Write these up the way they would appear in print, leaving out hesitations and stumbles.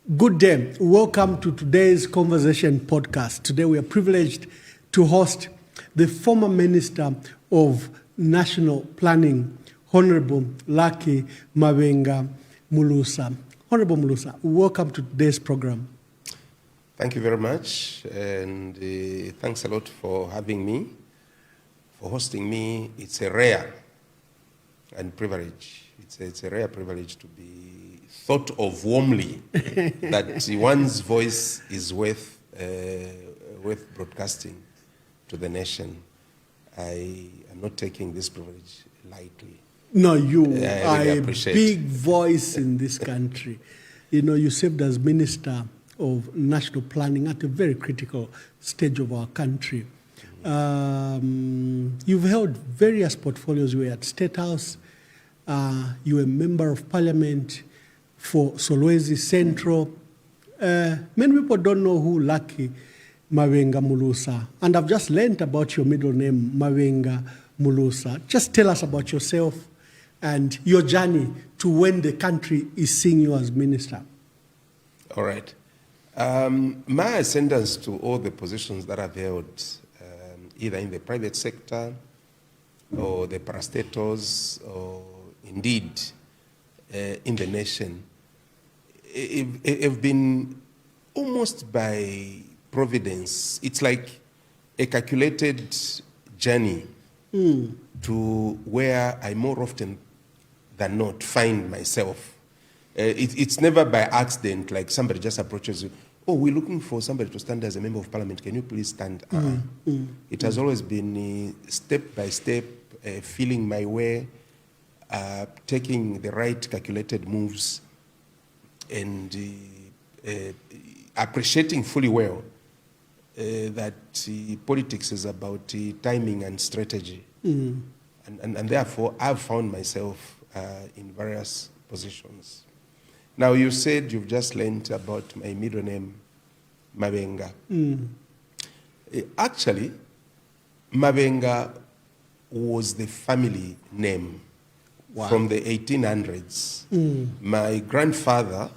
Good day. Welcome to today's Conversation podcast. Today we are privileged to host the former Minister of National Planning, Honorable Lucky Mabenga Mulusa. Honorable Mulusa, welcome to today's program. Thank you very much, and thanks a lot for having me, for hosting me. It's a rare and privilege. It's a rare privilege to be thought of warmly that one's voice is worth broadcasting to the nation. I am not taking this privilege lightly. No, you are a big voice in this country. You know, you served as Minister of National Planning at a very critical stage of our country. You've held various portfolios. You were at State House. You were a Member of Parliament for Solwezi Central. Many people don't know who Lucky Mabenga Mulusa, and I've just learned about your middle name, Mabenga Mulusa. Just tell us about yourself and your journey to when the country is seeing you as minister. All right. My ascendance to all the positions that I've held, either in the private sector or the parastatals or indeed in the nation, have been almost by providence. It's like a calculated journey to where I more often than not find myself. It's never by accident, like somebody just approaches you, oh, we're looking for somebody to stand as a member of parliament. Can you please stand? It has always been step by step, feeling my way, taking the right calculated moves, and appreciating fully well that politics is about timing and strategy. And therefore, I've found myself in various positions. Now, you said you've just learned about my middle name, Mabenga. Actually, Mabenga was the family name. Wow. From the 1800s. My grandfather,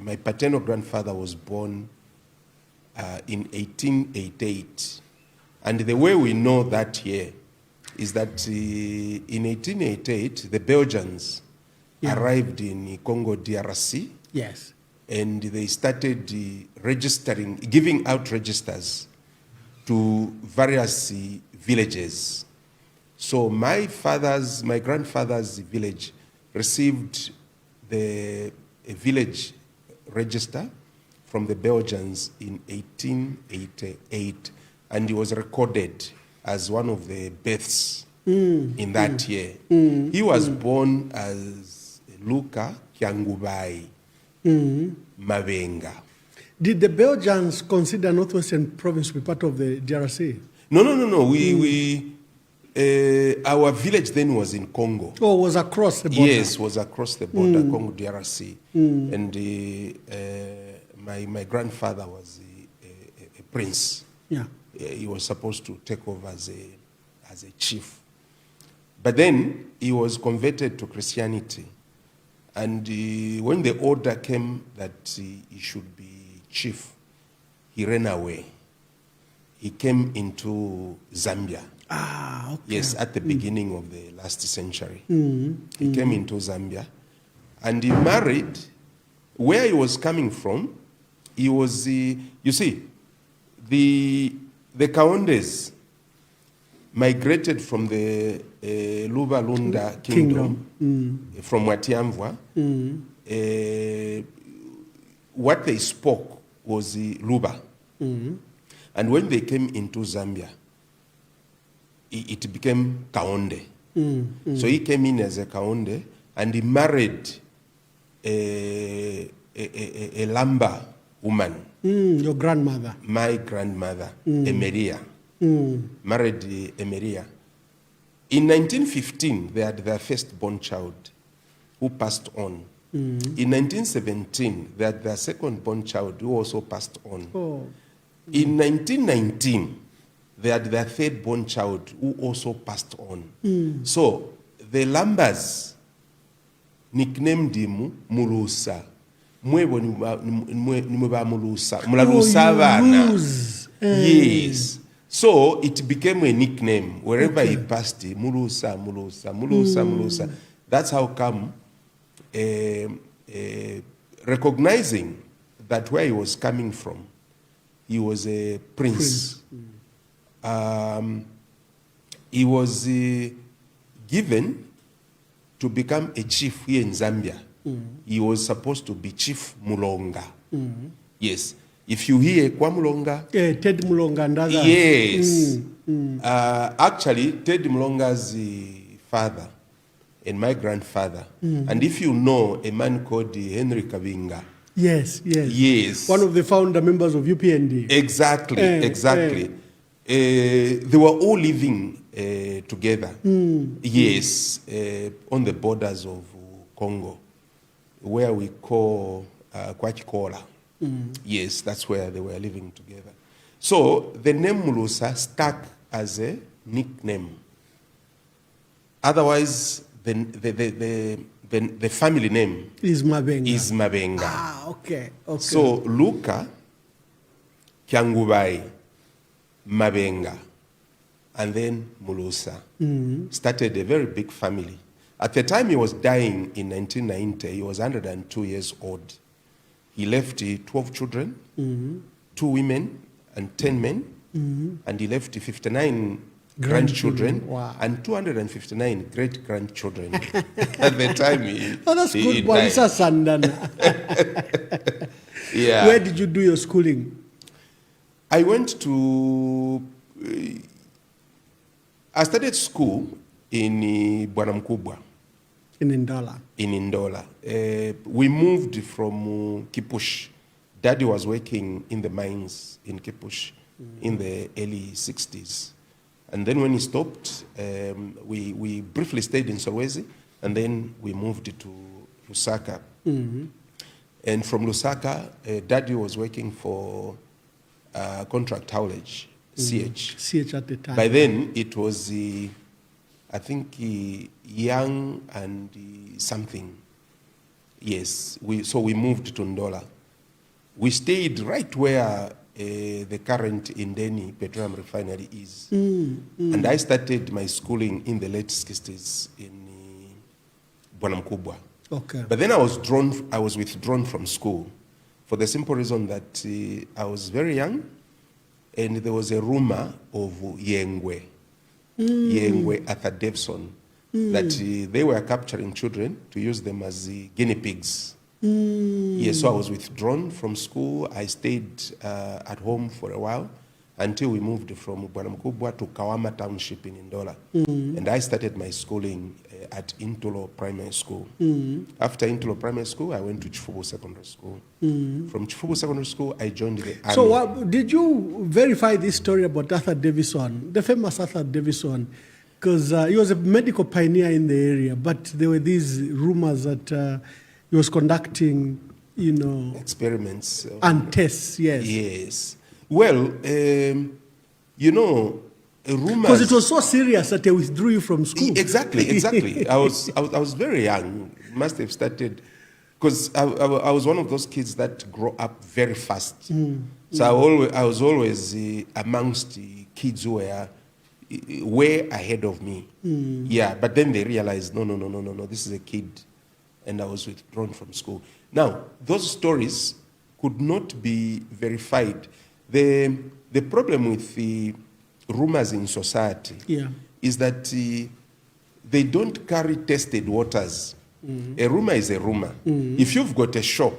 my paternal grandfather, was born in 1888. And the way we know that year is that in 1888, the Belgians arrived in Congo DRC. Yes. And they started registering, giving out registers to various villages. So my grandfather's village received a village register from the Belgians in 1888, and he was recorded as one of the births in that year. He was born as Luka Kyangubai Mabenga. Did the Belgians consider Northwestern Province to be part of the DRC? No. Our village then was in Congo. Oh, was across the border? Yes, was across the border, Congo DRC. And my grandfather was a prince. Yeah. He was supposed to take over as a chief. But then he was converted to Christianity. And when the order came that he should be chief, he ran away. He came into Zambia. Okay. Yes, at the beginning of the last century. He came into Zambia, and he married. Where he was coming from, he was, you see, the Kaondes migrated from the Luba-Lunda kingdom. From Watiamvwa. What they spoke was Luba. And when they came into Zambia, it became Kaonde. So he came in as a Kaonde, and he married a Lamba woman. Your grandmother? My grandmother, Emeria. Married Emeria. In 1915, they had their first-born child, who passed on. In 1917, they had their second-born child, who also passed on. In 1919, they had their third-born child, who also passed on. So the Lambas nicknamed him Mulusa. mwebo nimwe ba Mulusa. Mulalusa abana. Yes. So it became a nickname. Wherever he passed, Mulusa, Mulusa, Mulusa, Mulusa. That's how come recognizing that where he was coming from, he was a prince. He was given to become a chief here in Zambia. He was supposed to be Chief Mulonga. Yes. If you hear Kwa Mulonga, Ted Mulonga and others. Yes. Actually, Ted Mulonga's father and my grandfather. And if you know a man called Henry Kabinga. Yes. Yes. One of the founder members of UPND. Exactly, exactly. They were all living together. Yes, on the borders of Congo, where we call Kwachikola. Yes, that's where they were living together. So the name Mulusa stuck as a nickname. Otherwise, the family name is Mabenga. Ah, okay. So Luka, Kyangubai, Mabenga, and then Mulusa started a very big family. At the time he was dying in 1990, he was 102 years old. He left 12 children, 2 women and 10 men, and he left 59 grandchildren and 259 great-grandchildren. At the time he that's he good. died. Yeah. Where did you do your schooling? I went to... I started school in Bwana Mkubwa. In Ndola. In Ndola. We moved from Kipush. Daddy was working in the mines in Kipush in the early 60s. And then when he stopped, we briefly stayed in Solwezi, and then we moved to Lusaka. And from Lusaka, Daddy was working for contract haulage, CH. CH at the time. By then, it was, I think, young and something. Yes, so we moved to Ndola. We stayed right where the current Indeni petroleum refinery is. And I started my schooling in the late 60s in Bwana Mkubwa. Okay. But then I was withdrawn from school for the simple reason that I was very young, and there was a rumor of Yengwe Arthur Davison, that they were capturing children to use them as guinea pigs. Yes, so I was withdrawn from school. I stayed at home for a while until we moved from Bwana Mkubwa to Kawama Township in Ndola. And I started my schooling at Intolo Primary School. After Intolo Primary School, I went to Chifubu Secondary School. From Chifubu Secondary School, I joined the army. So did you verify this story about Arthur Davison, the famous Arthur Davison? Because he was a medical pioneer in the area, but there were these rumors that he was conducting, experiments. And tests, yes. Yes. Well, rumors... Because it was so serious that they withdrew you from school. Exactly. I was very young. Must have started... Because I was one of those kids that grow up very fast. So I was always amongst the kids who were way ahead of me. Yeah, but then they realized, no, this is a kid. And I was withdrawn from school. Now, those stories could not be verified. The problem with the rumors in society is that they don't carry tested waters. A rumor is a rumor. If you've got a shop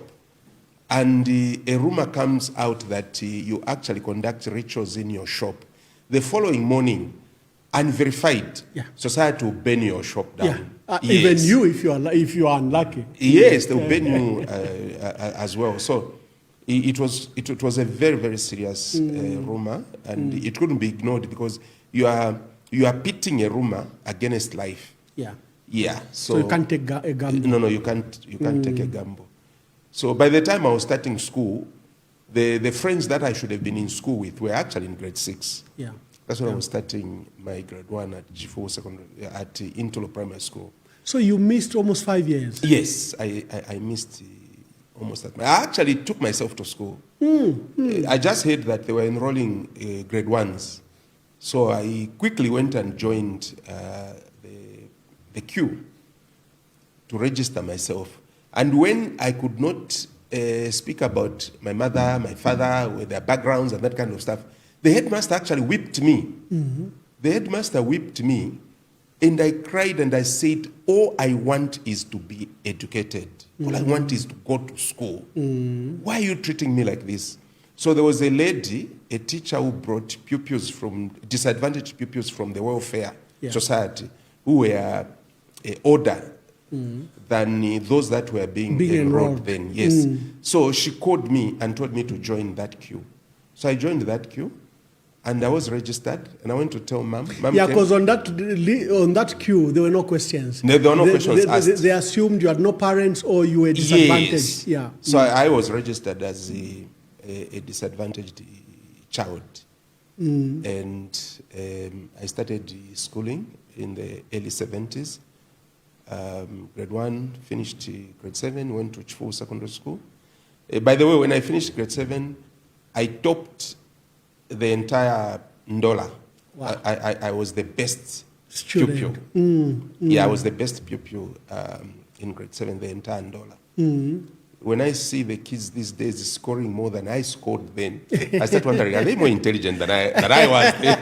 and a rumor comes out that you actually conduct rituals in your shop, the following morning, unverified, society will burn your shop down. Even you, if you are unlucky. Yes, they'll burn you as well. So it was a very, very serious rumor, and it couldn't be ignored because you are pitting a rumor against life. Yeah. So you can't take a gamble. No, you can't take a gamble. So by the time I was starting school, the friends that I should have been in school with were actually in grade 6. Yeah. That's when I was starting my grade 1 at G4 Secondary, at Intolo Primary School. So you missed almost 5 years? Yes, I missed almost at my. I actually took myself to school. I just heard that they were enrolling grade ones. So I quickly went and joined the queue to register myself. And when I could not speak about my mother, my father, with their backgrounds and that kind of stuff, the headmaster actually whipped me. The headmaster whipped me, and I cried and I said, all I want is to be educated. All I want is to go to school. Why are you treating me like this? So there was a lady, a teacher who brought disadvantaged pupils from the welfare society, who were older than those that were being enrolled then. Yes. So she called me and told me to join that queue. So I joined that queue. And I was registered, and I went to tell Mom. Yeah, because on that queue, there were no questions. There were no questions asked. They assumed you had no parents or you were disadvantaged. Yes. Yeah. So I was registered as a disadvantaged child. And I started schooling in the early 70s. Grade 1, finished grade 7, went to Chifu Secondary School. By the way, when I finished grade 7, I topped the entire Ndola. Wow. I was the best pupil. Yeah, I was the best pupil in grade 7, the entire Ndola. When I see the kids these days scoring more than I scored then, I start wondering, are they more intelligent than I was then?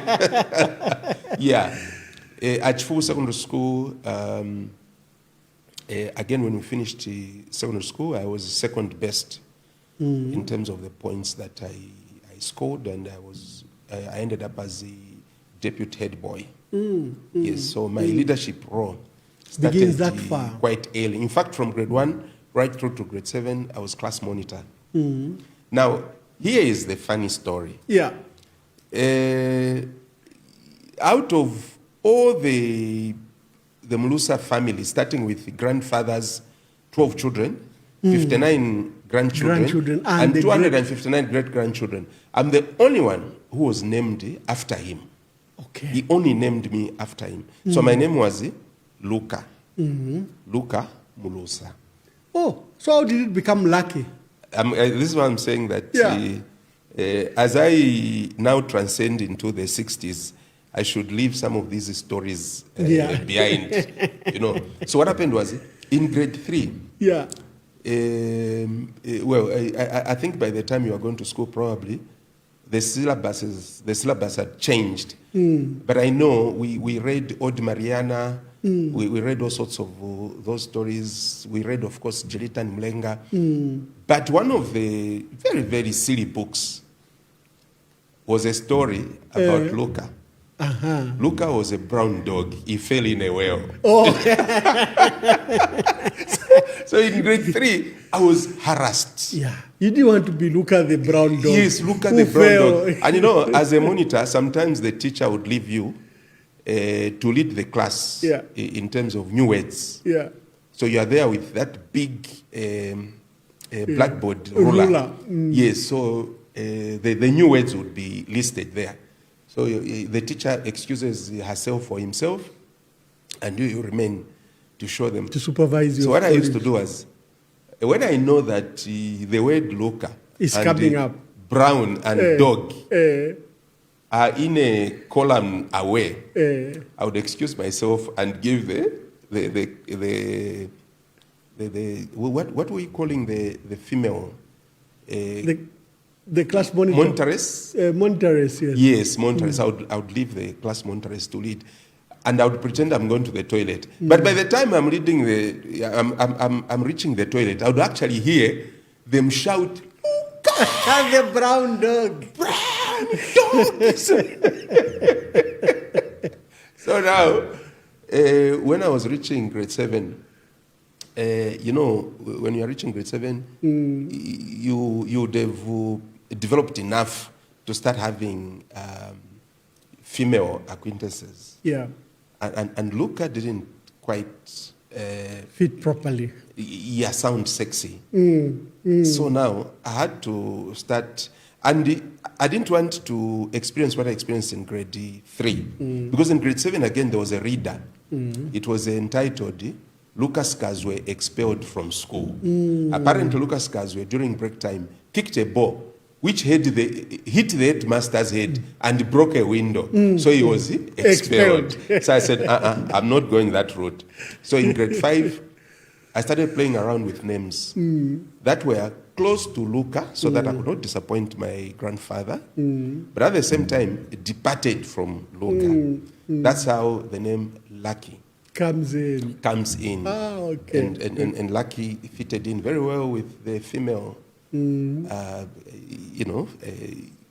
Yeah. At Chifu Secondary School, again, when we finished secondary school, I was second best in terms of the points that I scored, and I ended up as the deputy head boy. Yes, so my leadership role begins that far, quite early. In fact, from grade 1 right through to grade 7, I was class monitor. Now, here is the funny story. Yeah. Out of all the Mulusa family, starting with grandfathers, 12 children, 59 grandchildren and 259 great-grandchildren. I'm the only one who was named after him. Okay. He only named me after him. So my name was Luka. Luka Mulusa. Oh, so how did it become Lucky? This is why I'm saying that as I now transcend into the 60s, I should leave some of these stories behind. So what happened was, in grade 3, I think by the time you are going to school, probably, the syllabus had changed. But I know we read Old Mariana, we read all sorts of those stories. We read, of course, Jelita and Mlenga. But one of the very, very silly books was a story about Luka. Luka was a brown dog. He fell in a well. Oh. So in grade 3, I was harassed. Yeah. You didn't want to be Luka the brown dog. Yes, Luka the brown dog. And as a monitor, sometimes the teacher would leave you to lead the class in terms of new words. Yeah. So you are there with that big blackboard ruler. Yes, so the new words would be listed there. So the teacher excuses herself or himself, and you remain to show them. To supervise you. So what I used to do was, when I know that the word Luka is coming up, brown and dog are in a column away, I would excuse myself and give the what were you calling the female? The class monitor. Monitress? Monitress, yes. Yes, monitress. I would leave the class monitress to lead. And I would pretend I'm going to the toilet. But by the time I'm reaching the toilet, I would actually hear them shout, Luka! The brown dog. Brown dog! So now, when I was reaching grade 7, when you are reaching grade 7, you would have developed enough to start having female acquaintances. Yeah. And Luka didn't quite fit properly. Yeah, sound sexy. So now I had to start, and I didn't want to experience what I experienced in grade 3. Because in grade 7, again, there was a reader. It was entitled Lucas Kazwe expelled from school. Apparently, Lucas Kazwe, during break time, kicked a ball which hit the headmaster's head and broke a window. So he was expelled. So I said, I'm not going that route. So in grade 5, I started playing around with names that were close to Luca so that I could not disappoint my grandfather, but at the same time, it departed from Luca. That's how the name Lucky comes in. Ah, okay. And Lucky fitted in very well with the female,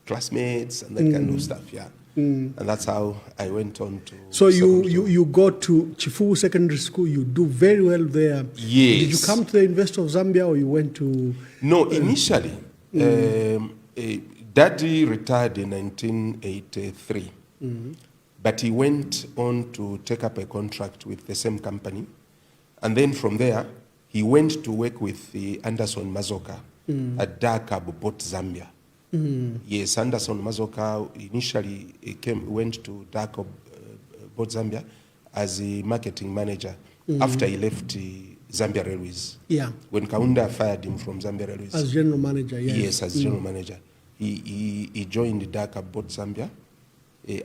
classmates and that kind of stuff, yeah. And that's how I went on to. So you go to Chifu Secondary School. You do very well there. Yes. Did you come to the University of Zambia, or you went to? No, initially, Daddy retired in 1983, but he went on to take up a contract with the same company, and then from there he went to work with the Anderson Mazoka at Dakab, Port Zambia. Yes, Anderson Mazoka initially went to Dakab, Port Zambia as a marketing manager after he left Zambia Railways. Yeah. When Kaunda fired him from Zambia Railways. As general manager, yes. Yes, as general manager. He joined Dakab, Port Zambia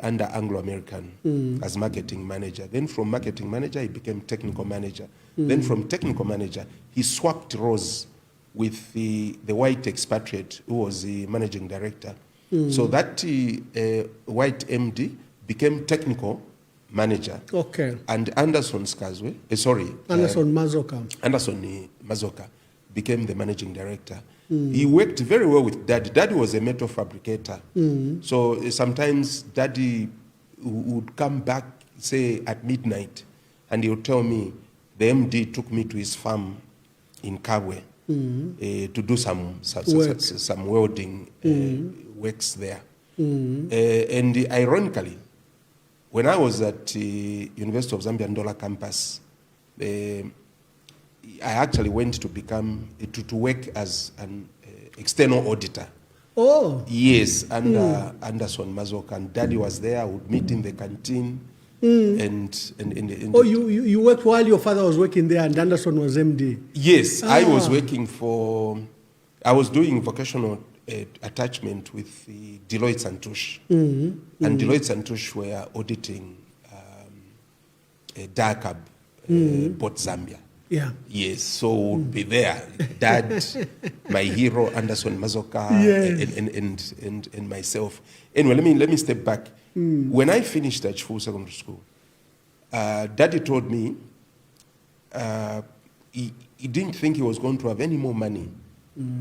under Anglo-American as marketing manager. Then from marketing manager, he became technical manager. Then from technical manager, he swapped roles with the white expatriate who was the managing director. So that white MD became technical manager. Okay. And Anderson Mazoka became the managing director. He worked very well with Daddy. Daddy was a metal fabricator. So sometimes Daddy would come back, say, at midnight, and he would tell me, the MD took me to his farm in Kabwe to do some welding works there. And ironically, when I was at the University of Zambia Ndola campus, I actually went to to work as an external auditor. Oh. Yes, under Anderson Mazoka, and Daddy was there. I would meet in the canteen. You worked while your father was working there and Anderson was MD? Yes, I was working I was doing vocational attachment with the Deloitte and Touche. And Deloitte and Touche were auditing Dakab, Port Zambia. Yeah. Yes, so we'll be there. Dad, my hero, Anderson Mazoka, yes. and myself. Anyway, let me step back. When I finished at Chifu Secondary School, Daddy told me he didn't think he was going to have any more money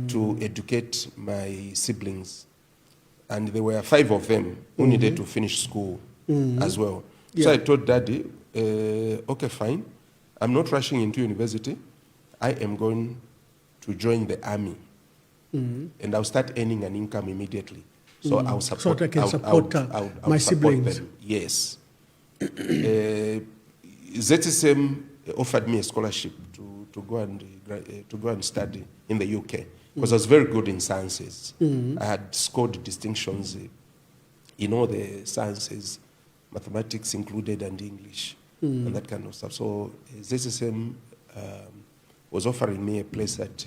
to educate my siblings. And there were 5 of them who needed to finish school as well. Yeah. So I told Daddy, okay, fine. I'm not rushing into university. I am going to join the army. And I'll start earning an income immediately. So I'll support, so that I can support my siblings. Them. Yes. ZSM offered me a scholarship to go and study in the UK because I was very good in sciences. I had scored distinctions in all the sciences, mathematics included, and English, and that kind of stuff. So ZSM was offering me a place at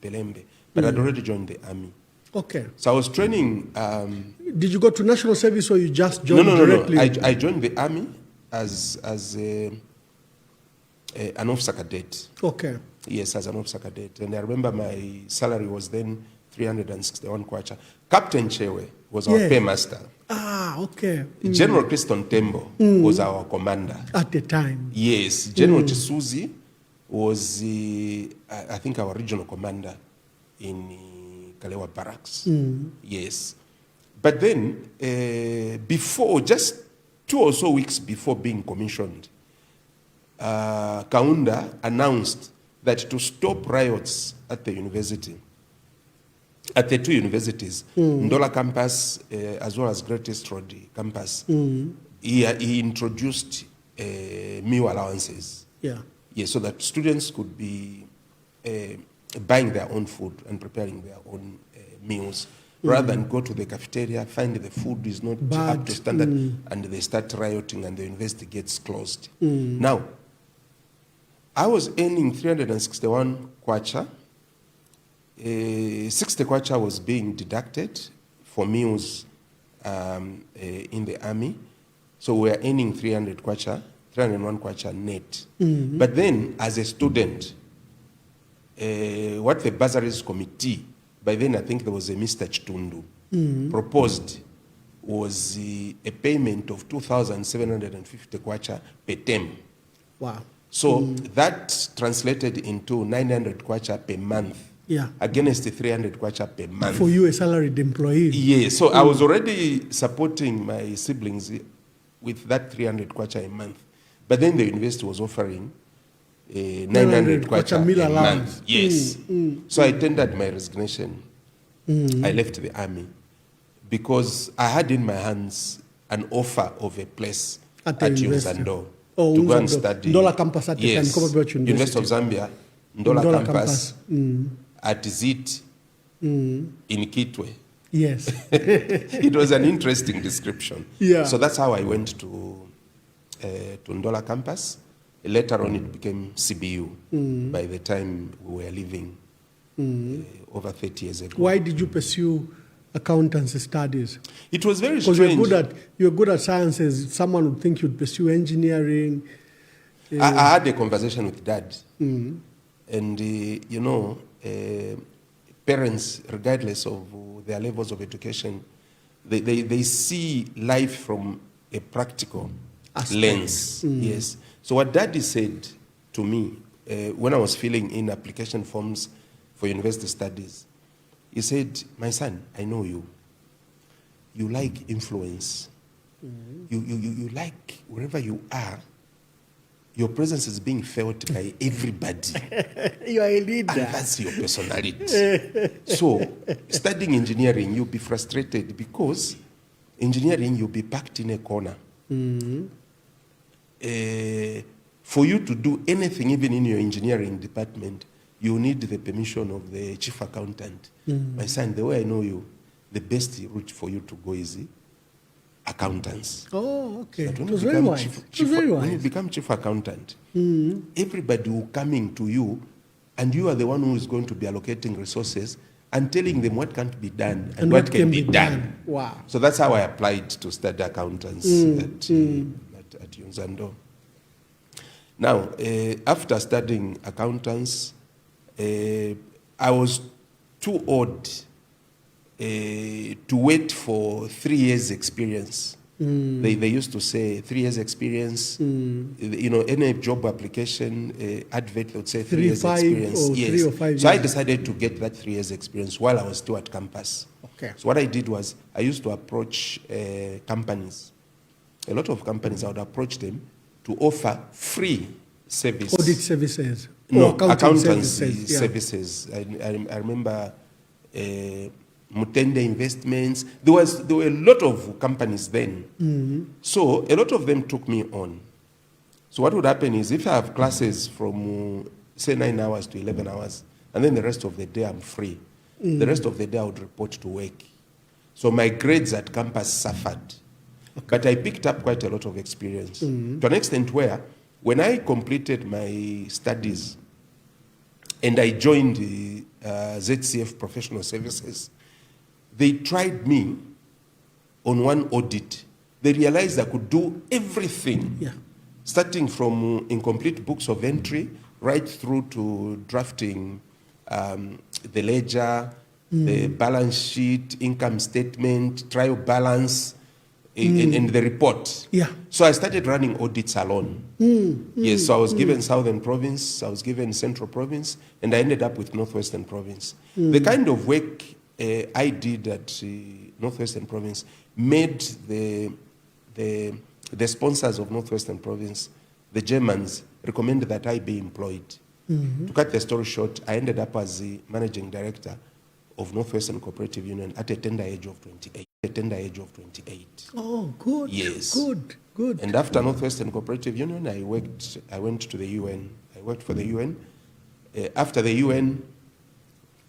Mpelembe, but I'd already joined the army. Okay. So I was training. Did you go to national service or you just joined directly? No. I joined the army as an officer cadet. Okay. Yes, as an officer cadet. And I remember my salary was then 361 kwacha. Captain Chewe was our paymaster. Ah, okay. General Christon Tembo was our commander. At the time. Yes. General Chisuzi was, I think, our regional commander in Kalewa Barracks. Yes. But then, just 2 or so weeks before being commissioned, Kaunda announced that to stop riots at the university, at the 2 universities, Ndola campus as well as Great East Road campus, he introduced meal allowances. Yeah. Yes, so that students could be buying their own food and preparing their own meals, rather than go to the cafeteria, find the food is not up to standard, and they start rioting and the university gets closed. Now, I was earning 361 kwacha. 60 kwacha was being deducted for meals in the army. So we were earning 300 kwacha, 301 kwacha net. But then, as a student, what the bursaries committee, by then I think there was a Mr. Chitundu, proposed was a payment of 2,750 kwacha per term. Wow. So that translated into 900 kwacha per month. Yeah. Against the 300 kwacha per month. For you, a salaried employee. Yeah, so I was already supporting my siblings with that 300 kwacha a month. But then the university was offering 900 kwacha a month. Yes. So I tendered my resignation. I left the army because I had in my hands an offer of a place at Unzando to go and study. Ndola campus at yes, University of Zambia, Ndola campus. At ZIT in Kitwe. Yes. It was an interesting description. Yeah. So that's how I went to Ndola campus. Later on, it became CBU by the time we were leaving over 30 years ago. Why did you pursue accountancy studies? It was very strange. Because you're good at sciences. Someone would think you'd pursue engineering. I had a conversation with Dad. And, you know, parents, regardless of their levels of education, they see life from a practical lens. Yes. So what Daddy said to me when I was filling in application forms for university studies, he said, "My son, I know you. You like influence. You like wherever you are, your presence is being felt by everybody. You are a leader. And that's your personality. So, studying engineering, you'll be frustrated because engineering, you'll be packed in a corner. For you to do anything, even in your engineering department, you need the permission of the chief accountant. My son, the way I know you, the best route for you to go is accountants. Oh, okay. It was very wise. When you become chief accountant, everybody will coming to you, and you are the one who is going to be allocating resources and telling them what can't be done and what can be done. Wow. So that's how I applied to study accountants at Unzando. Now, after studying accountants, I was too old to wait for 3 years experience. They used to say 3 years experience. You know, any job application advert, they would say 3 years experience. Or 3 or 5 years. So I decided to get that 3 years experience while I was still at campus. Okay. So what I did was I used to approach companies. A lot of companies, I would approach them to offer free service. Audit services. No, accountancy services. I remember Mutende Investments. There were a lot of companies then. So a lot of them took me on. So what would happen is if I have classes from, say, 9 hours to 11 hours, and then the rest of the day I'm free, the rest of the day I would report to work. So my grades at campus suffered. Okay. But I picked up quite a lot of experience to an extent where when I completed my studies and I joined the ZCF Professional Services, they tried me on one audit. They realized I could do everything, starting from incomplete books of entry right through to drafting the ledger, the balance sheet, income statement, trial balance, and the report. So I started running audits alone. Yes, so I was given Southern Province, I was given Central Province, and I ended up with Northwestern Province. The kind of work I did at Northwestern Province made the sponsors of Northwestern Province, the Germans, recommend that I be employed. To cut the story short, I ended up as the managing director of Northwestern Cooperative Union at a tender age of 28. Oh, good. Yes. Good. And after Northwestern Cooperative Union, I went to the UN. I worked for the UN. After the UN...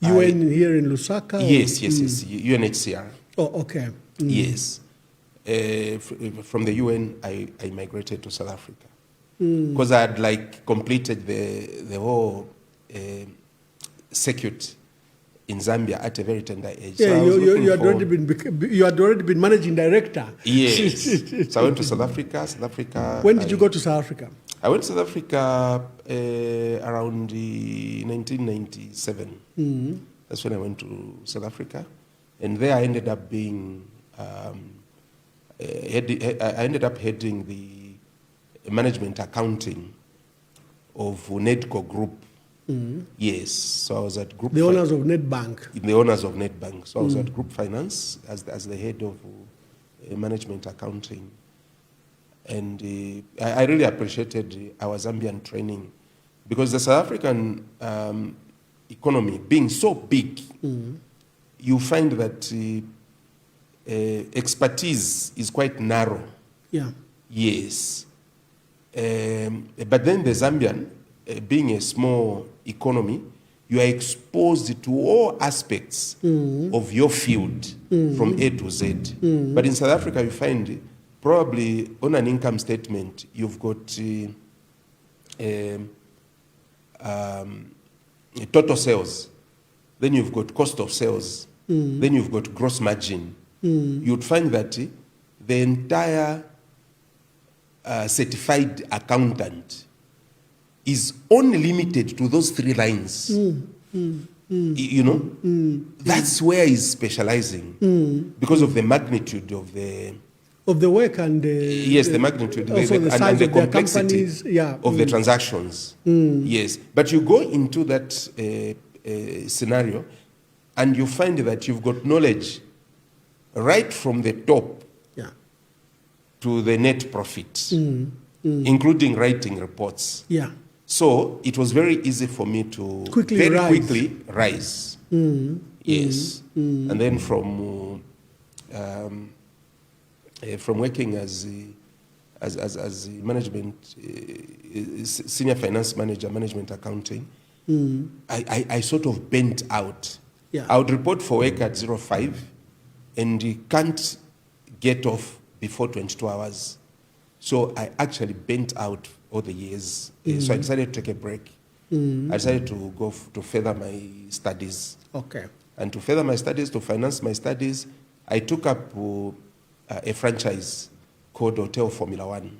UN here in Lusaka? Yes, UNHCR. Oh, okay. Yes. From the UN, I migrated to South Africa. because I had like completed the whole circuit in Zambia at a very tender age. Yeah, so I was looking you had for- already been managing director. Yes. So I went to South Africa. South Africa. When did you go to South Africa? I went to South Africa around 1997. That's when I went to South Africa, and there I ended up being I ended up heading the management accounting of Nedco Group. Yes, so I was at Group. The owners of Nedbank. The owners of Nedbank. So I was at Group Finance as the head of management accounting. And I really appreciated our Zambian training because the South African economy being so big, you find that expertise is quite narrow. Yeah. Yes. But then the Zambian, being a small economy, you are exposed to all aspects of your field from A to Z. But in South Africa, you find probably on an income statement, you've got total sales, then you've got cost of sales, then you've got gross margin. You'd find that the entire certified accountant is only limited to those three lines. You know, that's where he's specializing because of the magnitude of the work and the magnitude also the size and the of their complexity companies, of the transactions. Yes, but you go into that scenario and you find that you've got knowledge right from the top to the net profit, including writing reports. Yeah. So it was very easy for me to quickly rise. Yes. And then from working as management, senior finance manager, management accounting, I sort of bent out. Yeah. I would report for work at 05 and you can't get off before 22 hours. So I actually bent out all the years. So I decided to take a break. I decided to go to further my studies. Okay. And to further my studies, to finance my studies, I took up a franchise called Hotel Formula One.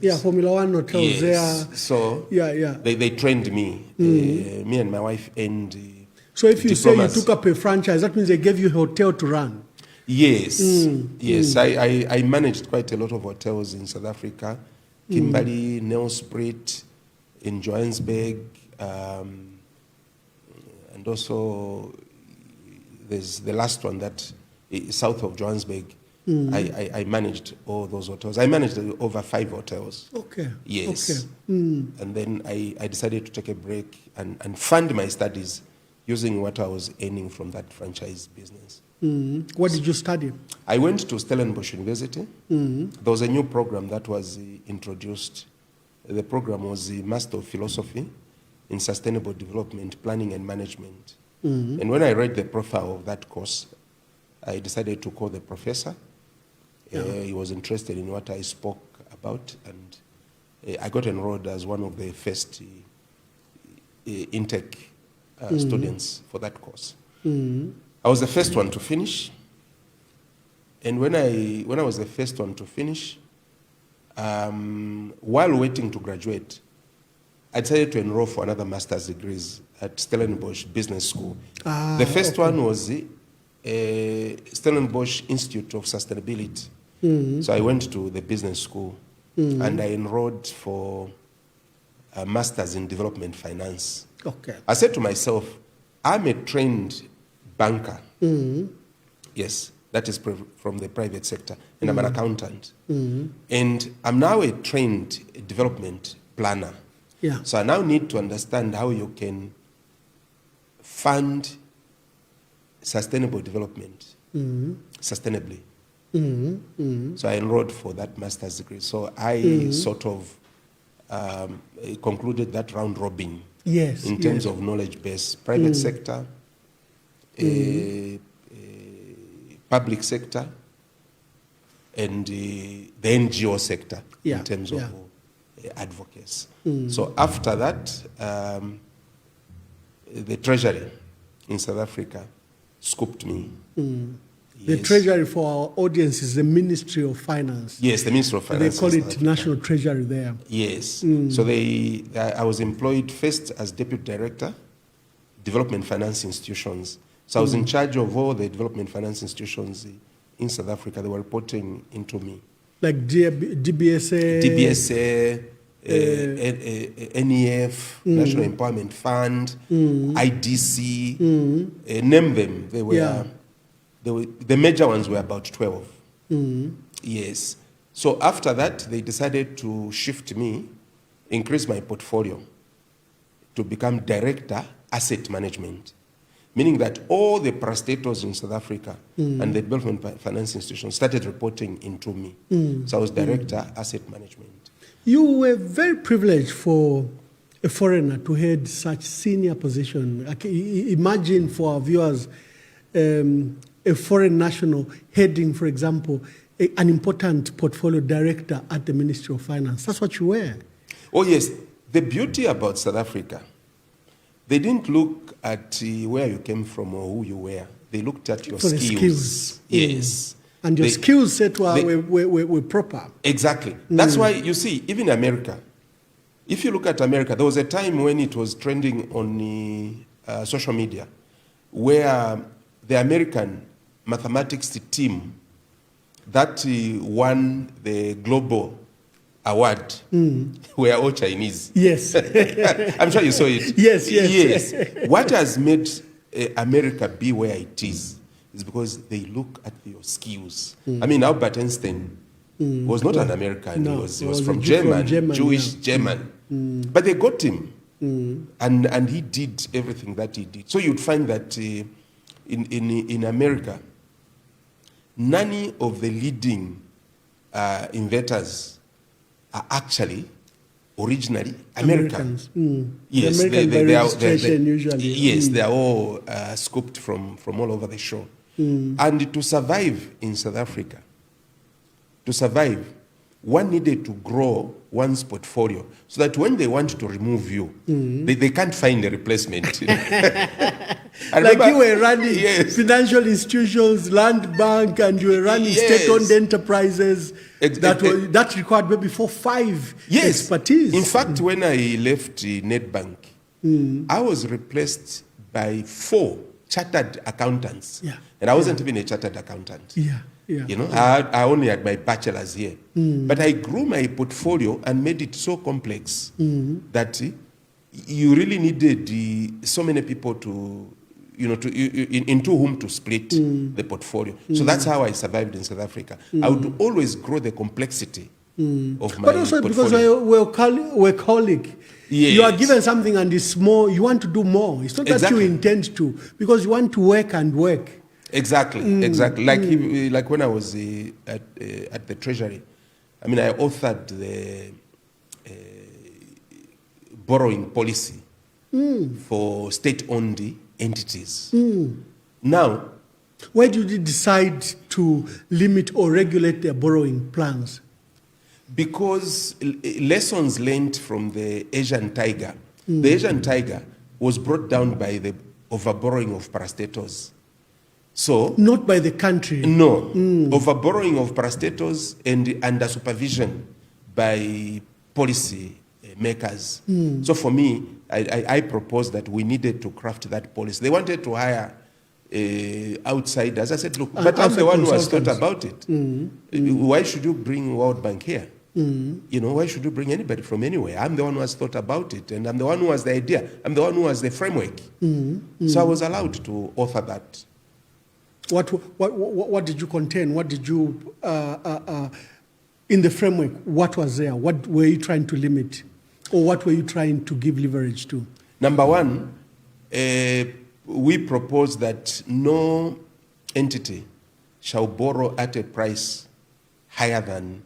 Yeah, Formula One hotels Yes. there. So they trained me, me and my wife, and so if you diplomas. say you took up a franchise, that means they gave you a hotel to run. Yes, yes. I managed quite a lot of hotels in South Africa, Kimberley, Nelspruit, in Johannesburg, and also there's the last one that is south of Johannesburg. I managed all those hotels. I managed over 5 hotels. Okay. Yes. Okay. And then I decided to take a break and fund my studies using what I was earning from that franchise business. What did you study? I went to Stellenbosch University. There was a new program that was introduced. The program was the Master of Philosophy in Sustainable Development, Planning and Management. And when I read the profile of that course, I decided to call the professor. He was interested in what I spoke about, and I got enrolled as one of the first intake students for that course. I was the first one to finish, and when I was the first one to finish, while waiting to graduate, I decided to enroll for another master's degrees at Stellenbosch Business School. The first one was the Stellenbosch Institute of Sustainability. So I went to the business school and I enrolled for a master's in development finance. Okay. I said to myself, I'm a trained banker. Yes, that is from the private sector, and I'm an accountant. And I'm now a trained development planner. Yeah. So I now need to understand how you can fund sustainable development sustainably. So I enrolled for that master's degree. So I sort of concluded that round robin in terms of knowledge base, private sector, public sector, and the NGO sector in terms of advocacy. So after that, the Treasury in South Africa scooped me. The Treasury, for our audience, is the Ministry of Finance. Yes, the Ministry of Finance. They call it National Treasury there. Yes. So I was employed first as Deputy Director, Development Finance Institutions. So I was in charge of all the development finance institutions in South Africa. They were reporting into me. Like DBSA? DBSA, NEF, National Empowerment Fund, IDC, name them. They were, the major ones were about 12. Yes. So after that, they decided to shift me, increase my portfolio to become Director, Asset Management. Meaning that all the parastatals in South Africa and the development finance institutions started reporting into me. So I was Director, Asset Management. You were very privileged for a foreigner to head such senior position. Imagine for our viewers, a foreign national heading, for example, an important portfolio director at the Ministry of Finance. That's what you were. Oh yes, the beauty about South Africa, they didn't look at where you came from or who you were. They looked at your skills. Yes. And your skill set were proper. Exactly. That's why, you see, even America, if you look at America, there was a time when it was trending on social media where the American mathematics team that won the global award were all Chinese. Yes. I'm sure you saw it. Yes. What has made America be where it is because they look at your skills. I mean, Albert Einstein was not an American. No, he was from German, Jewish German. But they got him. And he did everything that he did. So you'd find that in America, none of the leading inventors are actually originally Americans. Yes, American they are usually. Yes, they are all scooped from all over the shore. And to survive in South Africa, one needed to grow one's portfolio so that when they want to remove you, they can't find a replacement. Like you were running financial institutions, Land Bank, and you were running state-owned enterprises that required maybe 4 or 5 expertise. In fact, when I left Nedbank, I was replaced by 4 chartered accountants. And I wasn't even a chartered accountant. You know, I only had my bachelor's here. But I grew my portfolio and made it so complex that you really needed so many people to, into whom to split the portfolio. So that's how I survived in South Africa. I would always grow the complexity of my But also portfolio. because we're colleague. You are given something and it's more, you want to do more. It's not that you intend to, because you want to work and work. Exactly. Like when I was at the Treasury, I mean, I authored the borrowing policy for state-owned entities. Now, why did you decide to limit or regulate their borrowing plans? Because lessons learned from the Asian tiger. The Asian tiger was brought down by the overborrowing of parastatals. So, not by the country. No. Overborrowing of parastatals and under supervision by policy makers. So for me, I proposed that we needed to craft that policy. They wanted to hire outsiders. I said, look, but I'm the one who has thought about it. Why should you bring World Bank here? Why should you bring anybody from anywhere? I'm the one who has thought about it, and I'm the one who has the idea. I'm the one who has the framework. So I was allowed to author that. What did you contain? What did you, in the framework, what was there? What were you trying to limit? Or what were you trying to give leverage to? Number one, we proposed that no entity shall borrow at a price higher than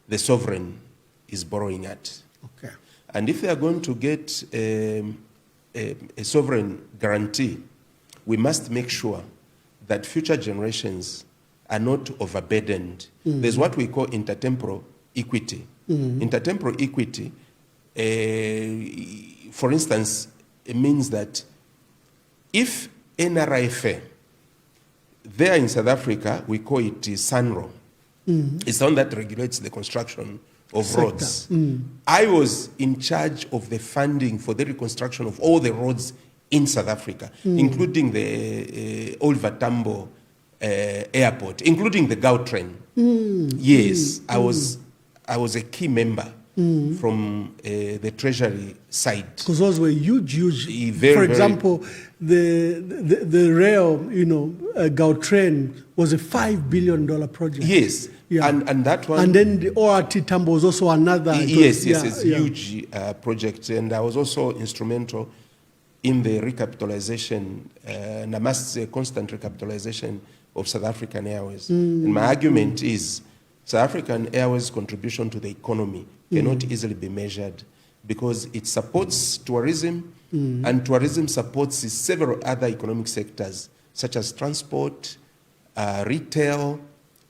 the sovereign is borrowing at. Okay. And if they are going to get a sovereign guarantee, we must make sure that future generations are not overburdened. There's what we call intertemporal equity. Intertemporal equity, for instance, it means that if NRIFA, there in South Africa, we call it SANRO. It's the one that regulates the construction of roads. I was in charge of the funding for the reconstruction of all the roads in South Africa, including the Old Vatambo airport, including the Gautrain. Yes, I was a key member from the Treasury side. Because those were huge. Very, for example, the rail, Gautrain was a $5 billion project. Yes, yeah. and that one. And then the ORT Tambo was also another. Yes, it's a huge project, and I was also instrumental in the recapitalization, and I must say constant recapitalization of South African Airways. And my argument is South African Airways' contribution to the economy cannot easily be measured because it supports tourism, and tourism supports several other economic sectors, such as transport, retail,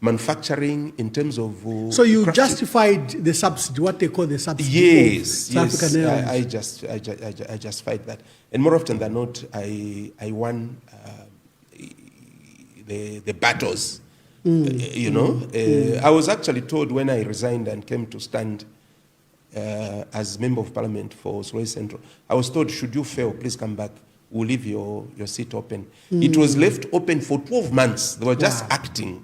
manufacturing, in terms of... So you justified the subsidy, what they call the subsidy? Yes, South African Airways. I justified that. And more often than not, I won the battles, I was actually told when I resigned and came to stand as Member of Parliament for Sulawesi Central, I was told, should you fail, please come back. We'll leave your seat open. It was left open for 12 months. They were just acting,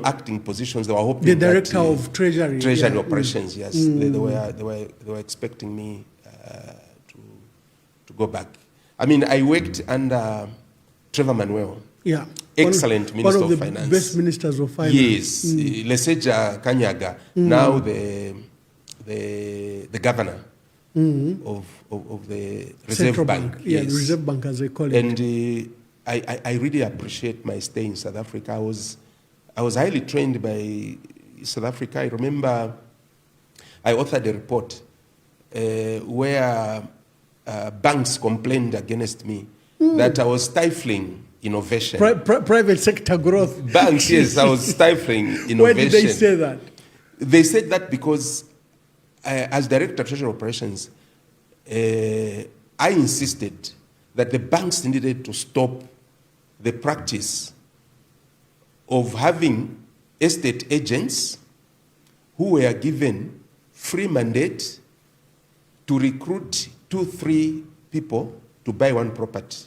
acting positions. They were hoping the director of Treasury operations. Yes, they were expecting me to go back. I mean, I worked under Trevor Manuel. Yeah, excellent Minister of Finance. One of the best ministers of finance. Yes, Leseja Kanyaga, now the governor. Of the Reserve Bank. Yeah, the Reserve Bank, as they call it. And I really appreciate my stay in South Africa. I was highly trained by South Africa. I remember I authored a report where banks complained against me that I was stifling innovation. Private sector growth. Banks, yes, I was stifling innovation. Why did they say that? They said that because as Director of Treasury Operations, I insisted that the banks needed to stop the practice of having estate agents who were given free mandate to recruit 2-3 people to buy one property.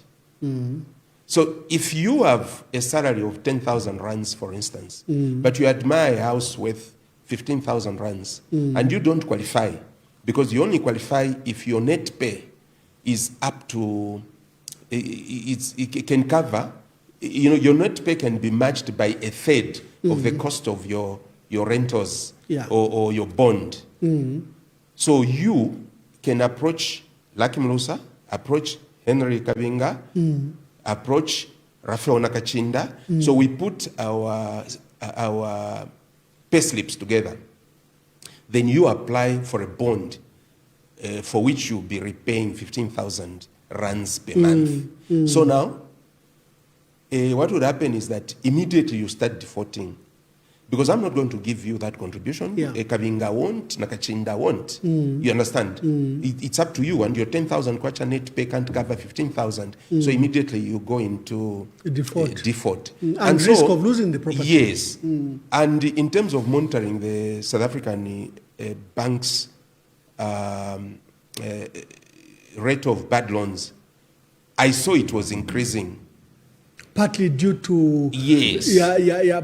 So if you have a salary of 10,000 rands, for instance, but you admire a house worth 15,000 rands, and you don't qualify, because you only qualify if your net pay is up to, it can cover, your net pay can be matched by a third of the cost of your rentals or your bond. So you can approach Lucky Mulusa, approach Henry Kabinga, approach Rafael Nakachinda. So we put our pay slips together. Then you apply for a bond for which you'll be repaying 15,000 rands per month. So now, what would happen is that immediately you start defaulting. Because I'm not going to give you that contribution. Kabinga won't, Nakachinda won't. You understand? It's up to you, and your 10,000 kwacha net pay can't cover 15,000. So immediately you go into default. And risk of losing the property. Yes. And in terms of monitoring the South African banks' rate of bad loans, I saw it was increasing. Partly due to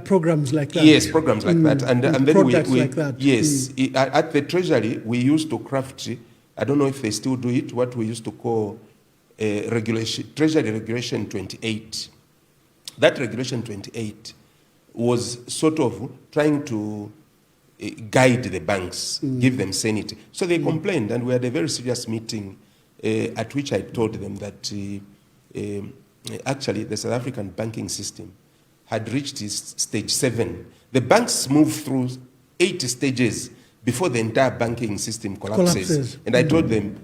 programs like that. Yes, programs like that, and then products like that. Yes, at the Treasury we used to craft. I don't know if they still do it. What we used to call Treasury Regulation 28. That Regulation 28 was sort of trying to guide the banks, give them sanity. So they complained, and we had a very serious meeting at which I told them that. Actually, the South African banking system had reached its stage 7. The banks move through 8 stages before the entire banking system collapses. And I told them,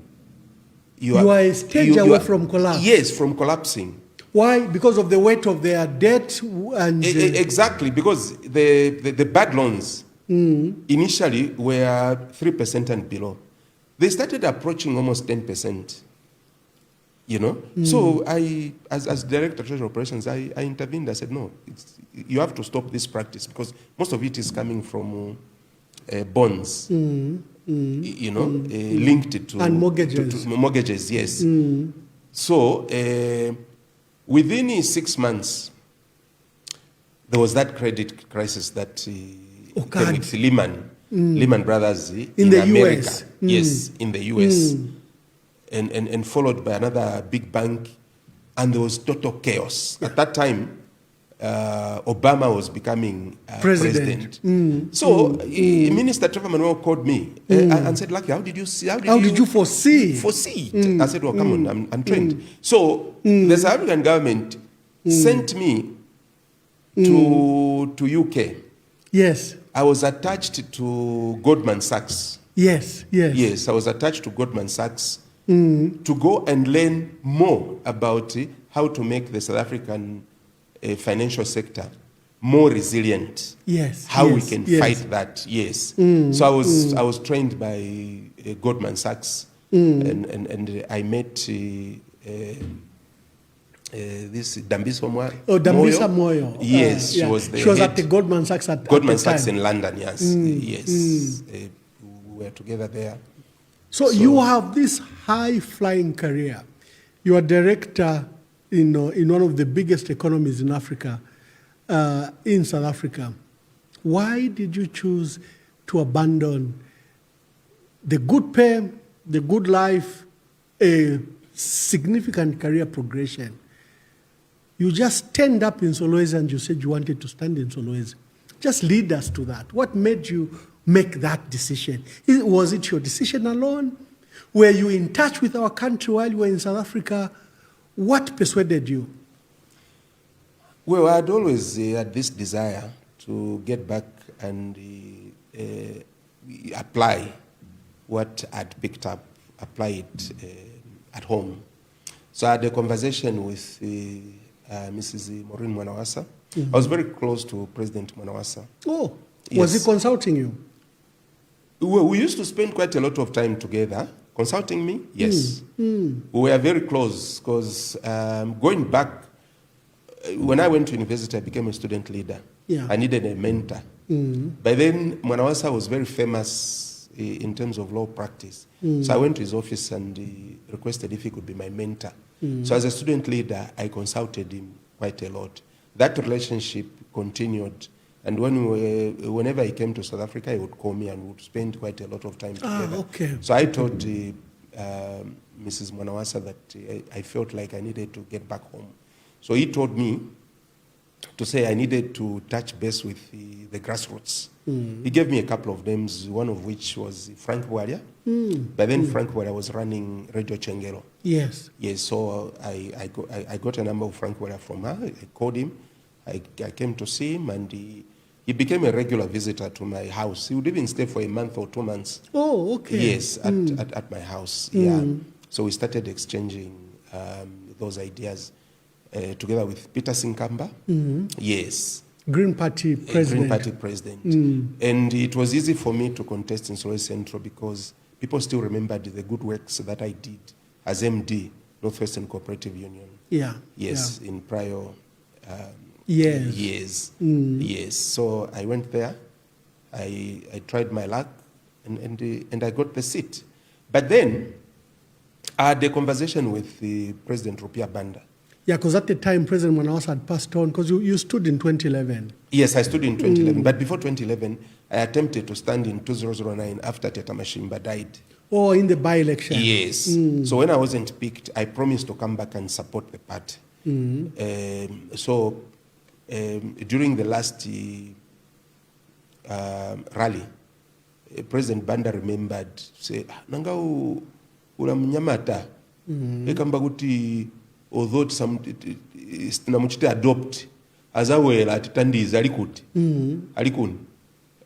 you are a stage away from collapse. Yes, from collapsing. Why? Because of the weight of their debt? And exactly, because the bad loans initially were 3% and below. They started approaching almost 10%. You know, so I, as director of treasury operations, I intervened. I said, no, you have to stop this practice because most of it is coming from bonds, you know, linked to and mortgages. To mortgages, yes. So within 6 months, there was that credit crisis that came with Lehman Brothers in the America. US. Yes, in the US. And followed by another big bank, and there was total chaos. At that time, Obama was becoming president. So Minister Trevor Manuel called me and said, Lucky, how did you see? How did you foresee? Foresee it? I said, well, come on, I'm trained. So the South African government sent me to UK. Yes. I was attached to Goldman Sachs. Yes. Yes, I was attached to Goldman Sachs. To go and learn more about how to make the South African financial sector more resilient. Yes. How we can fight that. Yes. So I was trained by Goldman Sachs, and I met this Dambisa Moyo. Oh, Dambisa Moyo. Yes, she was at the Goldman Sachs at Goldman the time. Sachs in London. Yes, yes. We were together there. So you have this high-flying career. You are director in one of the biggest economies in Africa, in South Africa. Why did you choose to abandon the good pay, the good life, a significant career progression? You just stand up in Solwezi and you said you wanted to stand in Solwezi. Just lead us to that. What made you make that decision? Was it your decision alone? Were you in touch with our country while you were in South Africa? What persuaded you? Well, I'd always had this desire to get back and apply what I'd picked up, apply it at home. So I had a conversation with Mrs. Maureen Mwanawasa. I was very close to President Mwanawasa. Oh, was he consulting you? We used to spend quite a lot of time together. Consulting me? Yes. We were very close because going back, when I went to university, I became a student leader. Yeah. I needed a mentor. By then, Mwanawasa was very famous in terms of law practice. So I went to his office and requested if he could be my mentor. So as a student leader, I consulted him quite a lot. That relationship continued. And whenever he came to South Africa, he would call me and we would spend quite a lot of time together. Okay. So I told Mrs. Mwanawasa that I felt like I needed to get back home. So he told me to say I needed to touch base with the grassroots. He gave me a couple of names, one of which was Frank Walia. By then, Frank Walia was running Radio Chengelo. Yes. Yes, so I got a number of Frank Walia from her. I called him. I came to see him, and he became a regular visitor to my house. He would even stay for a month or 2 months. Oh, okay. Yes, at my house. Yeah. So we started exchanging those ideas together with Peter Sinkamba. Yes. Green Party president. Green Party president. And it was easy for me to contest in Solwezi Central because people still remembered the good works that I did as MD, Northwestern Cooperative Union. Yeah. Yes, in prior years. Yes. So I went there. I tried my luck, and I got the seat. But then I had a conversation with the President Rupia Banda. Yeah, because at the time President Mwanawasa had passed on, because you stood in 2011. Yes, I stood in 2011. But before 2011, I attempted to stand in 2009 after Teta Mashimba died. Oh, in the by-election. Yes. So when I wasn't picked, I promised to come back and support the party. So during the last rally, President Banda remembered, say, "Nanga ulamnyamata, ekamba kuti although some namuchite adopt azawela atitandiza alikuti alikuni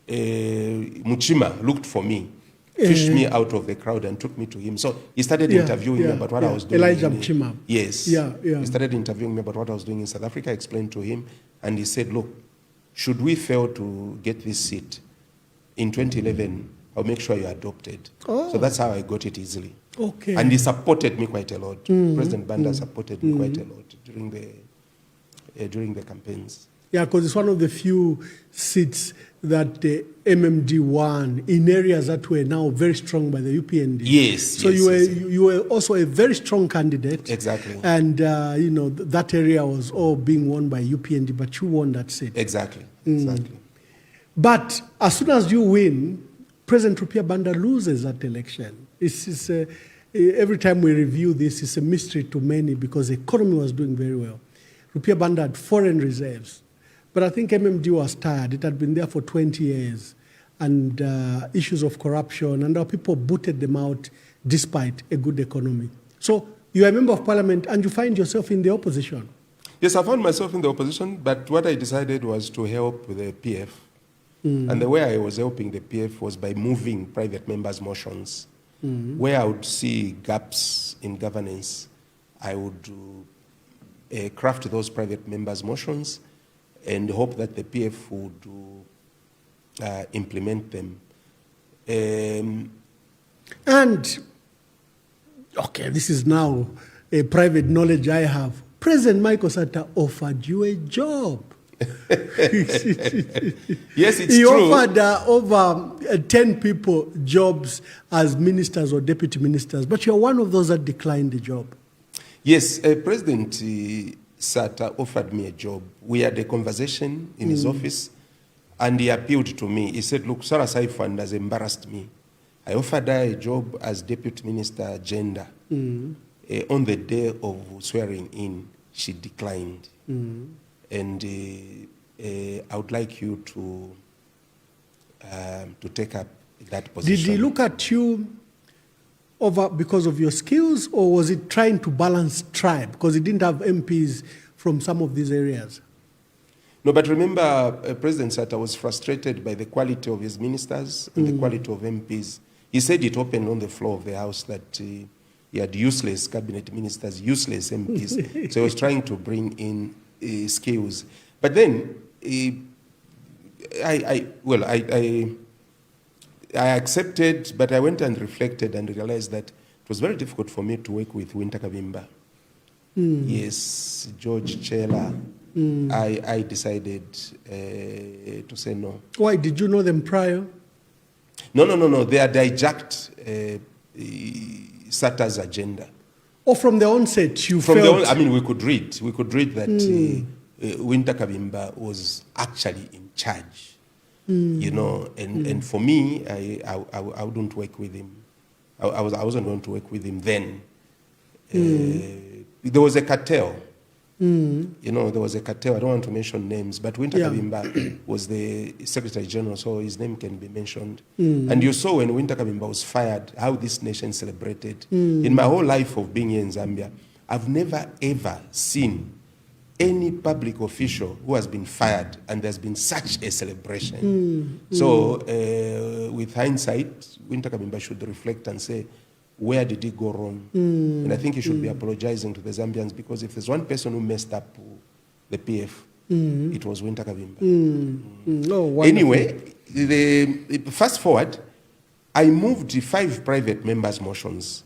Muchima looked for me, fished me out of the crowd and took me to him. So he started interviewing me about what I was doing. Elijah Muchima. Yes. He started interviewing me about what I was doing in South Africa. I explained to him, and he said, "Look, should we fail to get this seat, in 2011, I'll make sure you're adopted. Oh. So that's how I got it easily. Okay. And he supported me quite a lot. President Banda supported me quite a lot during the campaigns. Yeah, because it's one of the few seats that the MMD won in areas that were now very strong by the UPND. Yes. So yes, you were also a very strong candidate. Exactly. And, that area was all being won by UPND, but you won that seat. Exactly. Exactly. But as soon as you win, President Rupiah Banda loses that election. Every time we review this, it's a mystery to many because the economy was doing very well. Rupiah Banda had foreign reserves. But I think MMD was tired. It had been there for 20 years. And issues of corruption, and our people booted them out despite a good economy. So you're a member of parliament and you find yourself in the opposition. Yes, I found myself in the opposition, but what I decided was to help with the PF. And the way I was helping the PF was by moving private members' motions. Where I would see gaps in governance, I would craft those private members' motions and hope that the PF would implement them. And, okay, this is now a private knowledge I have. President Michael Sata offered you a job. Yes, it's he true. He offered over 10 people jobs as ministers or deputy ministers, but you're one of those that declined the job. Yes, President Sata offered me a job. We had a conversation in his office, and he appealed to me. He said, look, Sarah Saifan has embarrassed me. I offered her a job as Deputy Minister Gender. On the day of swearing in, she declined. And I would like you to take up that position. Did he look at you over because of your skills, or was it trying to balance tribe? Because he didn't have MPs from some of these areas. No, but remember, President Sata was frustrated by the quality of his ministers and the quality of MPs. He said it opened on the floor of the House that he had useless cabinet ministers, useless MPs. So he was trying to bring in skills. But then, I accepted, but I went and reflected and realized that it was very difficult for me to work with Winter Kavimba. Yes, George Chela. I decided to say no. Why? Did you know them prior? No. They had hijacked Sata's agenda. Or from the onset, you From felt... we could read that Winter Kavimba was actually in charge. And for me, I wouldn't work with him. I wasn't going to work with him then. There was a cartel. There was a cartel. I don't want to mention names, but Winter Kavimba was the Secretary General, so his name can be mentioned. And you saw when Winter Kavimba was fired, how this nation celebrated. In my whole life of being here in Zambia, I've never ever seen any public official who has been fired and there's been such a celebration. So with hindsight, Winter Kavimba should reflect and say, where did he go wrong? And I think he should be apologizing to the Zambians, because if there's one person who messed up the PF, it was Winter Kavimba. Oh, anyway, fast forward, I moved 5 private members' motions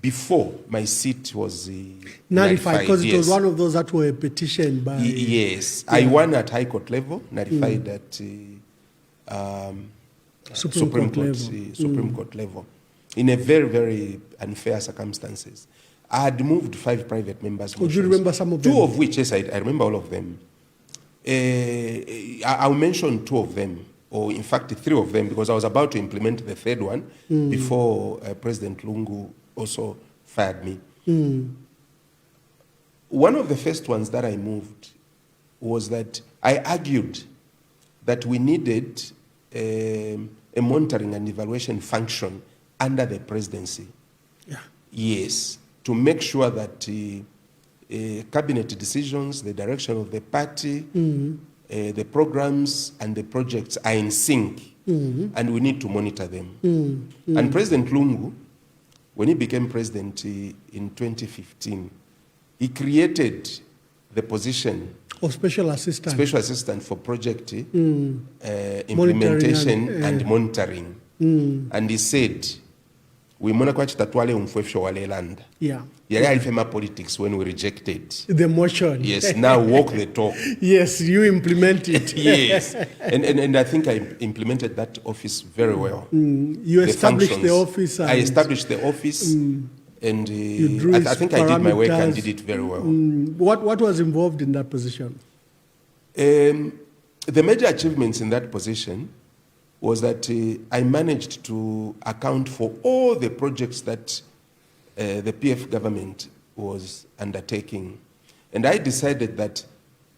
before my seat was nullified, because it was one of those that were petitioned by... Yes, I won at High Court level, nullified at Supreme Court level. In a very, very unfair circumstances. I had moved 5 private members' motions. Could you remember some of them? 2 of which, yes, I remember all of them. I'll mention 2 of them, or in fact 3 of them, because I was about to implement the 3rd one before President Lungu also fired me. One of the first ones that I moved was that I argued that we needed a monitoring and evaluation function under the presidency. Yes, to make sure that cabinet decisions, the direction of the party, the programs and the projects are in sync, and we need to monitor them. And President Lungu, when he became president in 2015, he created the position Or special assistant. Special assistant for project implementation and monitoring. And he said, we mona kwa chitatwale umfwefsho wale land. Yeah. Yale alifema politics when we rejected The motion. Yes, now walk the talk. Yes, you implement it. Yes. And I think I implemented that office very well. You established the office. I established the office. And I think I did my work and did it very well. What was involved in that position? The major achievements in that position was that I managed to account for all the projects that the PF government was undertaking. And I decided that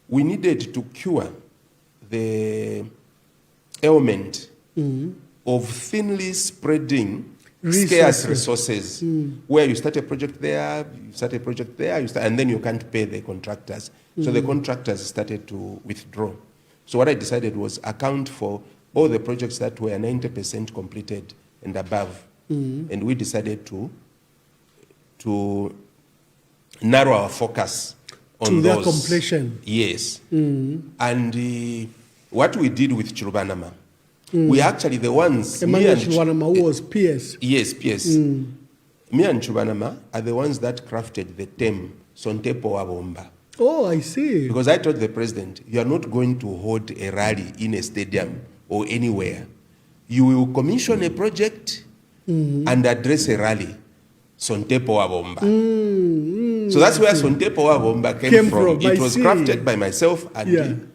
we needed to cure the ailment of thinly spreading scarce resources, where you start a project there, and then you can't pay the contractors. So the contractors started to withdraw. So what I decided was account for all the projects that were 90% completed and above. And we decided to narrow our focus on to those. their completion. Yes. And what we did with Chirubanama, we actually the ones... Emmanuel Chirubanama was PS. Yes, PS. Me and Chirubanama are the ones that crafted the term Sontepo Wabomba. Oh, I see. Because I told the president, you are not going to hold a rally in a stadium or anywhere. You will commission a project and address a rally. Sontepo Wabomba. So that's where Sontepo Wabomba came from. It was crafted by myself and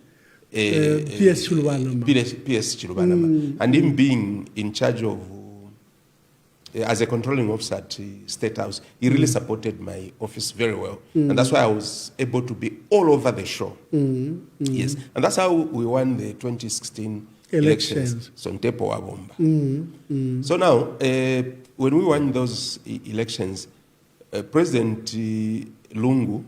PS Chirubanama. And him being in charge of, as a controlling officer at State House, he really supported my office very well. And that's why I was able to be all over the show. Yes. And that's how we won the 2016 elections. Sontepo Wabomba. So now, when we won those elections, President Lungu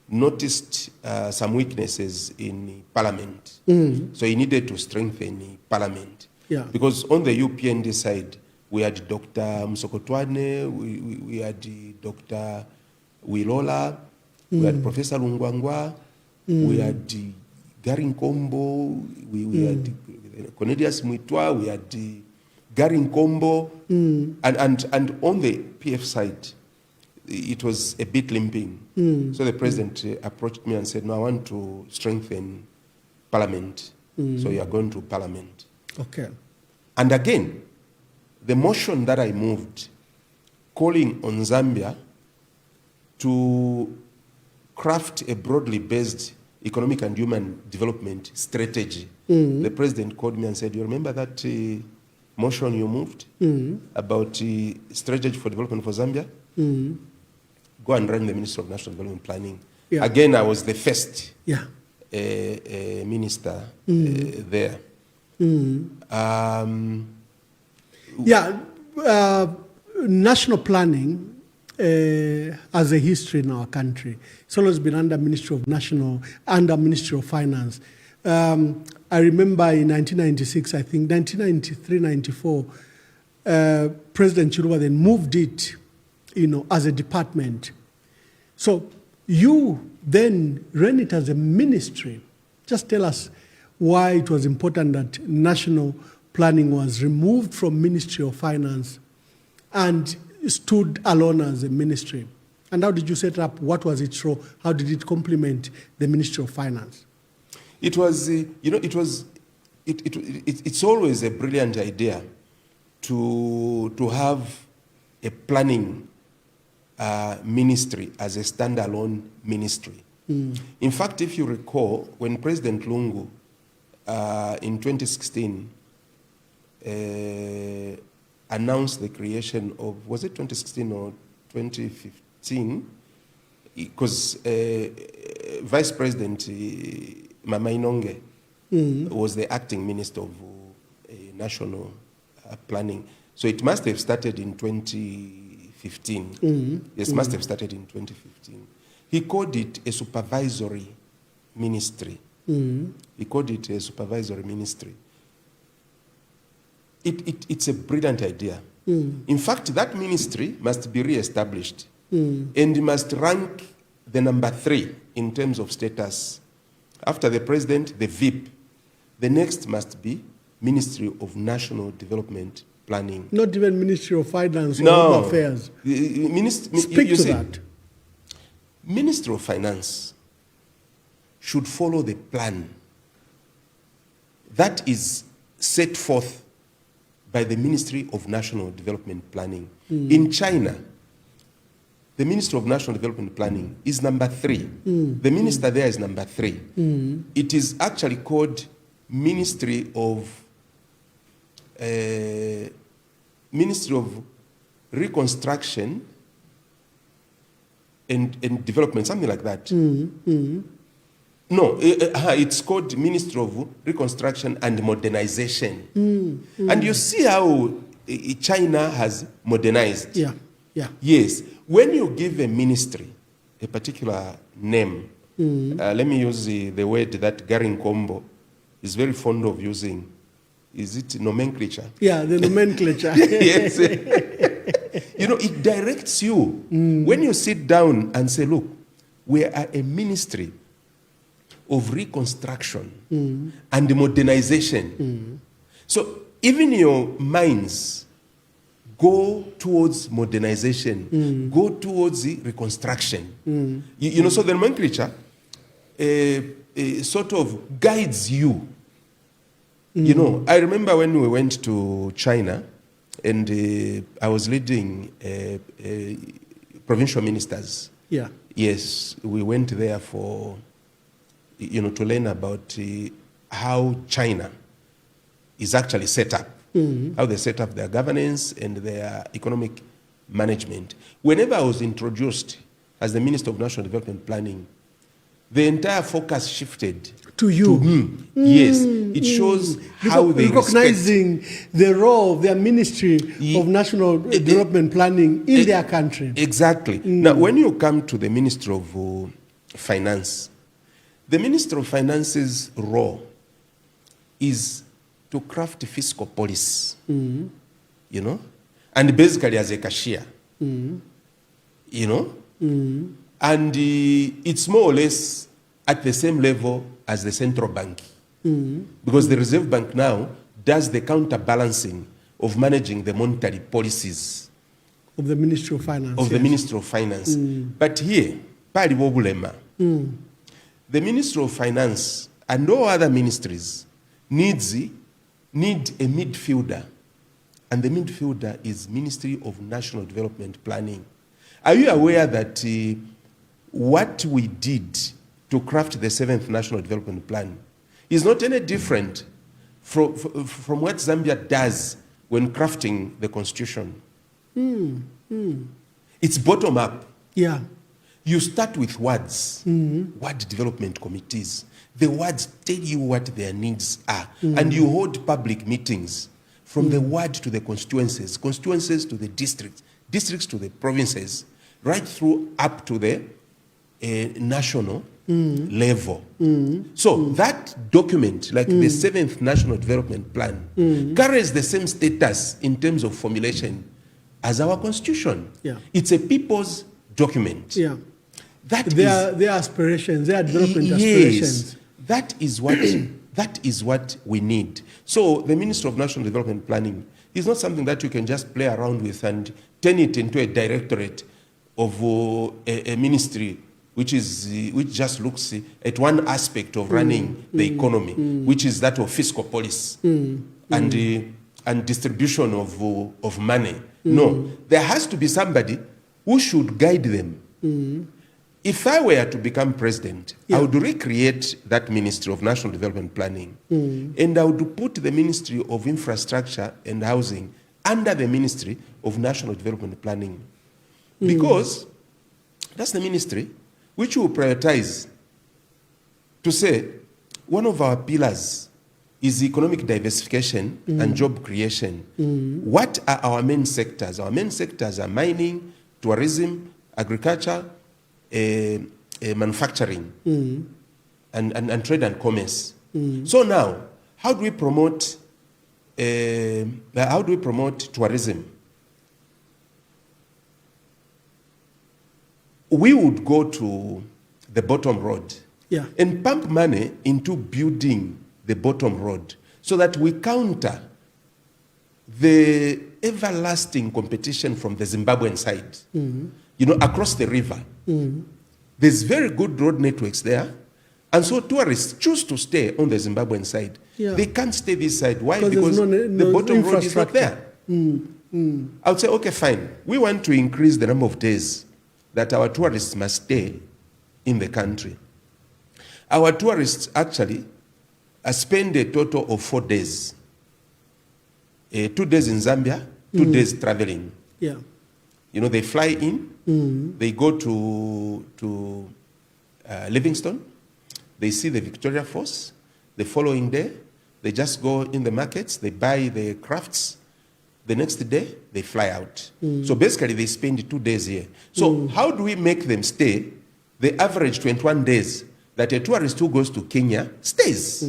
noticed some weaknesses in Parliament. So he needed to strengthen Parliament. Yeah. Because on the UPND side, we had Dr. Msokotwane, we had Dr. Wilola, we had Professor Lungwangwa, we had Gary Nkombo, we had Cornelius Muitwa, we had Gary Nkombo, and on the PF side, it was a bit limping. So the president approached me and said, no, I want to strengthen Parliament. So you are going to Parliament. Okay. And again, the motion that I moved, calling on Zambia to craft a broadly based economic and human development strategy, the president called me and said, you remember that motion you moved about strategy for development for Zambia? Go and run the Ministry of National Development Planning. Yeah. Again, I was the first minister there. National planning has a history in our country. It's always been under Ministry of Finance. I remember in 1996, I think 1993, 94, President Chiruba then moved it, as a department. So you then ran it as a ministry. Just tell us why it was important that national planning was removed from Ministry of Finance and stood alone as a ministry. And how did you set it up? What was its role? How did it complement the Ministry of Finance? It was, it's always a brilliant idea to have a planning ministry as a standalone ministry. In fact, if you recall, when President Lungu in 2016 announced the creation of, was it 2016 or 2015? Because Vice President Mama Inonge was the acting minister of national planning. So it must have started in 2015. Yes, must have started in 2015. He called it a supervisory ministry. He called it a supervisory ministry. It's a brilliant idea. In fact, that ministry must be re-established and must rank the number 3 in terms of status After the president, the VIP. The next must be Ministry of National Development Planning. Not even Ministry of Finance or No. Home Affairs. Speak to that. Ministry of Finance should follow the plan that is set forth by the Ministry of National Development Planning. In China, the Ministry of National Development Planning is number 3. The minister there is number 3. It is actually called Ministry of Reconstruction and Development, something like that. No, it's called Ministry of Reconstruction and Modernization. And you see how China has modernized. Yeah, yeah. Yes. When you give a ministry a particular name, let me use the word that Garin Kombo is very fond of using. Is it nomenclature? Yeah, the nomenclature. Yes. You know, it directs you. When you sit down and say, look, we are a ministry of reconstruction and modernization. So even your minds go towards modernization, go towards the reconstruction. You know, so the nomenclature sort of guides you. You know, I remember when we went to China and I was leading provincial ministers. Yeah. Yes, we went there for, you know, to learn about how China is actually set up, how they set up their governance and their economic management. Whenever I was introduced as the Minister of National Development Planning, the entire focus shifted to you. To me. Yes, it shows how they recognizing the role of their Ministry of National Development Planning in their country. Exactly. Now, when you come to the Ministry of Finance, the Minister of Finance's role is to craft fiscal policy, you know, and basically as a cashier, you know, and it's more or less at the same level as the central bank, because the Reserve Bank now does the counterbalancing of managing the monetary policies of the Ministry of Finance. Of the Ministry of Finance. But here, pali wobulema. The Ministry of Finance and all other ministries need a midfielder. And the midfielder is Ministry of National Development Planning. Are you aware that what we did to craft the 7th National Development Plan is not any different from what Zambia does when crafting the Constitution? It's bottom up. Yeah. You start with words, word development committees. The words tell you what their needs are. And you hold public meetings from the ward to the constituencies, constituencies to the districts, districts to the provinces, right through up to the national level. So that document, like the 7th National Development Plan, carries the same status in terms of formulation as our Constitution. Yeah. It's a people's document. Yeah. Their aspirations, their development aspirations. That is what we need. So the Ministry of National Development Planning is not something that you can just play around with and turn it into a directorate of a ministry which just looks at one aspect of running the economy, which is that of fiscal policy and distribution of money. No, there has to be somebody who should guide them. If I were to become president, I would recreate that Ministry of National Development Planning, and I would put the Ministry of Infrastructure and Housing under the Ministry of National Development Planning, because that's the ministry which will prioritize to say one of our pillars is economic diversification and job creation. What are our main sectors? Our main sectors are mining, tourism, agriculture, manufacturing, and trade and commerce. So now, how do we promote tourism? We would go to the bottom road Yeah. and pump money into building the bottom road so that we counter the everlasting competition from the Zimbabwean side, across the river. There's very good road networks there. And so tourists choose to stay on the Zimbabwean side. Yeah. They can't stay this side. Why? Because the bottom road is not there. I would say, okay, fine. We want to increase the number of days that our tourists must stay in the country. Our tourists actually spend a total of 4 days. 2 days in Zambia, 2 days traveling. Yeah. They fly in, they go to Livingstone, they see the Victoria Falls. The following day, they just go in the markets, they buy the crafts. The next day, they fly out. So basically, they spend 2 days here. So how do we make them stay the average 21 days that a tourist who goes to Kenya stays?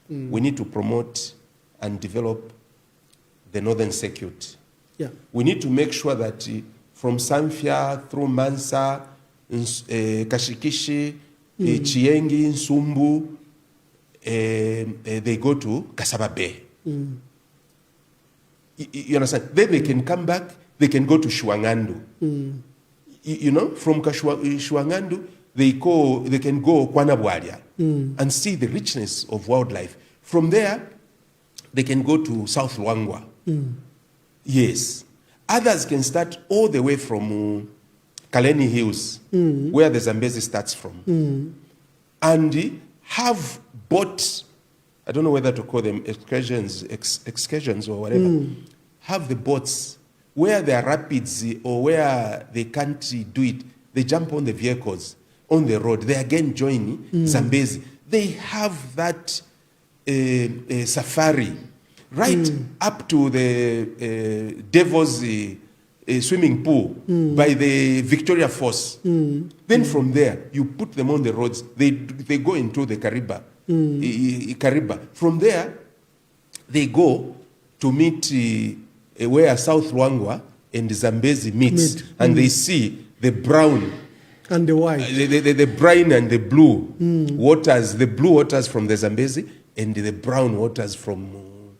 We need to promote and develop the northern circuit. Yeah. We need to make sure that from Samfya through Mansa, Kashikishi, Chiengi, Nsumbu, they go to Kasaba Bay. You understand? Then they can come back, they can go to Shuangandu. From Shuangandu, they can go Kwanabwalia and see the richness of wildlife. From there, they can go to South Luangwa. Yes. Others can start all the way from Kaleni Hills, where the Zambezi starts from, and have boats. I don't know whether to call them excursions or whatever. Have the boats where there are rapids or where they can't do it. They jump on the vehicles on the road. They again join Zambezi. They have that safari right up to the Devil's swimming pool by the Victoria Falls. Then from there, you put them on the roads. They go into the Kariba. From there, they go to meet where South Luangwa and Zambezi meets, and they see the brown and the white, the brine and the blue waters, the blue waters from the Zambezi and the brown waters from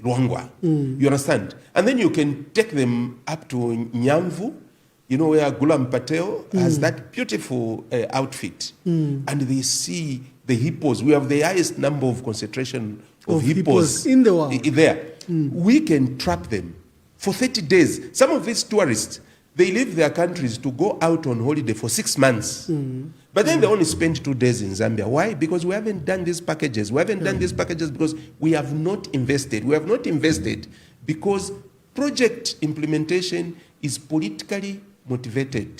Luangwa. You understand? And then you can take them up to Nyamvu, where Gulam Patel has that beautiful outfit. And they see the hippos. We have the highest number of concentration of hippos in the world. There. We can trap them for 30 days. Some of these tourists, they leave their countries to go out on holiday for 6 months. But then they only spend 2 days in Zambia. Why? Because we haven't done these packages. We haven't done these packages because we have not invested. We have not invested because project implementation is politically motivated.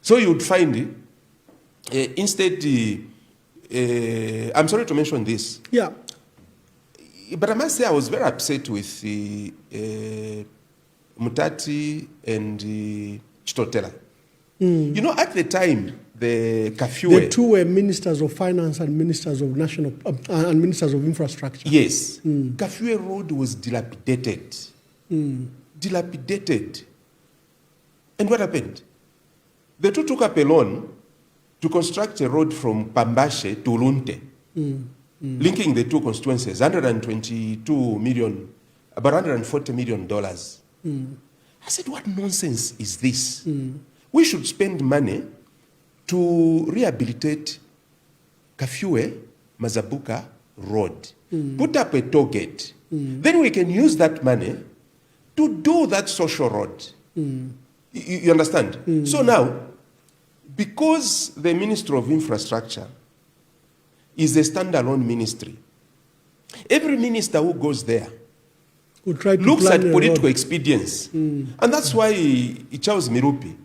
So you would find, instead, I'm sorry to mention this. Yeah. But I must say I was very upset with Mutati and Chitotela. At the time, the Kafue... The two were ministers of finance and ministers of national and ministers of infrastructure. Yes. Kafue Road was dilapidated. Dilapidated. And what happened? The two took up a loan to construct a road from Pambashe to Lunte, linking the two constituencies, about $140 million. I said, what nonsense is this? We should spend money to rehabilitate Kafue Mazabuka Road, put up a toll gate. Then we can use that money to do that social road. You understand? So now, because the Ministry of Infrastructure is a standalone ministry, every minister who goes there looks at political expedience. And that's why Charles Mirupi,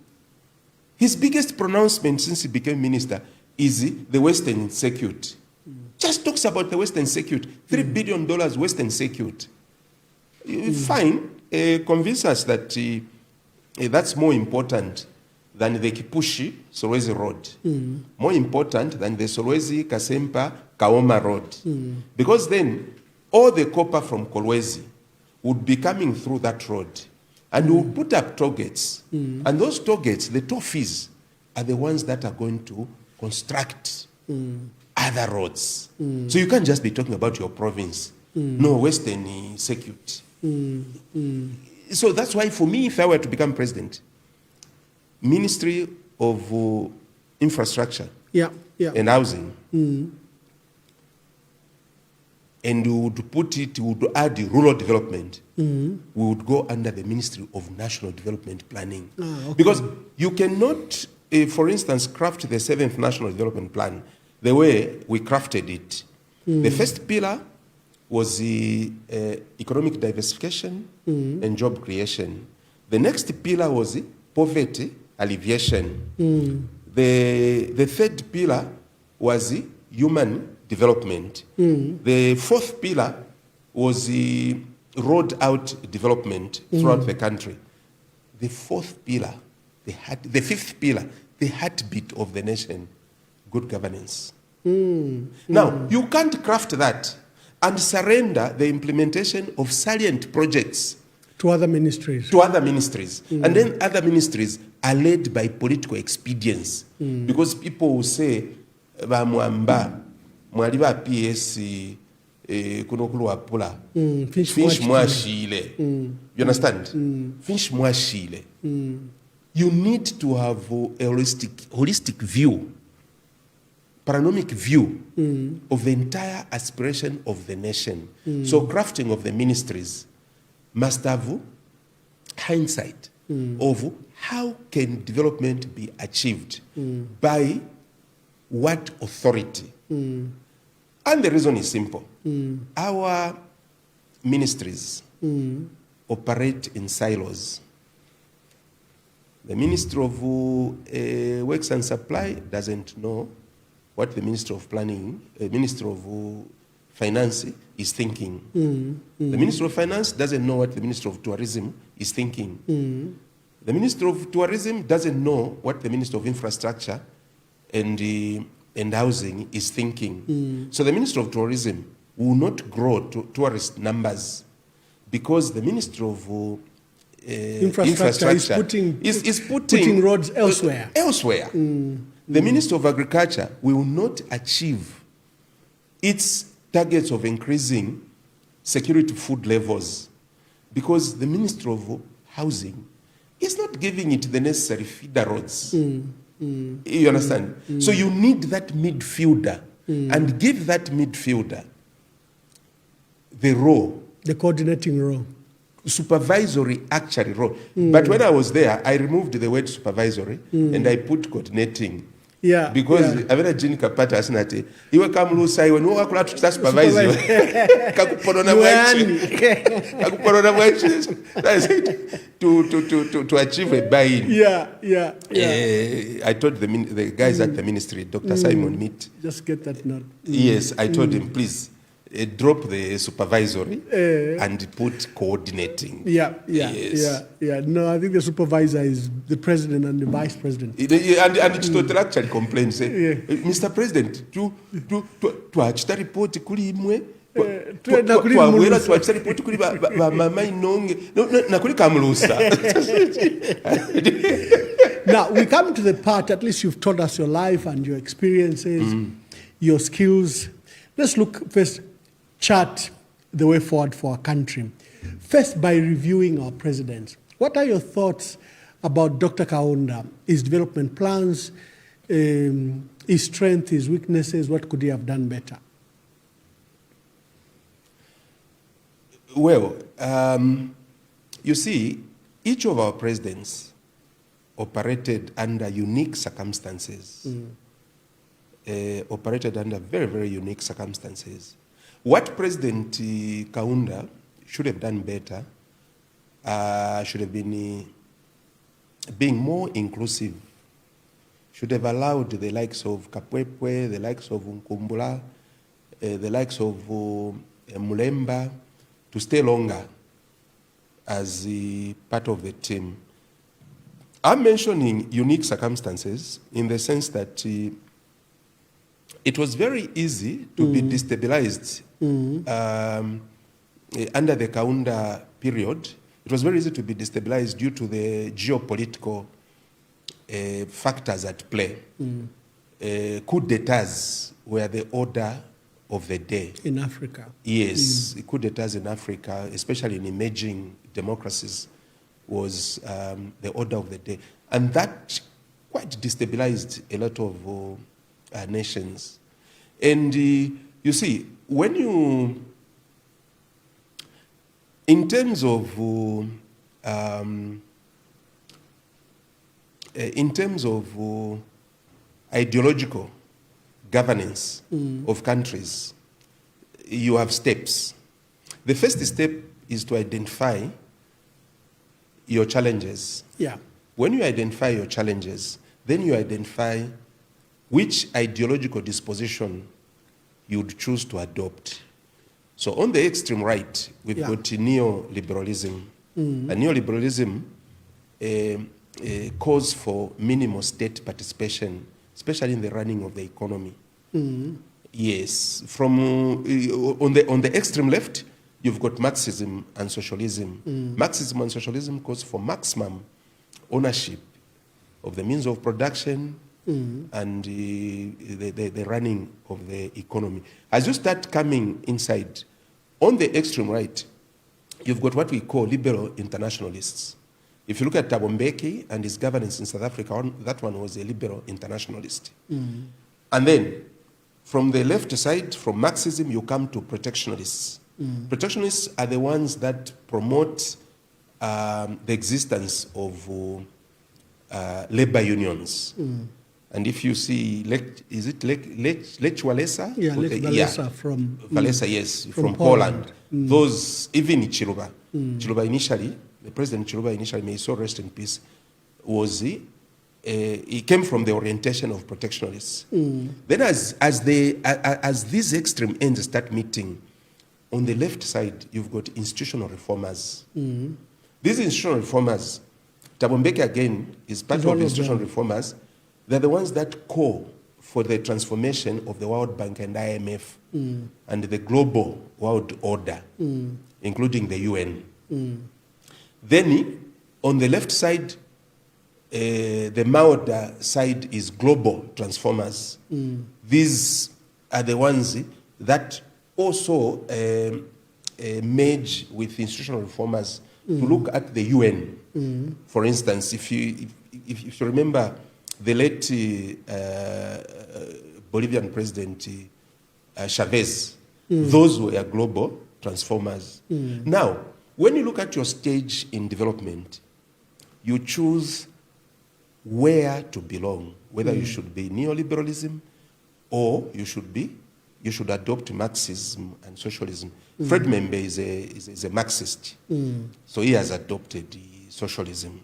his biggest pronouncement since he became minister is the Western Circuit. Just talks about the Western Circuit, $3 billion Western Circuit. Fine, convince us that that's more important than the Kipushi Solwezi Road, more important than the Solwezi Kasempa Kaoma Road. Because then all the copper from Kolwezi would be coming through that road And we'll put up toll gates. And those toll gates, the toll fees, are the ones that are going to construct other roads. So you can't just be talking about your province. No, Western security. So that's why, for me, if I were to become president, Ministry of Infrastructure and Housing, and we would add rural development, we would go under the Ministry of National Development Planning. Because you cannot, for instance, craft the 7th National Development Plan the way we crafted it. The first pillar was the economic diversification and job creation. The next pillar was poverty alleviation. The third pillar was human development. The fourth pillar was the road out development throughout the country. The fourth pillar, the fifth pillar, the heartbeat of the nation, good governance. Now, you can't craft that and surrender the implementation of salient projects to other ministries. And then other ministries are led by political expedience. Because people will say, Bamwamba, Mwaliba PS, Kunokulu Apula, Finch Mwashile. You understand? Finch Mwashile. You need to have a holistic view, paranomic view of the entire aspiration of the nation. So crafting of the ministries must have hindsight of how can development be achieved by what authority. And the reason is simple. Our ministries operate in silos. The Ministry of Works and Supply doesn't know what the Ministry of Planning, Ministry of Finance is thinking. The Ministry of Finance doesn't know what the Ministry of Tourism is thinking. The Ministry of Tourism doesn't know what the Ministry of Infrastructure and Housing is thinking. So the Ministry of Tourism will not grow tourist numbers because the Ministry of Infrastructure is putting roads elsewhere. The Ministry of Agriculture will not achieve its targets of increasing security food levels because the Ministry of Housing is not giving it the necessary feeder roads. You understand? So you need that midfielder and give that midfielder the role. The coordinating role. Supervisory actually role. But when I was there, I removed the word supervisory and I put coordinating. Because avera jini kapata asinate iwe kama Mulusa iwe nuwa kula tukita supervisor kakuporona mwachi that's it to achieve a buy-in. I told the guys at the ministry, Dr. Simon Meet, just get that note. Yes, I told him, please drop the supervisory and put coordinating. No, I think the supervisor is the president and the vice president. And it actually complains, say, Mr. President, to achita report kuli imwe, tuawela to achita report kuli ba mama inonge, na kuli kamulusa. Now, we come to the part, at least you've told us your life and your experiences, your skills. Let's look first, chart the way forward for our country. First, by reviewing our president. What are your thoughts about Dr. Kaunda, his development plans, his strengths, his weaknesses? What could he have done better? Well, you see, each of our presidents operated under unique circumstances. Operated under very, very unique circumstances. What President Kaunda should have done better should have been being more inclusive, should have allowed the likes of Kapwepwe, the likes of Nkumbula, the likes of Mulemba to stay longer as part of the team. I'm mentioning unique circumstances in the sense that it was very easy to be destabilized under the Kaunda period it was very easy to be destabilized due to the geopolitical factors at play. Coup d'etats were the order of the day. In Africa. Yes, coup d'etats in Africa, especially in emerging democracies, was the order of the day. And that quite destabilized a lot of nations. And you see, when you, in terms of ideological governance of countries, you have steps. The first step is to identify your challenges. Yeah. When you identify your challenges, then you identify which ideological disposition you would choose to adopt. So on the extreme right, we've got neoliberalism. And neoliberalism calls for minimal state participation, especially in the running of the economy. Yes, from on the extreme left, you've got Marxism and socialism. Marxism and socialism calls for maximum ownership of the means of production and the running of the economy. As you start coming inside, on the extreme right, you've got what we call liberal internationalists. If you look at Thabo Mbeki and his governance in South Africa, that one was a liberal internationalist. And then, from the left side, from Marxism, you come to protectionists. Protectionists are the ones that promote the existence of labor unions. And if you see, is it Lech Walesa? Yeah, Lech Walesa from... Walesa, yes, from Poland. Those, even Chiluba. Chiluba initially, the President Chiluba initially, may he so rest in peace, was he came from the orientation of protectionists. Then as these extreme ends start meeting, on the left side, you've got institutional reformers. These institutional reformers, Thabo Mbeki again is part of institutional reformers. They're the ones that call for the transformation of the World Bank and IMF and the global world order, including the UN. Then, on the left side, the Maoda side is global transformers. These are the ones that also merge with institutional reformers to look at the UN. For instance, if you remember the late Bolivian president Chavez, those were global transformers. Now, when you look at your stage in development, you choose where to belong, whether you should be neoliberalism or you should adopt Marxism and socialism. Fred Membe is a Marxist, so he has adopted socialism.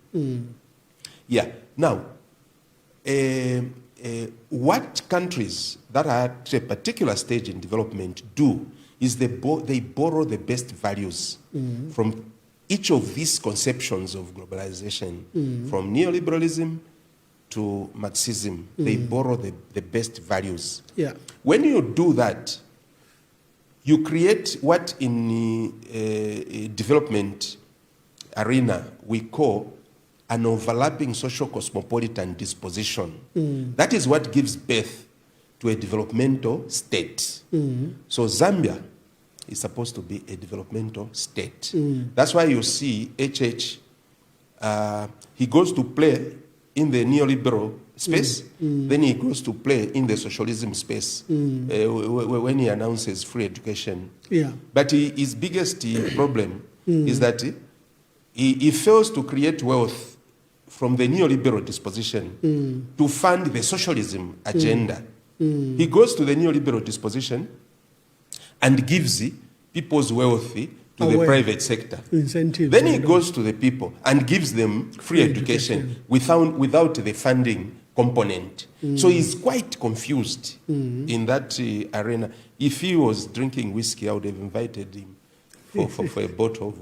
Yeah. Now, what countries that are at a particular stage in development do is they borrow the best values from each of these conceptions of globalization, from neoliberalism to Marxism. They borrow the best values. Yeah. When you do that, you create what in the development arena we call an overlapping social cosmopolitan disposition. That is what gives birth to a developmental state. So Zambia is supposed to be a developmental state. That's why you see HH, he goes to play in the neoliberal space, then he goes to play in the socialism space when he announces free education. Yeah. But his biggest problem is that he fails to create wealth from the neoliberal disposition to fund the socialism agenda. He goes to the neoliberal disposition and gives people's wealth to the private sector. Incentives. Then he goes to the people and gives them free education without the funding component. So he's quite confused in that arena. If he was drinking whiskey, I would have invited him for a bottle of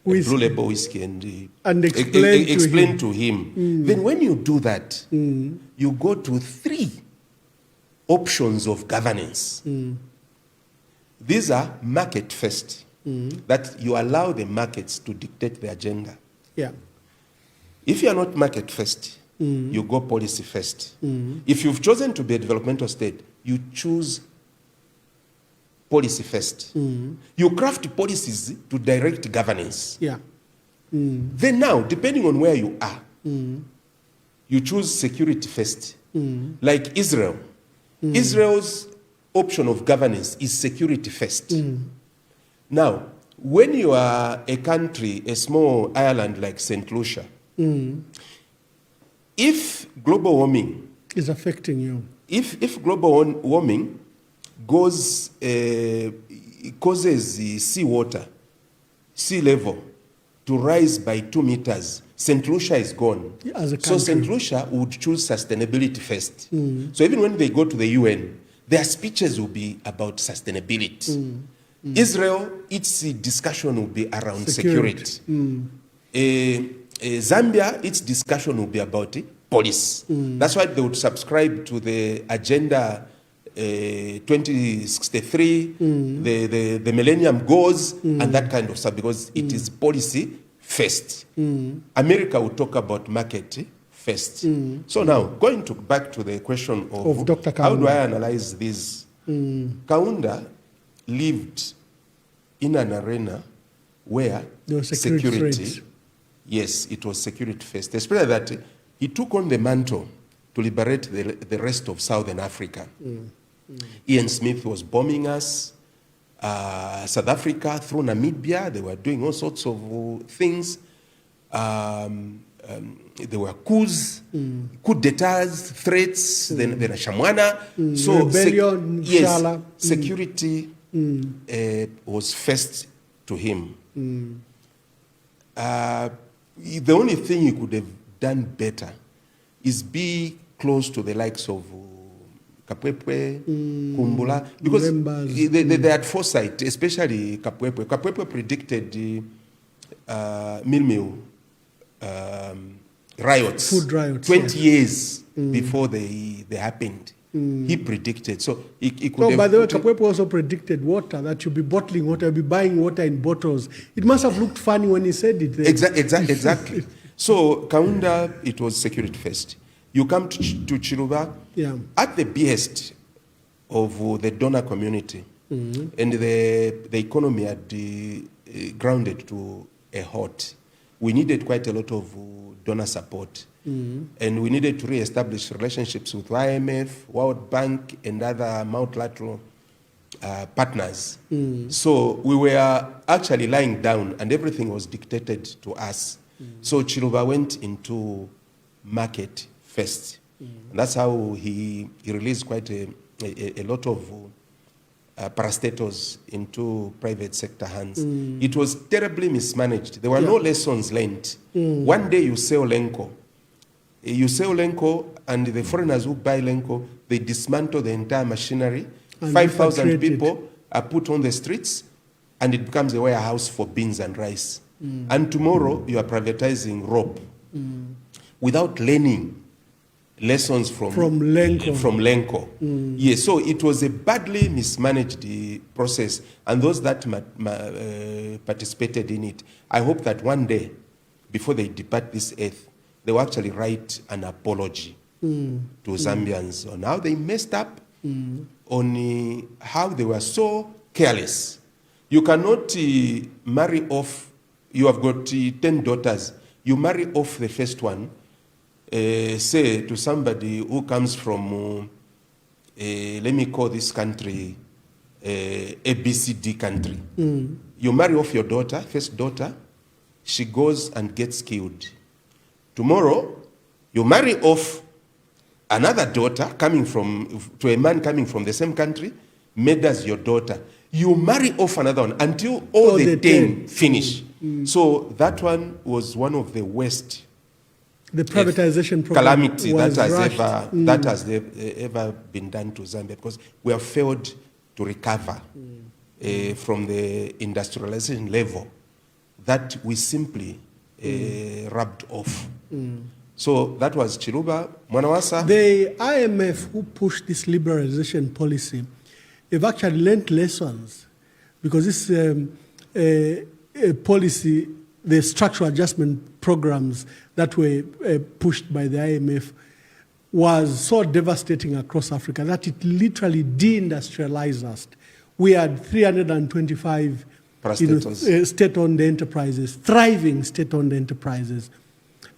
Blue Label whiskey and explain to him. Then when you do that, you go to 3 options of governance. These are market first. that you allow the markets to dictate the agenda. Yeah. If you are not market first, you go policy first. If you've chosen to be a developmental state, you choose policy first. You craft policies to direct governance. Yeah. Then now, depending on where you are, you choose security first. Like Israel. Israel's option of governance is security first. Now, when you are a country, a small island like St. Lucia, if global warming is affecting you, if global warming causes the seawater, sea level to rise by 2 meters, St. Lucia is gone. As a so St. Lucia would choose sustainability first. So even when they go to the UN, their speeches will be about sustainability. Israel, its discussion will be around security. Zambia, its discussion will be about policy. That's why they would subscribe to the Agenda 2063, the Millennium Goals, and that kind of stuff, because it is policy first. America will talk about market first. So now, going back to the question of Dr. how do I analyze this? Kaunda lived in an arena where there was security, yes, it was security first. Especially that he took on the mantle to liberate the rest of Southern Africa. Ian Smith was bombing us. South Africa, through Namibia, they were doing all sorts of things. There were coups, coup d'etats, threats, then Shamwana. So rebellion, yes, security was first to him. The only thing he could have done better is be close to the likes of Kapwepwe, Kumbula, because they had foresight, especially Kapwepwe. Kapwepwe predicted Mill riots, food riots, 20 years before they happened. He predicted. So he could have... by the way, Kapwepwe also predicted water, that you'll be bottling water, you'll be buying water in bottles. It must have looked funny when he said it. Exactly. So Kaunda, it was security first. You come to Chiluba, at the behest of the donor community, and the economy had grounded to a halt. We needed quite a lot of donor support. And we needed to re-establish relationships with IMF, World Bank, and other multilateral partners. So we were actually lying down, and everything was dictated to us. So Chiluba went into market first. And that's how he released quite a lot of parastatals into private sector hands. It was terribly mismanaged. There were no lessons learned. One day you sell Lenko. And the foreigners who buy Lenko, they dismantle the entire machinery. 5,000 people are put on the streets, and it becomes a warehouse for beans and rice. And tomorrow you are privatizing rope without learning lessons from Lenko. Yes, so it was a badly mismanaged process, and those that participated in it, I hope that one day, before they depart this earth, they will actually write an apology to Zambians on how they messed up, on how they were so careless. You cannot marry off, you have got 10 daughters, you marry off the first one, say to somebody who comes from, let me call this country ABCD country. You marry off your daughter, first daughter, she goes and gets killed. Tomorrow, you marry off another daughter to a man coming from the same country, murders your daughter. You marry off another one until all the 10 finish. So that one was one of the worst. The privatization program calamity that has ever been done to Zambia, because we have failed to recover from the industrialization level that we simply rubbed off. So that was Chiluba, Mwanawasa. The IMF, who pushed this liberalization policy, they've actually learned lessons, because this policy, the structural adjustment programs that were pushed by the IMF was so devastating across Africa that it literally deindustrialized us. We had 325 state-owned enterprises, thriving state-owned enterprises.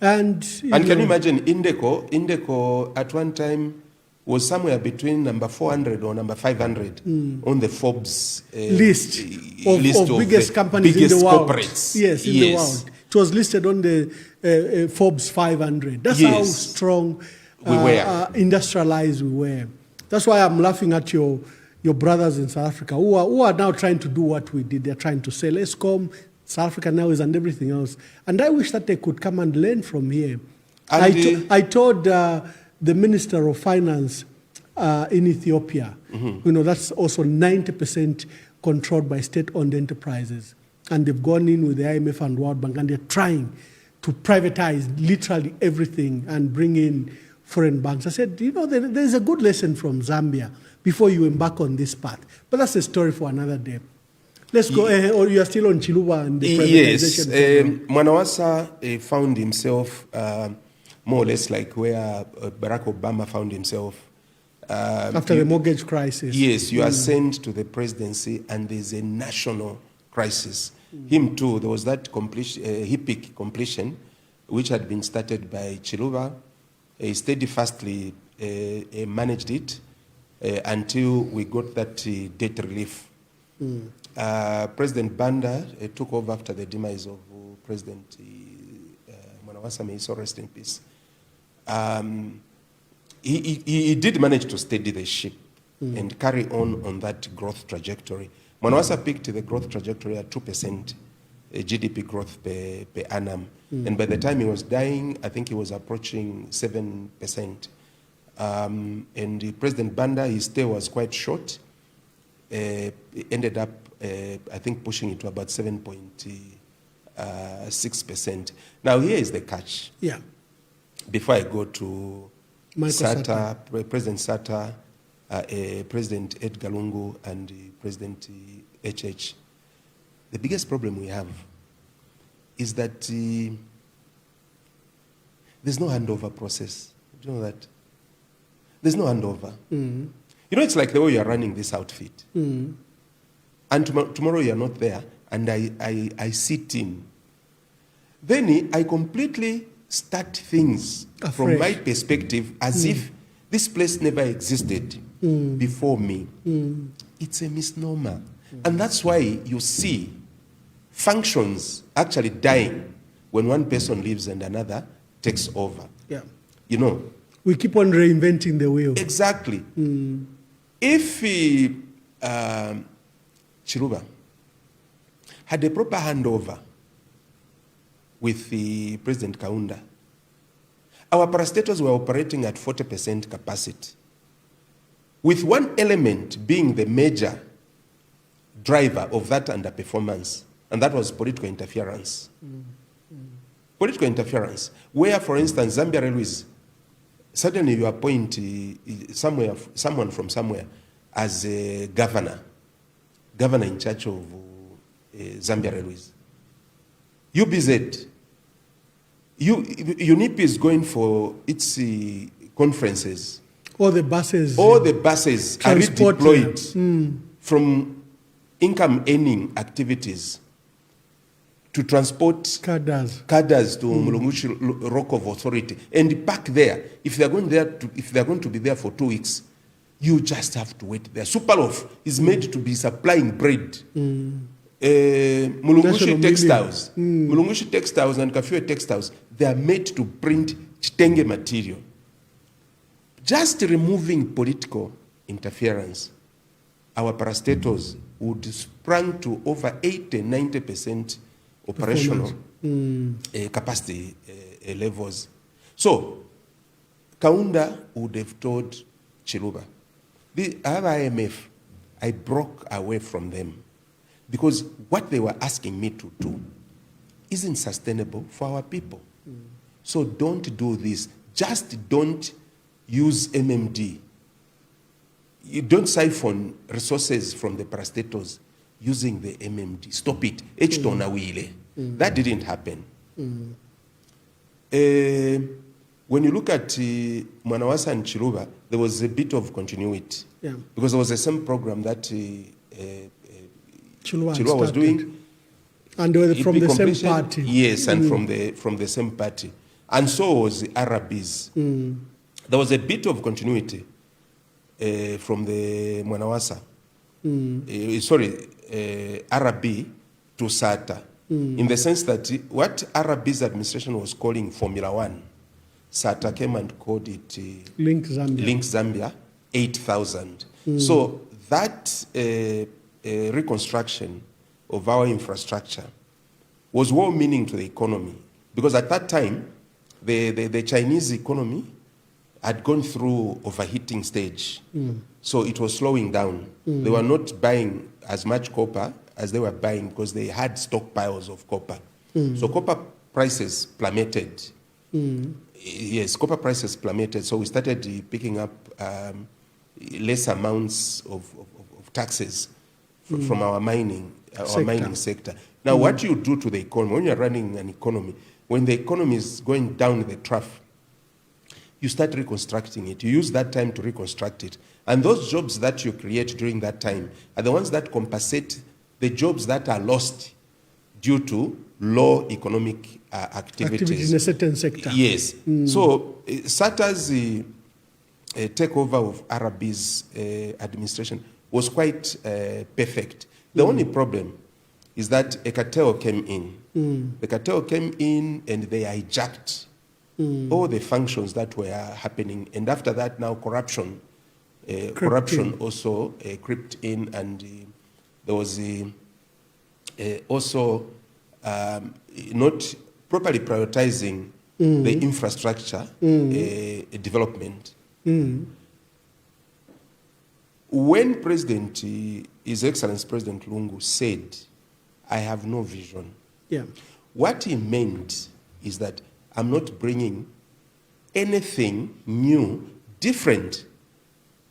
And can you imagine Indeco at one time was somewhere between number 400 or number 500 on the Forbes list of biggest companies in the world. Corporates. Yes, in the world. It was listed on the Forbes 500. That's how strong we were. Industrialized we were. That's why I'm laughing at your brothers in South Africa who are now trying to do what we did. They're trying to sell ESCOM, South Africa now is, and everything else. And I wish that they could come and learn from here. I told the Minister of Finance in Ethiopia, that's also 90% controlled by state-owned enterprises. And they've gone in with the IMF and World Bank, and they're trying to privatize literally everything and bring in foreign banks. I said, there's a good lesson from Zambia before you embark on this path. But that's a story for another day. Let's go, or you are still on Chiluba and the privatization. Yes, Mwanawasa found himself more or less like where Barack Obama found himself. After the mortgage crisis. Yes, you are sent to the presidency and there's a national crisis. Him too, there was that HIPIC completion, which had been started by Chiluba. He steadfastly managed it until we got that debt relief. President Banda took over after the demise of President Mwanawasa, may he so rest in peace. He did manage to steady the ship and carry on that growth trajectory. Mwanawasa picked the growth trajectory at 2% GDP growth per annum. And by the time he was dying, I think he was approaching 7%. And President Banda, his stay was quite short. Ended up, I think, pushing it to about 7.6%. Now, here is the catch. Yeah. Before I go to Sata, President Sata, President Edgar Lungu, and President HH, the biggest problem we have is that there's no handover process. Do you know that? There's no handover. It's like the way you're running this outfit. And tomorrow you're not there, and I sit in. Then I completely start things from my perspective as if this place never existed before me. It's a misnomer. And that's why you see functions actually dying when one person leaves and another takes over. Yeah. We keep on reinventing the wheel. Exactly. If Chiluba had a proper handover with the President Kaunda, our parastatals were operating at 40% capacity, with one element being the major driver of that underperformance, and that was political interference. Political interference, where, for instance, Zambia Railways, suddenly you appoint someone from somewhere as a governor in charge of Zambia Railways. UBZ, UNIP is going for its conferences. All the buses are redeployed from income-earning activities to transport cadres to Mulungushi Rock of Authority and park there. If they're going to be there for 2 weeks, you just have to wait there. Superloaf is made to be supplying bread. Mulungushi Textiles, Mulungushi Textiles and Kafue Textiles, they are made to print Chitenge material. Just removing political interference, our parastatals would sprang to over 80-90% operational capacity levels. So, Kaunda would have told Chiluba, the IMF, I broke away from them because what they were asking me to do isn't sustainable for our people. So don't do this. Just don't use MMD. You don't siphon resources from the parastatals. using the MMD. Stop it. That didn't happen. When you look at Mwanawasa and Chiluba, there was a bit of continuity. Yeah. Because there was the same program that Chiluba was doing. And they were from the same completion. party. Yes, and from the same party. And so was the Arabis. There was a bit of continuity from the Mwanawasa. Arabi to SATA. In the sense that what Arabi's administration was calling Formula 1, SATA came and called it Link Zambia 8,000. So that reconstruction of our infrastructure was well-meaning to the economy, because at that time, the Chinese economy had gone through overheating stage. So it was slowing down. They were not buying as much copper as they were buying because they had stockpiles of copper. So copper prices plummeted. Yes, copper prices plummeted. So we started picking up less amounts of taxes from our mining sector. Now, what you do to the economy, when you're running an economy, when the economy is going down the trough, you start reconstructing it. You use that time to reconstruct it. And those jobs that you create during that time are the ones that compensate the jobs that are lost due to low economic activities in a certain sector. Yes. So SATA's takeover of Arabi's administration was quite perfect. The only problem is that a cartel came in. The cartel came in and they hijacked all the functions that were happening. And after that, now corruption also crept in, and there was also not properly prioritizing the infrastructure development. When His Excellency President Lungu said, "I have no vision," what he meant is that I'm not bringing anything new, different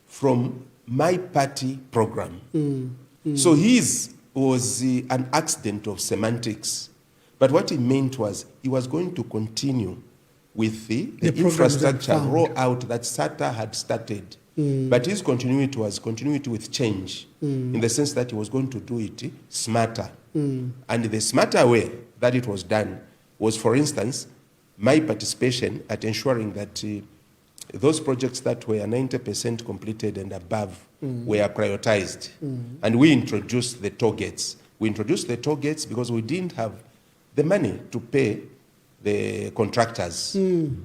from my party program. So his was an accident of semantics. But what he meant was he was going to continue with the infrastructure rollout that SATA had started. But his continuity was continuity with change, in the sense that he was going to do it smarter. And the smarter way that it was done was, for instance, my participation at ensuring that those projects that were 90% completed and above were prioritized. And we introduced the toll gates. We introduced the toll gates because we didn't have the money to pay the contractors.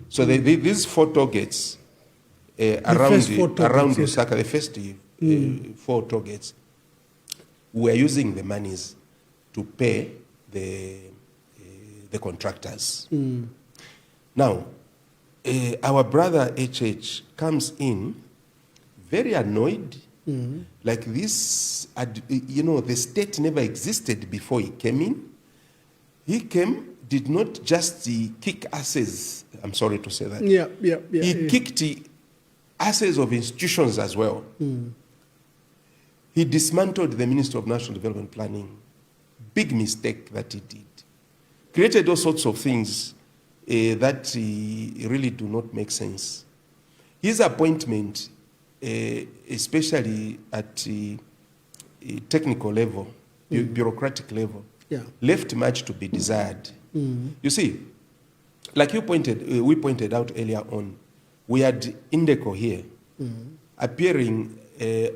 So these 4 toll gates around Lusaka, the first 4 toll gates, we were using the monies to pay the contractors. Now, our brother HH comes in very annoyed, like this, the state never existed before he came in. He came, did not just kick asses, I'm sorry to say that. He kicked asses of institutions as well. He dismantled the Ministry of National Development Planning. Big mistake that he did. Created all sorts of things that really do not make sense. His appointment, especially at technical level, bureaucratic level, left much to be desired. You see, like we pointed out earlier on, we had Indeco here appearing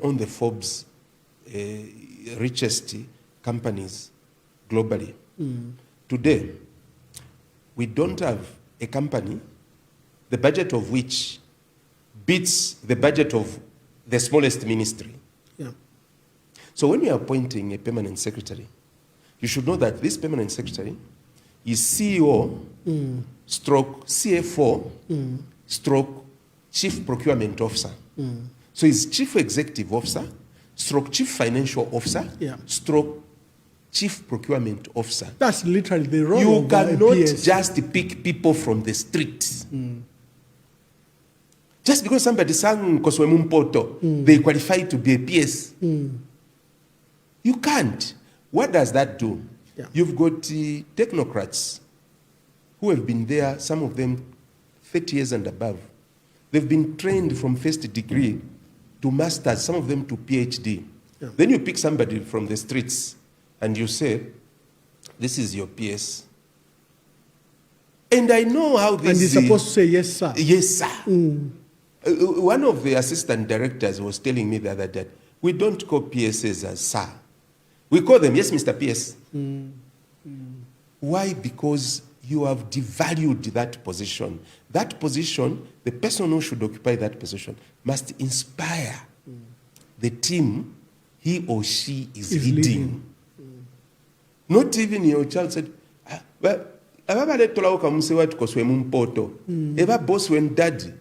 on the Forbes richest companies globally. Today, we don't have a company, the budget of which beats the budget of the smallest ministry. So when you are appointing a permanent secretary, you should know that this permanent secretary is CEO, stroke CFO, stroke Chief Procurement Officer. So he's Chief Executive Officer, stroke Chief Financial Officer, stroke Chief Procurement Officer. That's literally the role You of cannot PS. just pick people from the street. Just because somebody sang Koswe Mumpoto, they qualify to be a PS. You can't. what does that do? Yeah. You've got technocrats who have been there, some of them 30 years and above. They've been trained from first degree to masters, some of them to PhD. Yeah. Then you pick somebody from the streets and you say, this is your PS. And I know how this... And he's supposed to say, yes, sir. Yes, sir. One of the assistant directors was telling me the other day, we don't call PSs as sir. We call them, yes, Mr. PS. Why? Because you have devalued that position. That position, the person who should occupy that position must inspire the team he or she is leading. Not even your child said, well, Eva boss when daddy.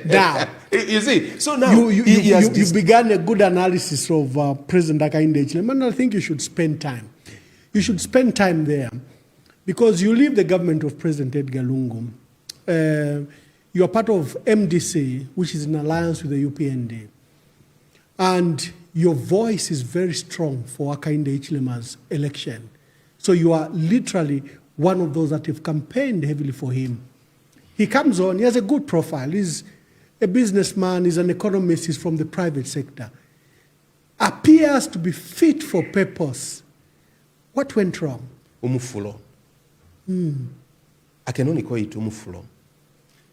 Now, you see, so now you began a good analysis of President Hakainde Hichilema, and I think you should spend time. You should spend time there because you leave the government of President Edgar Lungu. You are part of MDC, which is in alliance with the UPND. And your voice is very strong for Hakainde Hichilema's election. So you are literally one of those that have campaigned heavily for him. He comes on, he has a good profile. He's a businessman, he's an economist, he's from the private sector. Appears to be fit for purpose. What went wrong? Umufulo. I can only call it umufulo.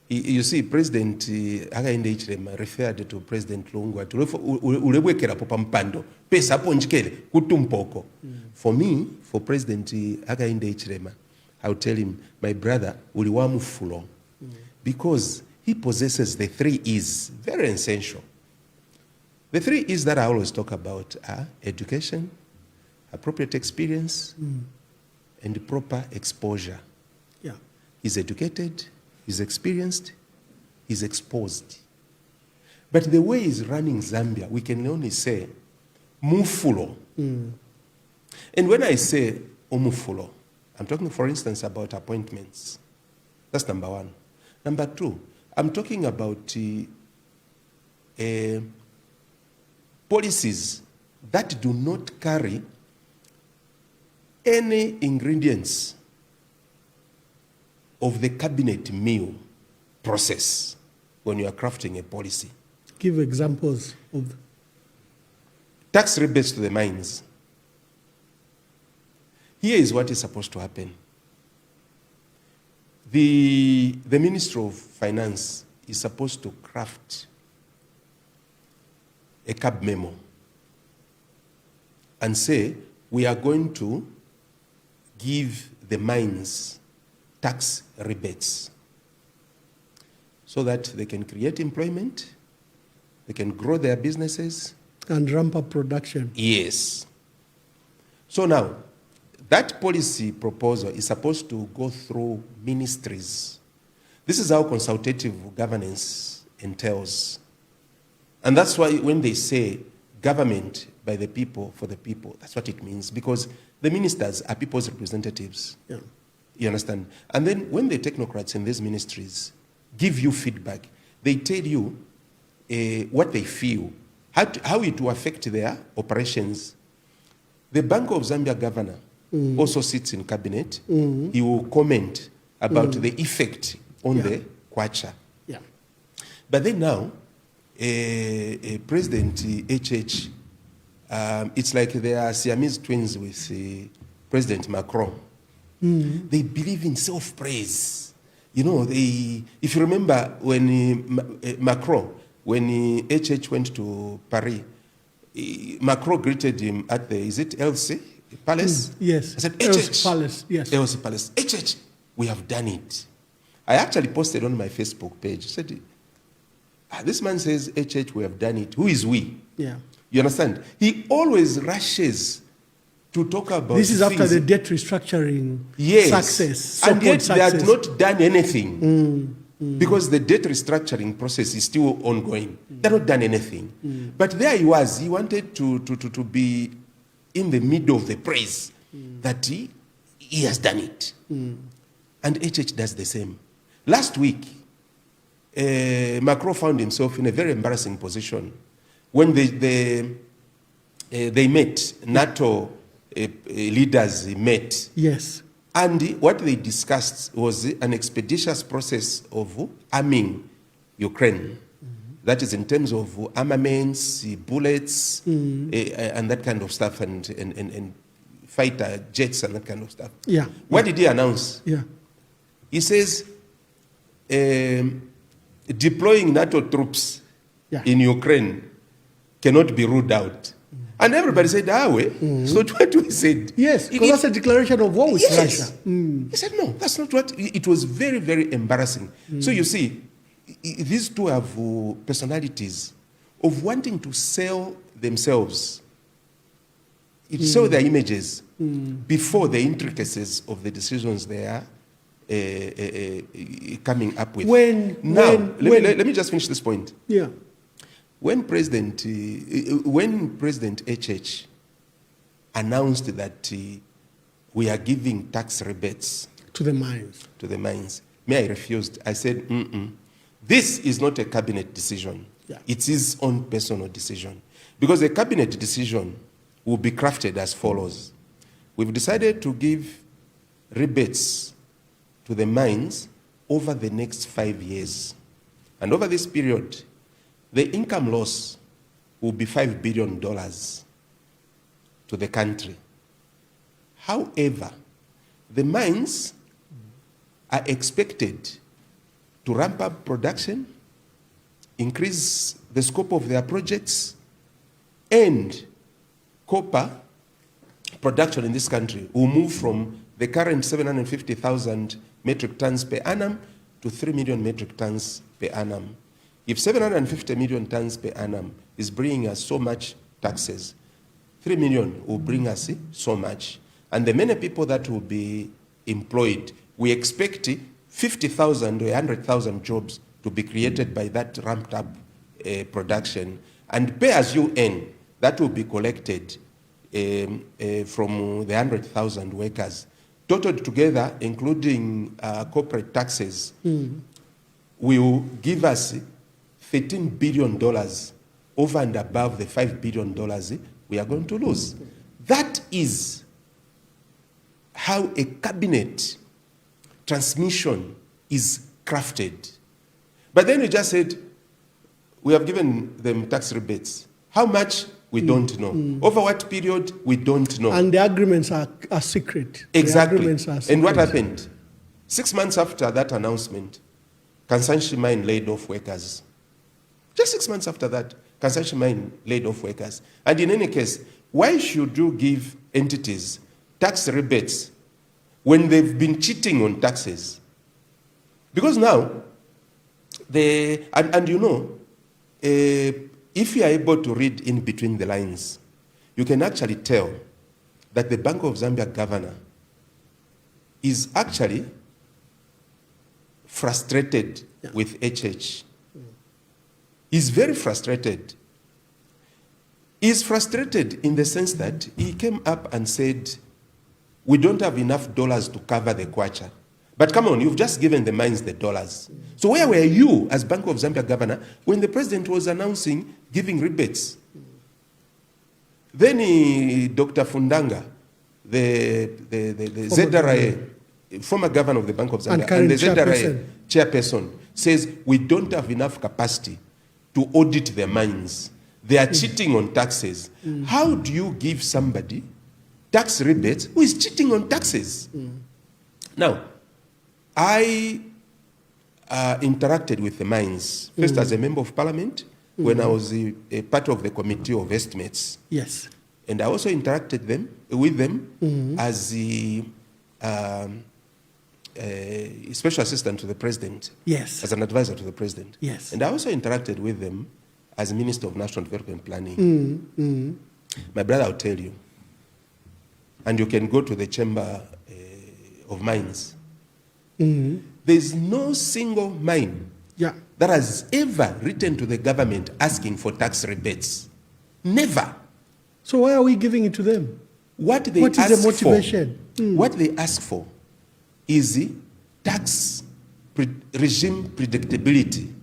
You see, President Hakainde Hichilema referred to President Lungu to ulewekera popa mpando pesa hapo njikele kutumpoko. For me, for President Hakainde Hichilema, I will tell him, my brother, uliwamu fulo. Because he possesses the 3 E's, very essential. The 3 E's that I always talk about are education, appropriate experience, and proper exposure. Yeah. He's educated, he's experienced, he's exposed. But the way he's running Zambia, we can only say, mufulo. And when I say umufulo, I'm talking, for instance, about appointments. That's number 1. Number 2, I'm talking about policies that do not carry any ingredients of the cabinet meal process when you are crafting a policy. Give examples of... Tax rebates to the mines. Here is what is supposed to happen. The Minister of Finance is supposed to craft a cab memo and say, we are going to give the mines tax rebates so that they can create employment, they can grow their businesses. And ramp up production. Yes. So now, that policy proposal is supposed to go through ministries. This is how consultative governance entails. And that's why when they say government by the people, for the people, that's what it means. Because the ministers are people's representatives. Yeah. You understand? And then when the technocrats in these ministries give you feedback, they tell you what they feel, how it will affect their operations. The Bank of Zambia governor also sits in cabinet. He will comment about the effect on the kwacha. Yeah. But then now, President HH, it's like they are Siamese twins with President Macron. They believe in self-praise. You know, if you remember when Macron, when HH went to Paris, Macron greeted him at the, is it Elysee Palace? Yes. I said, Elysee HH. Palace, yes. Elysee Palace. HH, we have done it. I actually posted on my Facebook page, said, this man says, HH, we have done it. Who is we? Yeah. You understand? He always rushes to talk about this is things. After the debt restructuring success. And yet success. they had not done anything. Because the debt restructuring process is still ongoing. They've not done anything. But there he was. He wanted to be in the middle of the praise that he has done it. And HH does the same. Last week, Macron found himself in a very embarrassing position when the they met, NATO leaders met. Yes. And what they discussed was an expeditious process of arming Ukraine. That is in terms of armaments, bullets, and that kind of stuff, and fighter jets and that kind of stuff. Yeah. What did he announce? Yeah. He says, deploying NATO troops in Ukraine cannot be ruled out. And everybody said, so what we said. Yes, because that's a declaration of war with Russia. He said, no, that's not what. It was very, very embarrassing. So you see, these two have personalities of wanting to sell themselves, sell their images before the intricacies of the decisions they are coming up with. Let me just finish this point. Yeah. When President HH announced that we are giving tax rebates to the mines, I refused. I said, this is not a cabinet decision. Yeah. It's his own personal decision. Because a cabinet decision will be crafted as follows. We've decided to give rebates to the mines over the next 5 years. And over this period, the income loss will be $5 billion to the country. However, the mines are expected to ramp up production, increase the scope of their projects, and copper production in this country will move from the current 750,000 metric tons per annum to 3 million metric tons per annum. If 750 million tons per annum is bringing us so much taxes, 3 million will bring us so much. And the many people that will be employed, we expect 50,000 or 100,000 jobs to be created by that ramped up production. And pay as you earn, that will be collected from the 100,000 workers. Totaled together, including corporate taxes, will give us $13 billion over and above the $5 billion we are going to lose. That is how a cabinet transmission is crafted. But then you just said, we have given them tax rebates. How much? We don't know. Over what period? We don't know. And the agreements are secret. Exactly. The agreements are secret. And what happened? 6 months after that announcement, Kansanshi Mine laid off workers. Just 6 months after that, Kansanshi Mine laid off workers. And in any case, why should you give entities tax rebates when they've been cheating on taxes? Because now, if you are able to read in between the lines, you can actually tell that the Bank of Zambia governor is actually frustrated with HH. He's very frustrated. He's frustrated in the sense that he came up and said, we don't have enough dollars to cover the kwacha. But come on, you've just given the mines the dollars. So where were you as Bank of Zambia governor when the president was announcing giving rebates? Then Dr. Fundanga, the ZRA, former governor of the Bank of Zambia, and the ZRA chairperson, says we don't have enough capacity to audit their mines. They are cheating on taxes. How do you give somebody tax rebates who is cheating on taxes? Now, I interacted with the mines, first as a member of parliament, when I was a part of the committee of estimates. Yes. And I also interacted with them as the special assistant to the president. Yes. As an advisor to the president. Yes. And I also interacted with them as Minister of National Development Planning. My brother, I'll tell you, and you can go to the Chamber of Mines. There's no single mine that has ever written to the government asking for tax rebates. Never. So why are we giving it to them? What is the motivation? What they ask for is tax regime predictability.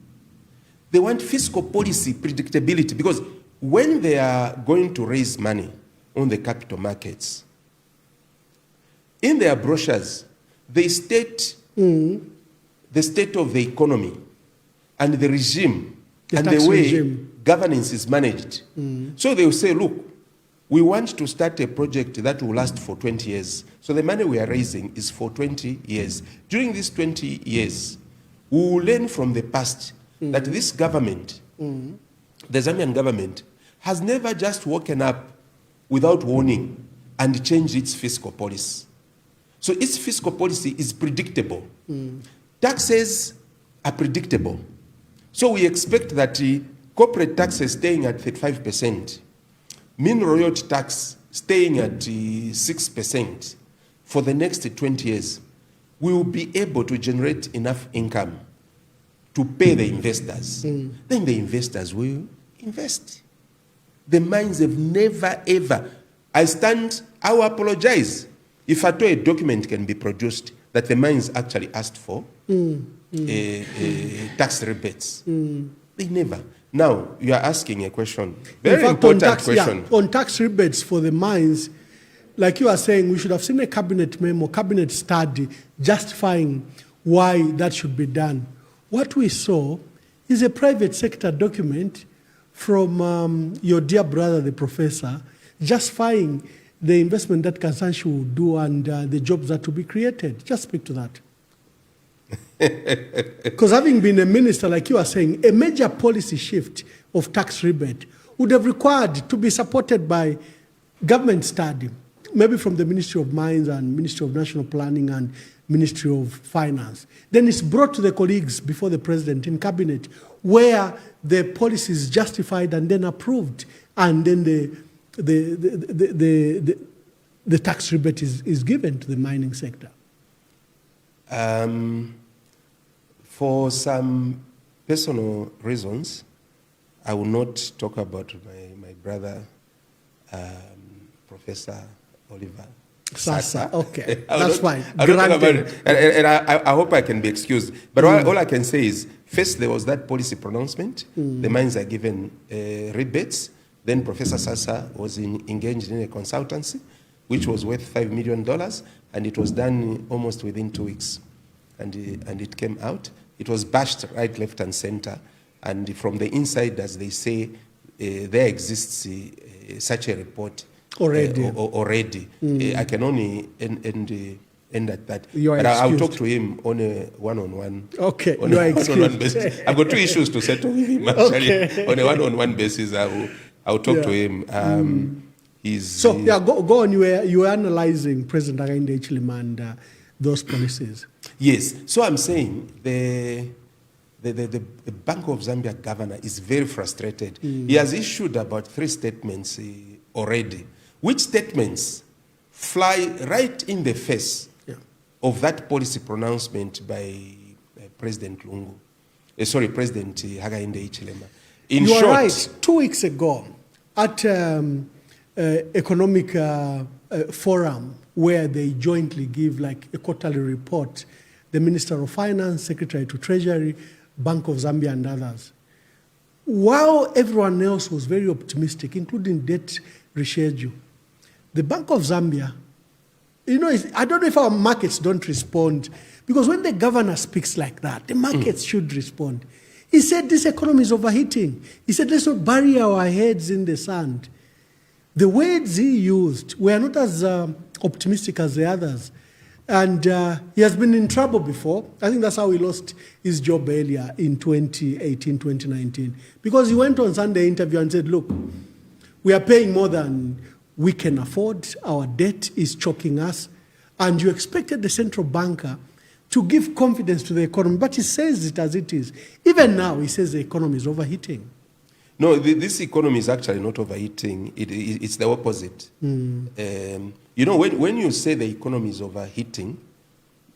They want fiscal policy predictability because when they are going to raise money on the capital markets, in their brochures, they state the state of the economy and the regime and the way governance is managed. So they will say, look, we want to start a project that will last for 20 years. So the money we are raising is for 20 years. During these 20 years, we will learn from the past that this government, the Zambian government, has never just woken up without warning and changed its fiscal policy. So its fiscal policy is predictable. Taxes are predictable. So we expect that corporate taxes staying at 35%, mineral royalty tax staying at 6% for the next 20 years, we will be able to generate enough income to pay the investors. Then the investors will invest. The mines have never, ever. I will apologize if at all a document can be produced that the mines actually asked for tax rebates. They never. Now, you are asking a question, very important question. On tax rebates for the mines, like you are saying, we should have seen a cabinet memo, cabinet study justifying why that should be done. What we saw is a private sector document from your dear brother, the professor, justifying the investment that Kansanshi will do and the jobs that will be created. Just speak to that. Because having been a minister, like you are saying, a major policy shift of tax rebate would have required to be supported by government study, maybe from the Ministry of Mines and Ministry of National Planning and Ministry of Finance. Then it's brought to the colleagues before the president in cabinet, where the policy is justified and then approved, and then the tax rebate is given to the mining sector. For some personal reasons, I will not talk about my brother, Professor Oliver Sasa. Okay, that's fine. I don't talk about it, and I hope I can be excused. But all I can say is, first there was that policy pronouncement. The mines are given rebates. Then Professor Sasa was engaged in a consultancy, which was worth $5 million, and it was done almost within 2 weeks. And it came out. It was bashed right, left, and center. And from the inside, as they say, there exists such a report already. I can only end at that. But I'll talk to him on a one-on-one. Okay, on a one-on-one basis. I've got 2 issues to settle with him, actually. Okay. On a one-on-one basis, I'll talk to him. Go on. You were analyzing President Hakainde Hichilema and those policies. Yes. So I'm saying the Bank of Zambia governor is very frustrated. He has issued about 3 statements already, which statements fly right in the face of that policy pronouncement by President Lungu. President Hakainde Hichilema. In short, you are right. 2 weeks ago, at economic forum where they jointly give like a quarterly report, the Minister of Finance, Secretary to Treasury, Bank of Zambia and others. While everyone else was very optimistic, including debt reschedule, the Bank of Zambia, I don't know if our markets don't respond, because when the governor speaks like that, the markets should respond. He said this economy is overheating. He said let's not bury our heads in the sand. The words he used were not as optimistic as the others. And he has been in trouble before. I think that's how he lost his job earlier in 2018, 2019. Because he went on Sunday interview and said, look, we are paying more than we can afford. Our debt is choking us. And you expected the central banker to give confidence to the economy. But he says it as it is. Even now, he says the economy is overheating. No, this economy is actually not overheating. It's the opposite. When you say the economy is overheating,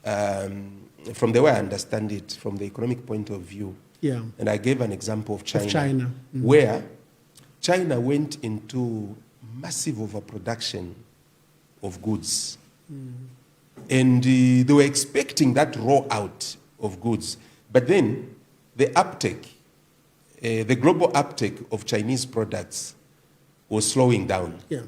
from the way I understand it, from the economic point of view, and I gave an example of China. Where China went into massive overproduction of goods. And they were expecting that roll out of goods. But then the uptake the global uptake of Chinese products was slowing down. Yeah.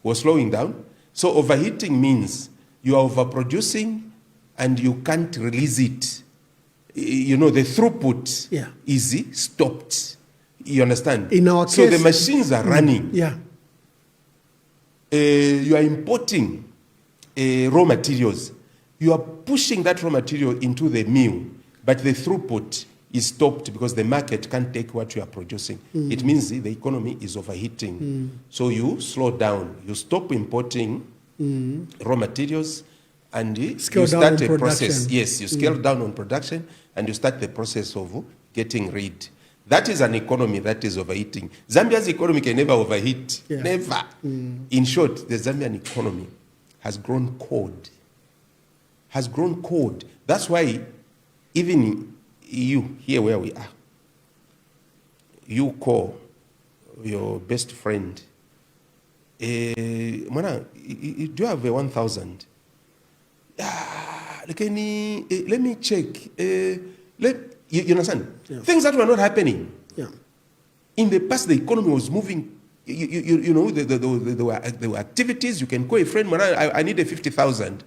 Was slowing down. So overheating means you are overproducing and you can't release it. You know, the throughput is stopped. You understand? In our case, so the machines are running. Yeah. You are importing raw materials. You are pushing that raw material into the mill, but the throughput is stopped because the market can't take what you are producing. It means the economy is overheating. So you slow down. You stop importing raw materials and you start a process. Yes, you scale down on production and you start the process of getting rid. That is an economy that is overheating. Zambia's economy can never overheat. Yeah. Never. In short, the Zambian economy has grown cold. Has grown cold. That's why even you, here where we are, you call your best friend, Mana, do you have a 1,000? Let me check. You understand? Yeah. Things that were not happening. Yeah. In the past, the economy was moving. You know, there were activities. You can call a friend, Mana, I need a 50,000.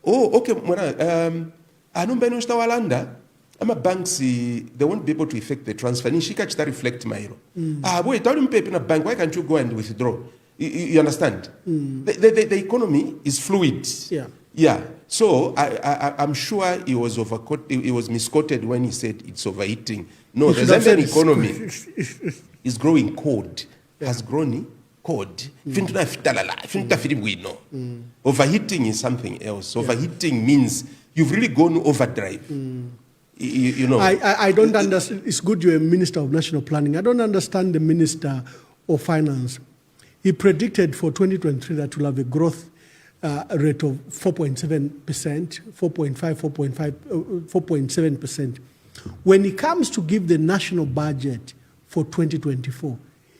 Oh, okay, Mana, ama banks, they won't be able to effect the transfer. Nishika chita reflect mairo. Boy, tell him pay in a bank. Why can't you go and withdraw? You understand? The economy is fluid. Yeah. Yeah. So I'm sure he was misquoted when he said it's overheating. No, the Zambian economy is growing cold. Yeah. Has grown cold. Overheating is something else. Overheating means you've really gone overdrive. You know. I don't understand. It's good you're a Minister of National Planning. I don't understand the Minister of Finance. He predicted for 2023 that we'll have a growth rate of 4.7%, 4.7%. When it comes to give the national budget for 2024,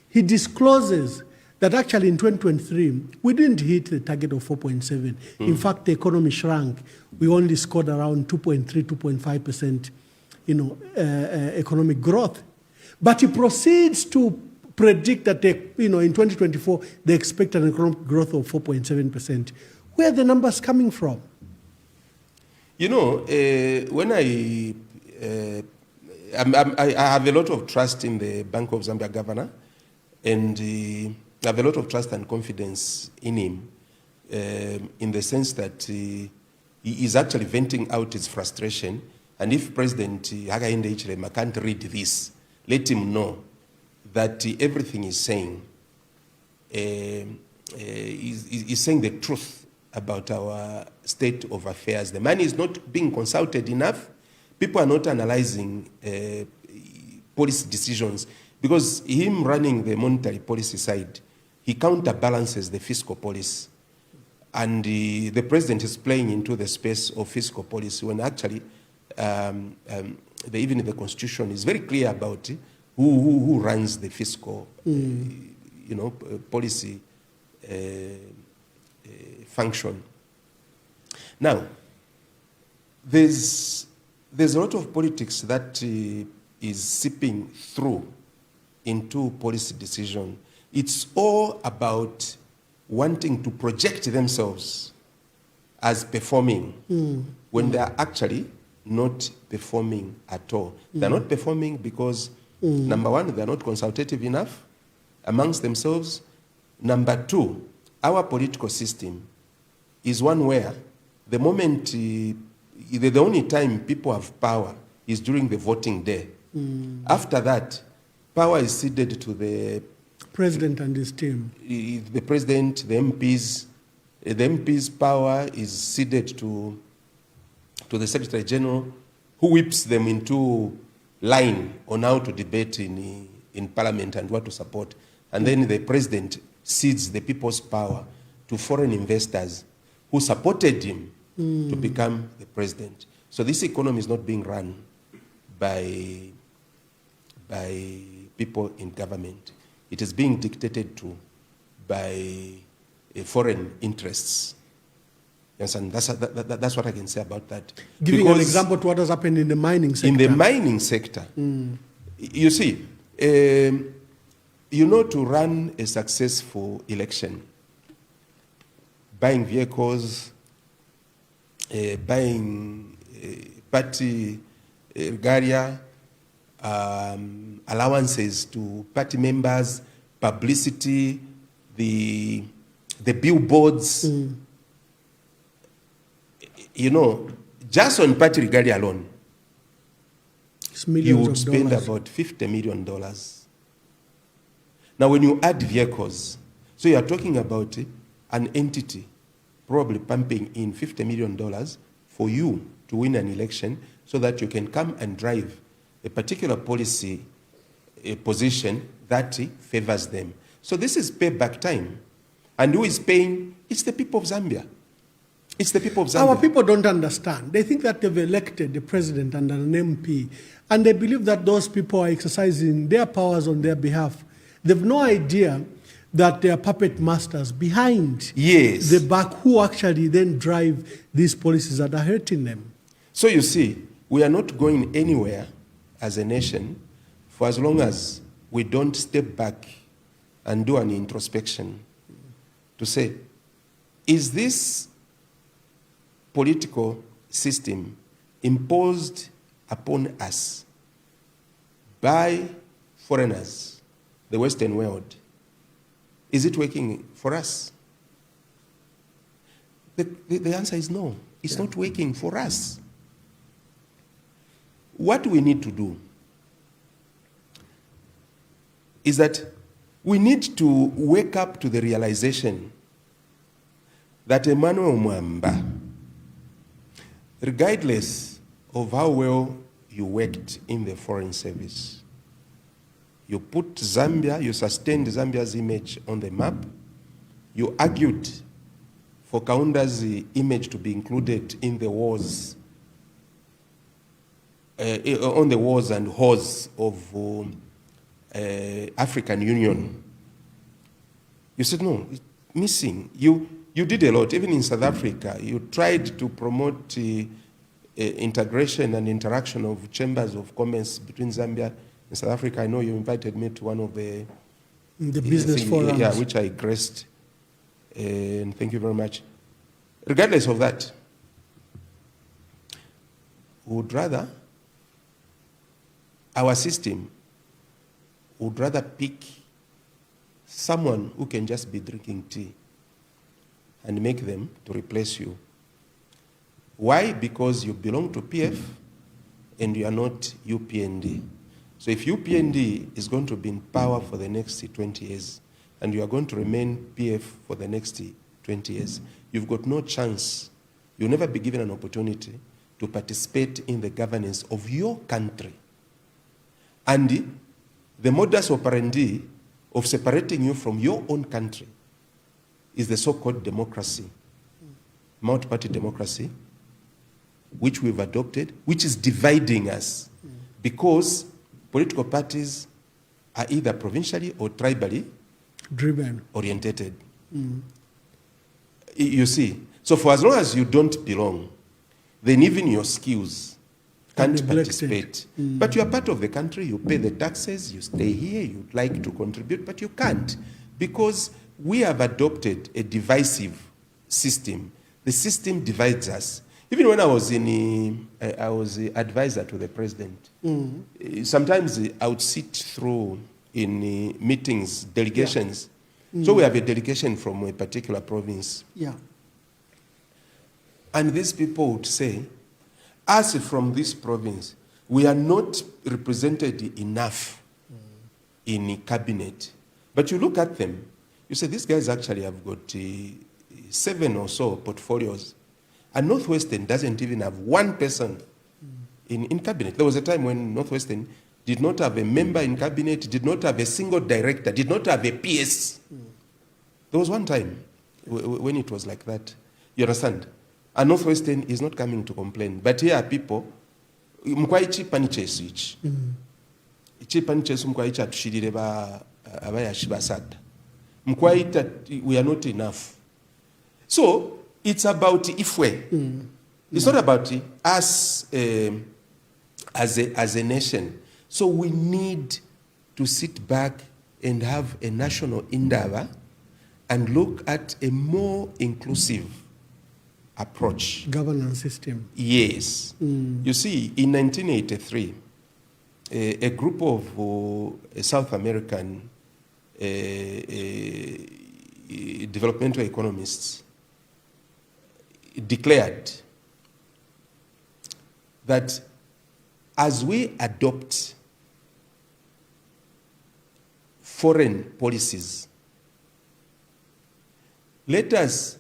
he discloses that actually in 2023, we didn't hit the target of 4.7. In fact, the economy shrank. We only scored around 2.3, 2.5%, economic growth. But he proceeds to predict that, in 2024, they expect an economic growth of 4.7%. Where are the numbers coming from? When I have a lot of trust in the Bank of Zambia governor, and I have a lot of trust and confidence in him, in the sense that he is actually venting out his frustration. And if President Hakainde Hichilema can't read this, let him know that everything he's saying is saying the truth about our state of affairs. The man is not being consulted enough. People are not analyzing policy decisions, because him running the monetary policy side, he counterbalances the fiscal policy. And the president is playing into the space of fiscal policy when actually, even the Constitution is very clear about who runs the fiscal, policy function. Now, there's a lot of politics that is seeping through into policy decision. It's all about wanting to project themselves as performing when they are actually not performing at all. They're not performing because, number one, they're not consultative enough amongst themselves. Number two, our political system is one where the moment, the only time people have power is during the voting day. After that, power is ceded to the president and his team. The president, the MPs. The MPs' power is ceded to the Secretary General, who whips them into line on how to debate in Parliament and what to support. And then the president cedes the people's power to foreign investors who supported him to become the president. So this economy is not being run by people in government. It is being dictated to by foreign interests. Yes, and that's what I can say about that. Giving an example to what has happened in the mining sector. In the mining sector, You see, to run a successful election, buying vehicles, buying party regalia, allowances to party members, publicity, the billboards, just on party regalia alone, you would spend about $50 million. Now, when you add vehicles, so you are talking about an entity probably pumping in $50 million for you to win an election so that you can come and drive a particular policy position that favors them. So this is payback time. And who is paying? It's the people of Zambia. It's the people of Zambia. Our people don't understand. They think that they've elected the president and an MP, and they believe that those people are exercising their powers on their behalf. They've no idea that they are puppet masters behind the back who actually then drive these policies that are hurting them. So you see, we are not going anywhere as a nation for as long as we don't step back and do an introspection to say, is this political system imposed upon us by foreigners, the Western world, is it working for us? The answer is no. It's not working for us. What we need to do is that we need to wake up to the realization that Emmanuel Mwamba, regardless of how well you worked in the foreign service, you put Zambia, you sustained Zambia's image on the map, you argued for Kaunda's image to be included in the wars, on the wars and wars of African Union. You said, no, it's missing. You did a lot. Even in South Africa, you tried to promote integration and interaction of chambers of commerce between Zambia and South Africa. I know you invited me to one of the business forums. Yeah, which I graced. And thank you very much. Regardless of that, we would rather, our system would rather pick someone who can just be drinking tea and make them to replace you. Why? Because you belong to PF and you are not UPND. So if UPND is going to be in power for the next 20 years and you are going to remain PF for the next 20 years, you've got no chance. You'll never be given an opportunity to participate in the governance of your country. And the modus operandi of separating you from your own country is the so-called democracy, multi-party democracy, which we've adopted, which is dividing us because political parties are either provincially or tribally driven, orientated. You see, so for as long as you don't belong, then even your skills can't participate. But you are part of the country, you pay the taxes, you stay here, you'd like to contribute, but you can't because we have adopted a divisive system. The system divides us. Even when I was advisor to the president, sometimes I would sit through in meetings, delegations. So we have a delegation from a particular province. And these people would say, us from this province, we are not represented enough in cabinet. But you look at them, you say, these guys actually have got 7 or so portfolios. And Northwestern doesn't even have one person in cabinet. There was a time when Northwestern did not have a member in cabinet, did not have a single director, did not have a PS. There was one time when it was like that. You understand? And Northwestern is not coming to complain. But here are people, mkwaichi panichesu ichi. Ichi panichesu mkwaichi atushirire abayashi basada. Mkwaita, we are not enough. So, it's about Ifwe. It's not about us as a nation. So we need to sit back and have a national endeavor and look at a more inclusive approach. Governance system. Yes. You see, in 1983, a group of South American developmental economists declared that as we adopt foreign policies, let us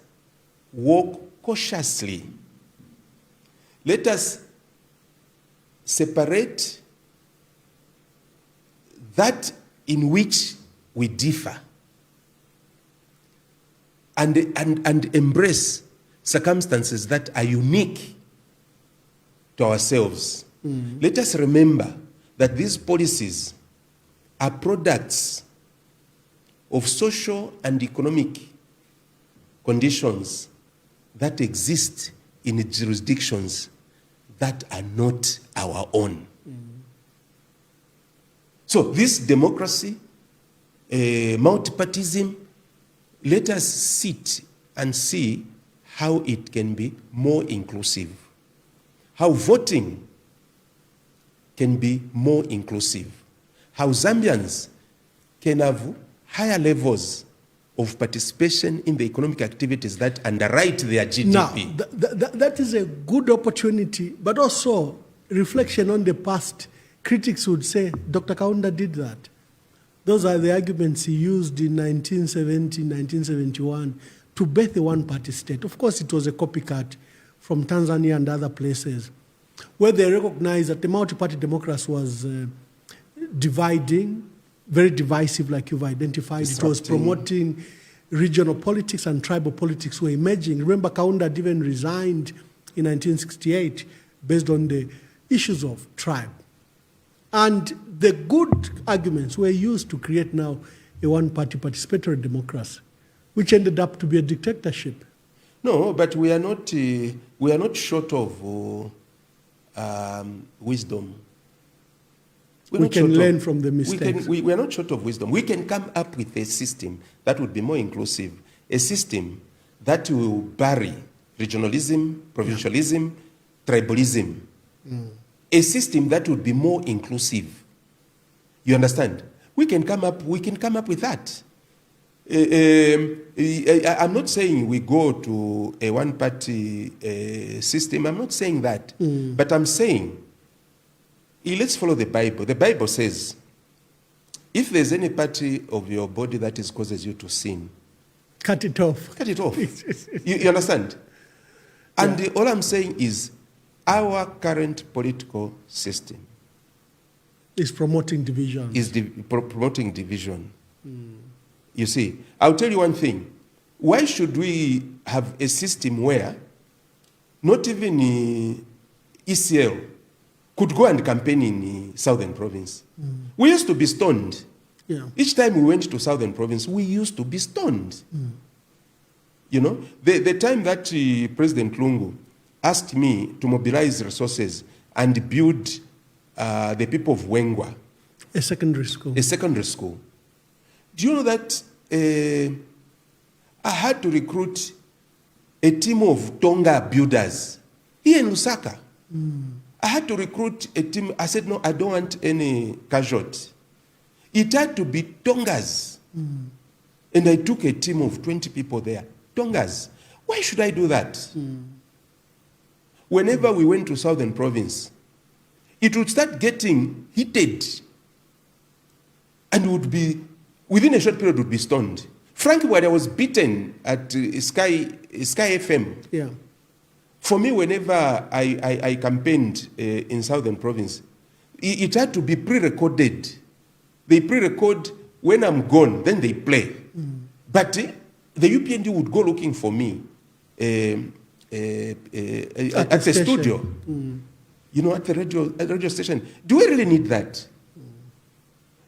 walk cautiously. Let us separate that in which we differ and embrace circumstances that are unique to ourselves. Let us remember that these policies are products of social and economic conditions that exist in jurisdictions that are not our own. So this democracy, multipartism, let us sit and see how it can be more inclusive, how voting can be more inclusive, how Zambians can have higher levels of participation in the economic activities that underwrite their GDP. Now, that is a good opportunity, but also reflection on the past. Critics would say, Dr. Kaunda did that. Those are the arguments he used in 1970, 1971 to birth a one-party state. Of course, it was a copycat from Tanzania and other places, where they recognized that the multi-party democracy was dividing, very divisive, like you've identified. It was promoting regional politics, and tribal politics were emerging. Remember, Kaunda had even resigned in 1968 based on the issues of tribe. And the good arguments were used to create now a one-party participatory democracy, which ended up to be a dictatorship. No, but we are not short of wisdom. We can learn from the mistakes. We are not short of wisdom. We can come up with a system that would be more inclusive, a system that will bury regionalism, provincialism, tribalism. A system that would be more inclusive. You understand? We can come up with that. I'm not saying we go to a one-party system. I'm not saying that. But I'm saying, let's follow the Bible. The Bible says, if there's any party of your body that causes you to sin, cut it off. Cut it off. you understand? And all I'm saying is, our current political system is promoting division. Promoting division. You see, I'll tell you one thing. Why should we have a system where not even ECL could go and campaign in Southern Province? We used to be stoned. Yeah. Each time we went to Southern Province, we used to be stoned. You know, the time that President Lungu asked me to mobilize resources and build the people of Wengwa a secondary school. Do you know that I had to recruit a team of Tonga builders here in Lusaka? I had to recruit a team. I said, no, I don't want any casualty. It had to be Tongas. And I took a team of 20 people there. Tongas. Why should I do that? Whenever we went to Southern Province, it would start getting heated and would be, within a short period, would be stoned. Frankly, when I was beaten at Sky FM, for me, whenever I campaigned in Southern Province, it had to be pre-recorded. They pre-record when I'm gone, then they play. But the UPND would go looking for me at the studio, you know, at the radio station. Do we really need that?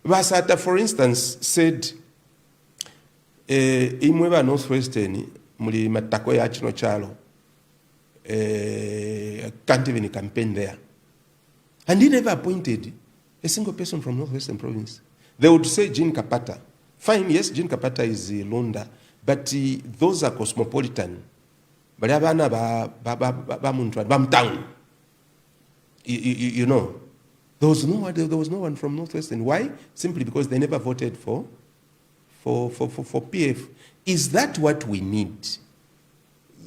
Basata, for instance, said, imweba Northwestern, muli matako ya chino chalo, can't even campaign there. And he never appointed a single person from Northwestern Province. They would say Jean Kapata. Fine, yes, Jean Kapata is Lunda, but those are cosmopolitan. But town. You know, there was no one from Northwestern. Why? Simply because they never voted for PF. Is that what we need?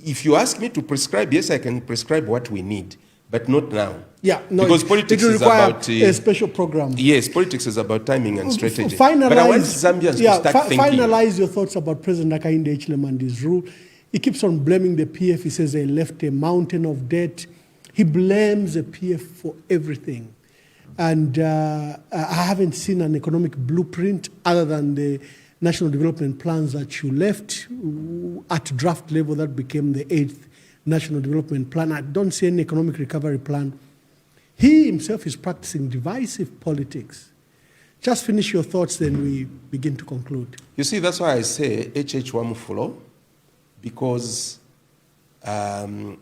If you ask me to prescribe, yes, I can prescribe what we need, but not now. Yeah, no, because politics it is require about a special program. Yes, politics is about timing and strategy. Finalize, but I want Zambians to start thinking. Finalize your thoughts about President Hakainde Hichilema and his rule. He keeps on blaming the PF. He says they left a mountain of debt. He blames the PF for everything. And I haven't seen an economic blueprint other than the national development plans that you left at draft level that became the 8th national development plan. I don't see any economic recovery plan. He himself is practicing divisive politics. Just finish your thoughts, then we begin to conclude. You see, that's why I say H.H. Wamufulo, because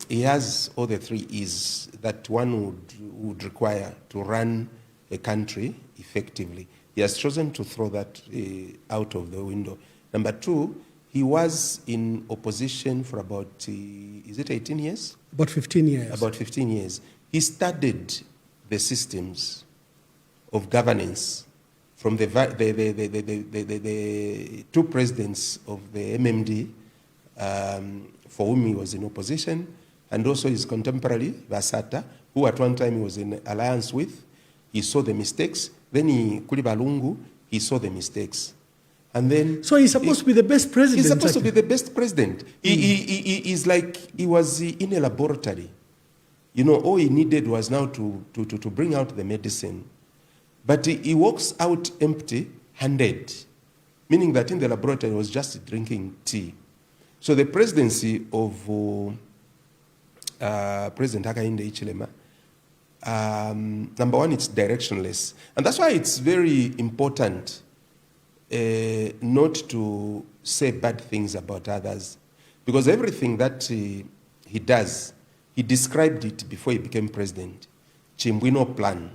he has all the 3 E's that one would require to run a country effectively. He has chosen to throw that out of the window. Number 2, he was in opposition for about, is it 18 years? About 15 years. About 15 years. He studied the systems of governance from the 2 presidents of the MMD, for whom he was in opposition, and also his contemporary, Basata, who at one time he was in alliance with. He saw the mistakes. Then Kulibalungu, he saw the mistakes. And then... So he's supposed to be the best president. He's supposed to be the best president. He's like, he was in a laboratory. You know, all he needed was now to bring out the medicine. But he walks out empty-handed, meaning that in the laboratory he was just drinking tea. So the presidency of President Hakainde Hichilema, number 1, it's directionless. And that's why it's very important not to say bad things about others. Because everything that he does, he described it before he became president. Chimbwino plan.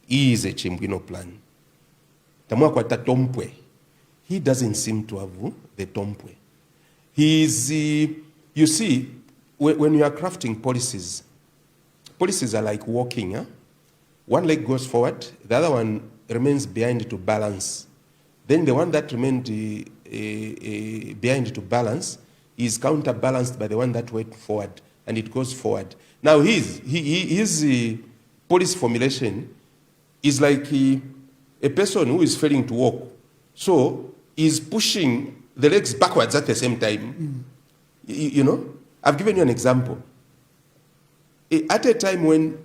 He is a Chimbwino plan. He doesn't seem to have the tompwe. He's, you see, when you are crafting policies, policies are like walking. Huh? One leg goes forward, the other one remains behind to balance. Then the one that remained behind to balance is counterbalanced by the one that went forward, and it goes forward. Now his policy formulation is like a person who is failing to walk. So he's pushing the legs backwards at the same time. You know, I've given you an example. At a time when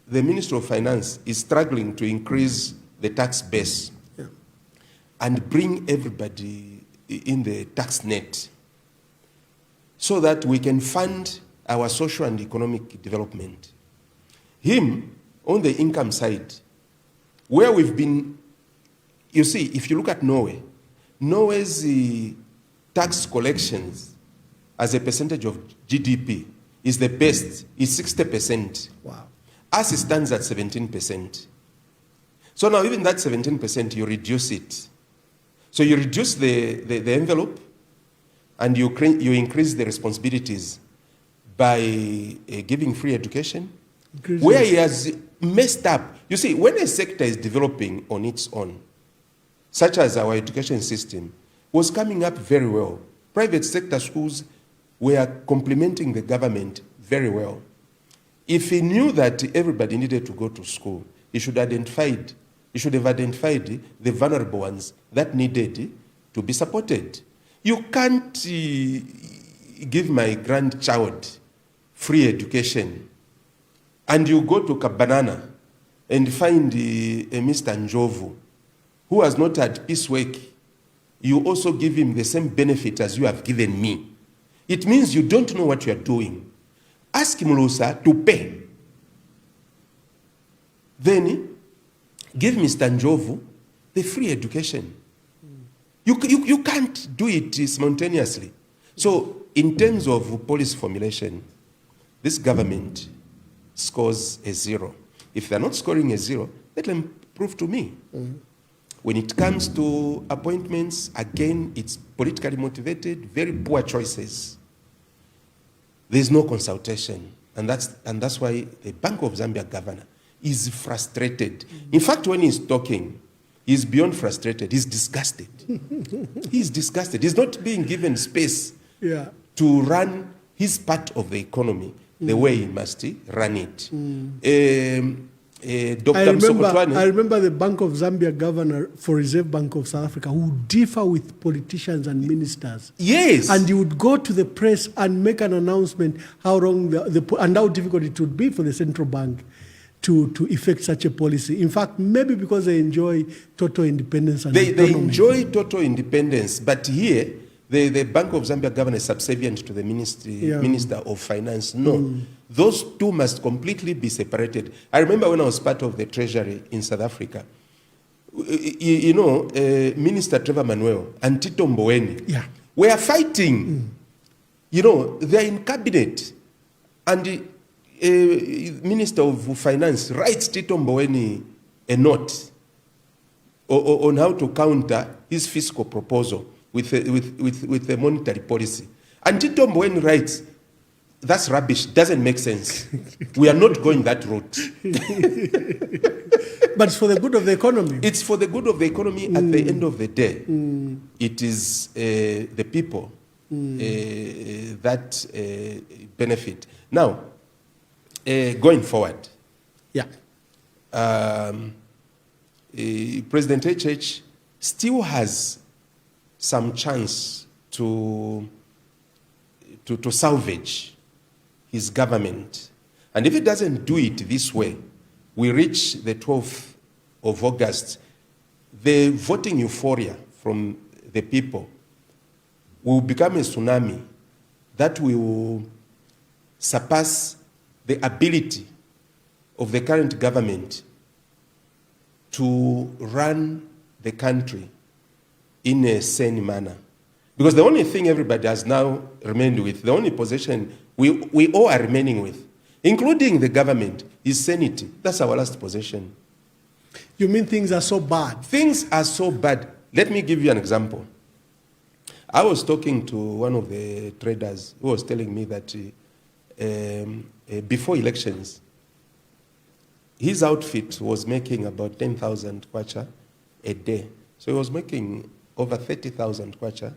the Minister of Finance is struggling to increase the tax base and bring everybody in the tax net so that we can fund our social and economic development. Him, on the income side, where we've been, you see, if you look at Norway, Norway's tax collections as a percentage of GDP is the best, is 60%. Wow. Us, it stands at 17%. So now even that 17%, you reduce it. So you reduce the envelope and you increase the responsibilities by giving free education. Where he has messed up. You see, when a sector is developing on its own, such as our education system, was coming up very well. Private sector schools were complementing the government very well. If he knew that everybody needed to go to school, he should have identified the vulnerable ones that needed to be supported. You can't give my grandchild free education and you go to Kabanana and find a Mr. Njovu who has not had piecework. You also give him the same benefit as you have given me. It means you don't know what you are doing. Ask Mulusa to pay. Then give Mr. Njovu the free education. You can't do it simultaneously. So in terms of policy formulation, this government scores a 0. If they're not scoring a 0, Let them prove to me. When it comes to appointments, again, it's politically motivated, very poor choices. There's no consultation. And that's why the Bank of Zambia governor is frustrated. In fact, when he's talking, he's beyond frustrated. He's disgusted. He's disgusted. He's not being given space to run his part of the economy the way he must run it. I remember the Bank of Zambia governor for Reserve Bank of South Africa who differ with politicians and ministers. Yes. And he would go to the press and make an announcement how wrong and how difficult it would be for the central bank to effect such a policy. In fact, maybe because they enjoy total independence and they enjoy total independence, but here the Bank of Zambia governor is subservient to the Minister of Finance. No. Those two must completely be separated. I remember when I was part of the Treasury in South Africa, Minister Trevor Manuel and Tito Mboweni were fighting. They're in cabinet. And the Minister of Finance writes Tito Mboweni a note on how to counter his fiscal proposal with the monetary policy. And Tito Mboweni writes, that's rubbish, doesn't make sense. We are not going that route. But it's for the good of the economy. It's for the good of the economy at the end of the day. It is the people that benefit. Now, going forward, President HH still has some chance to salvage his government. And if he doesn't do it this way, we reach the 12th of August, the voting euphoria from the people will become a tsunami that will surpass the ability of the current government to run the country in a sane manner. Because the only thing everybody has now remained with, the only possession we all are remaining with, including the government, is sanity. That's our last possession. You mean things are so bad? Things are so bad. Let me give you an example. I was talking to one of the traders who was telling me that before elections, his outfit was making about 10,000 kwacha a day. So he was making over 30,000 kwacha,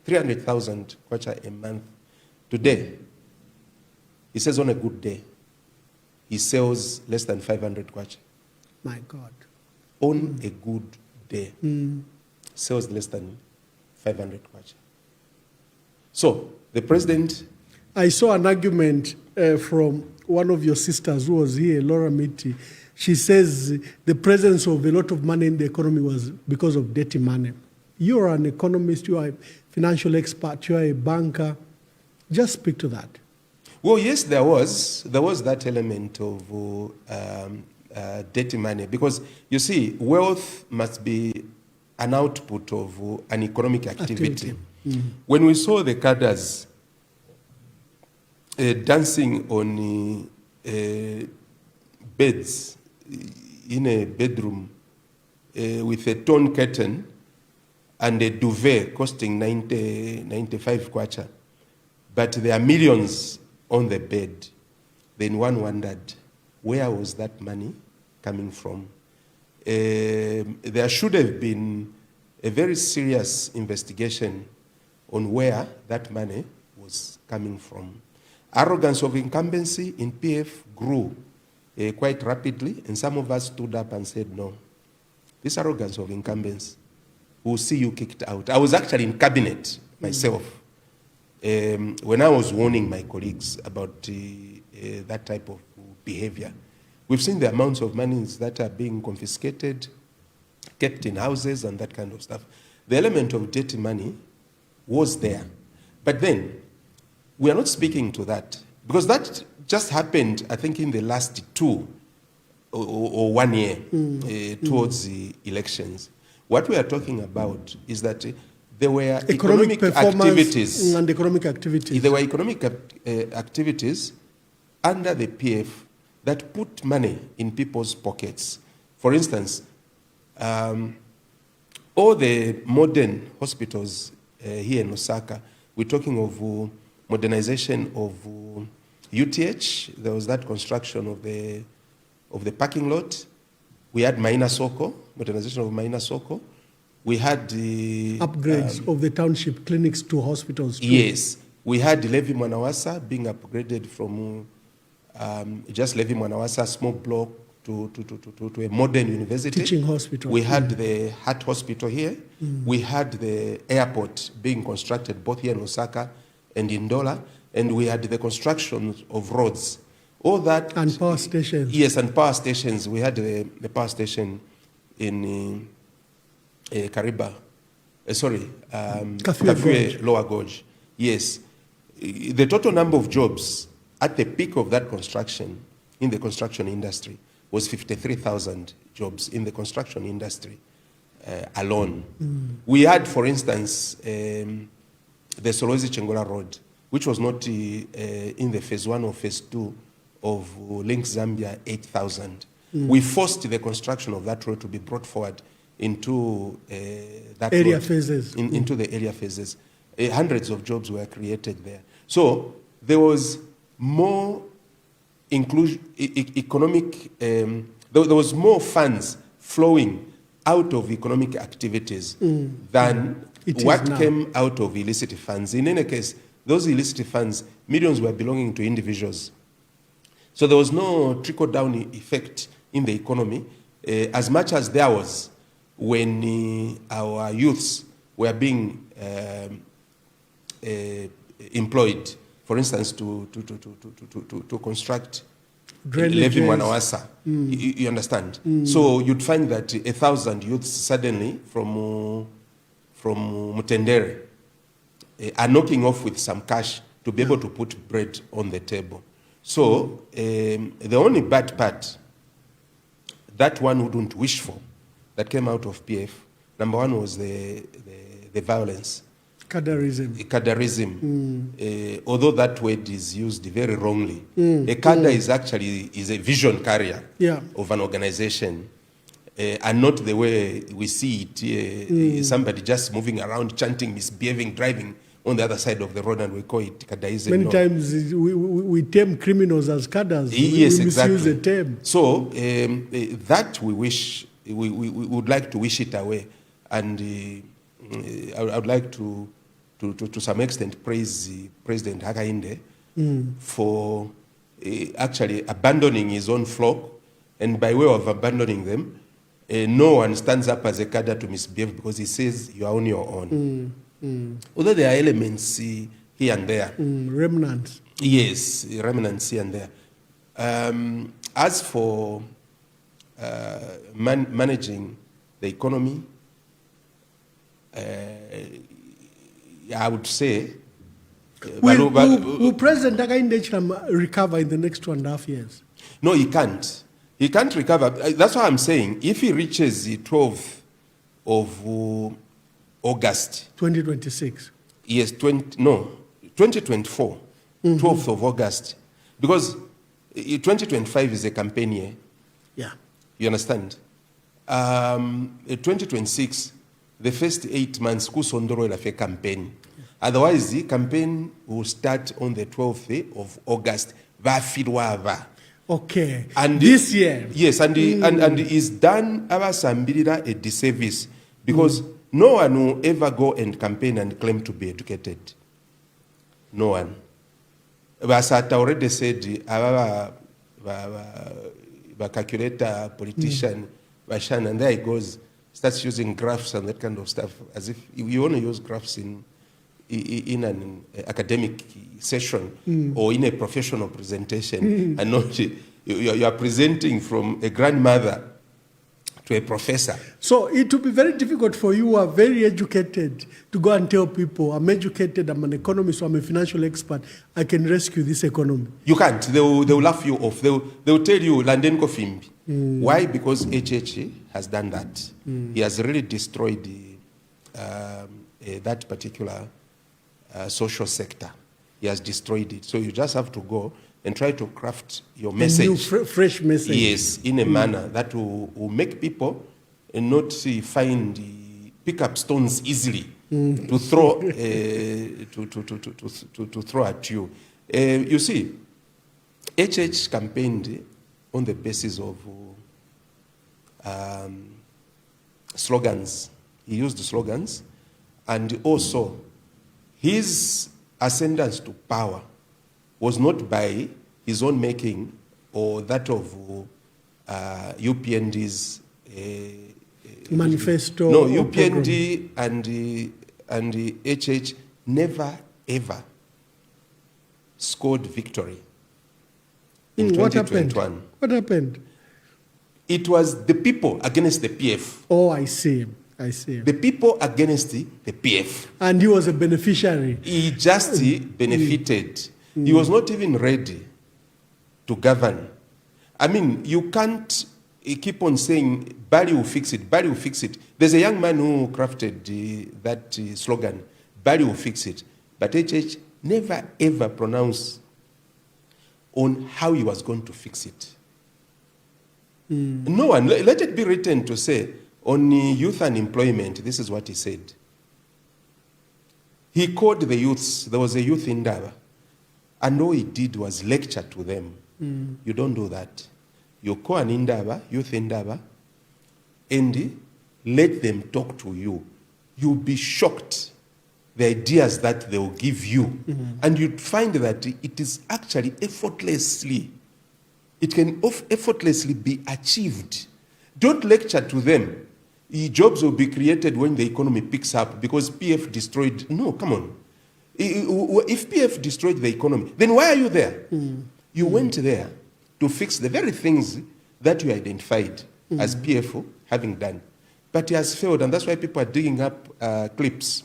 300,000 kwacha a month. Today, he says on a good day, he sells less than 500 kwacha. My God. On a good day, sells less than 500 kwacha. So, the president... I saw an argument from one of your sisters who was here, Laura Mitty. She says the presence of a lot of money in the economy was because of dirty money. You're an economist, you are a financial expert, you are a banker. Just speak to that. Well, yes, there was that element of dirty money, because you see, wealth must be an output of an economic activity. When we saw the cadres dancing on beds in a bedroom with a torn curtain and a duvet costing 95 kwacha, but there are millions on the bed, then one wondered, where was that money coming from? There should have been a very serious investigation on where that money was coming from. Arrogance of incumbency in PF grew quite rapidly, and some of us stood up and said, no, this arrogance of incumbency, we'll see you kicked out. I was actually in cabinet myself when I was warning my colleagues about that type of behavior. We've seen the amounts of monies that are being confiscated, kept in houses and that kind of stuff. The element of dirty money was there. But then, we are not speaking to that, because that just happened, I think, in the last 2 or 1 year towards the elections. What we are talking about is that there were economic activities. And economic activities. There were economic activities under the PF that put money in people's pockets. For instance, all the modern hospitals here in Lusaka, we're talking of modernization of UTH. There was that construction of the parking lot. We had Maina Soko, modernization of Maina Soko. We had the upgrades of the township clinics to hospitals too. Yes. We had Levi Mwanawasa being upgraded from just Levi Mwanawasa small block to a modern university. Teaching hospital. We had the heart hospital here. We had the airport being constructed both here in Lusaka and in Ndola. And we had the construction of roads. All that. And power stations. Yes, and power stations. We had the power station in Kariba. Kafue Lower Gorge. Yes. The total number of jobs at the peak of that construction in the construction industry was 53,000 jobs in the construction industry alone. We had, for instance, the Solwezi Chengola Road, which was not in the phase 1 or phase 2 of Link Zambia 8,000. We forced the construction of that road to be brought forward into that area road, phases. Into the area phases. Hundreds of jobs were created there. So there was more economic, there was more funds flowing out of economic activities than what came out of illicit funds. In any case, those illicit funds, millions were belonging to individuals. So there was no trickle-down effect in the economy as much as there was when our youths were being employed, for instance, to construct Levi Mwanawasa. You understand? So you'd find that 1,000 youths suddenly from Mutendere are knocking off with some cash to be able to put bread on the table. So the only bad part that one wouldn't wish for that came out of PF, number one was the violence. Cadarism. Although that word is used very wrongly. A cadre is actually a vision carrier of an organization. And not the way we see it, somebody just moving around, chanting, misbehaving, driving on the other side of the road, and we call it cadaism. Many times we term criminals as cadres. Yes, we exactly. misuse the term. So that we wish, we would like to wish it away. And I would like to some extent praise President Hakainde for actually abandoning his own flock, and by way of abandoning them, no one stands up as a cadre to misbehave because he says you are on your own. Although there are elements here and there. Remnants. Yes, remnants here and there. As for managing the economy, I would say... Will President Hakainde recover in the next 2.5 years? No, he can't. He can't recover. That's what I'm saying. If he reaches the 12th of August. 2026. Yes, 2024. 12th of August. Because 2025 is a campaign year. Yeah. You understand? 2026, the first 8 months, kusondoro ila fe campaign. Otherwise, the campaign will start on the 12th of August. Okay. And this year. Yes, and it's done abasambirira a disservice because no one will ever go and campaign and claim to be educated. No one. Basata already said calculator politician Bashan, and there he goes, starts using graphs and that kind of stuff as if you only use graphs in an academic session or in a professional presentation, and not you are presenting from a grandmother to a professor. So it will be very difficult for you who are very educated to go and tell people, I'm educated, I'm an economist, I'm a financial expert, I can rescue this economy. You can't. They will laugh you off. They will tell you, Landen Kofimbi. Why? Because HH has done that. He has really destroyed that particular social sector. He has destroyed it. So you just have to go and try to craft your A new message. fresh message. Yes, in a manner that will make people not pick up stones easily to throw to throw at you. You see, HH campaigned on the basis of slogans. He used slogans, and also his ascendance to power was not by his own making or that of UPND's manifesto. No, or UPND and HH never ever scored victory in What 2021. happened? What happened? It was the people against the PF. Oh, I see. I see. The people against the PF. And he was a beneficiary. He just benefited. He was not even ready to govern. I mean, you can't keep on saying, Bali will fix it, Bali will fix it. There's a young man who crafted that slogan, Bali will fix it. But HH never ever pronounced on how he was going to fix it. No one, let it be written to say, on youth unemployment, this is what he said. He called the youths, there was a youth in Ndaba, and all he did was lecture to them. You don't do that. You call an Indaba, youth Indaba, and let them talk to you. You'll be shocked the ideas that they will give you. And you'd find that it is actually effortlessly, it can effortlessly be achieved. Don't lecture to them. Jobs will be created when the economy picks up because PF destroyed. No, come on. If PF destroyed the economy, then why are you there? You went there to fix the very things that you identified as PF having done. But he has failed, and that's why people are digging up clips,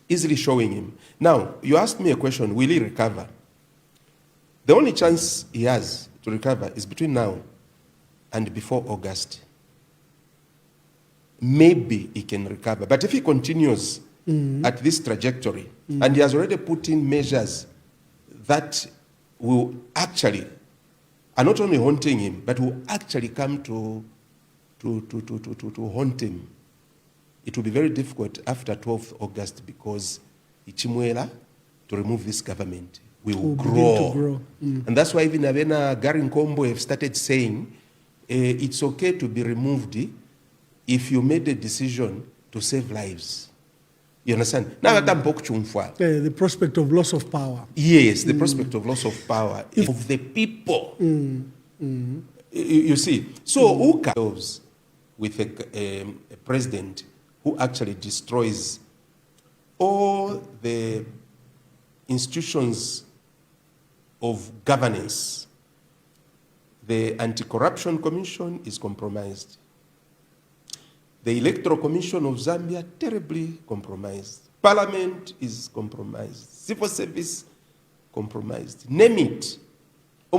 easily showing him. Now, you asked me a question, will he recover? The only chance he has to recover is between now and before August. Maybe he can recover. But if he continues at this trajectory, and he has already put in measures that will actually, are not only haunting him, but will actually come to haunt him, it will be very difficult after 12th August because Ichimwela, to remove this government, will grow. And that's why even Avena Gary Nkombo have started saying, it's okay to be removed if you made a decision to save lives. You understand? Now The prospect of loss of power. Yes, the prospect of loss of power of the people. You see, so who comes with a president who actually destroys all the institutions of governance? The Anti-Corruption Commission is compromised. The Electoral Commission of Zambia, terribly compromised. Parliament is compromised. Civil service, compromised. Name it. The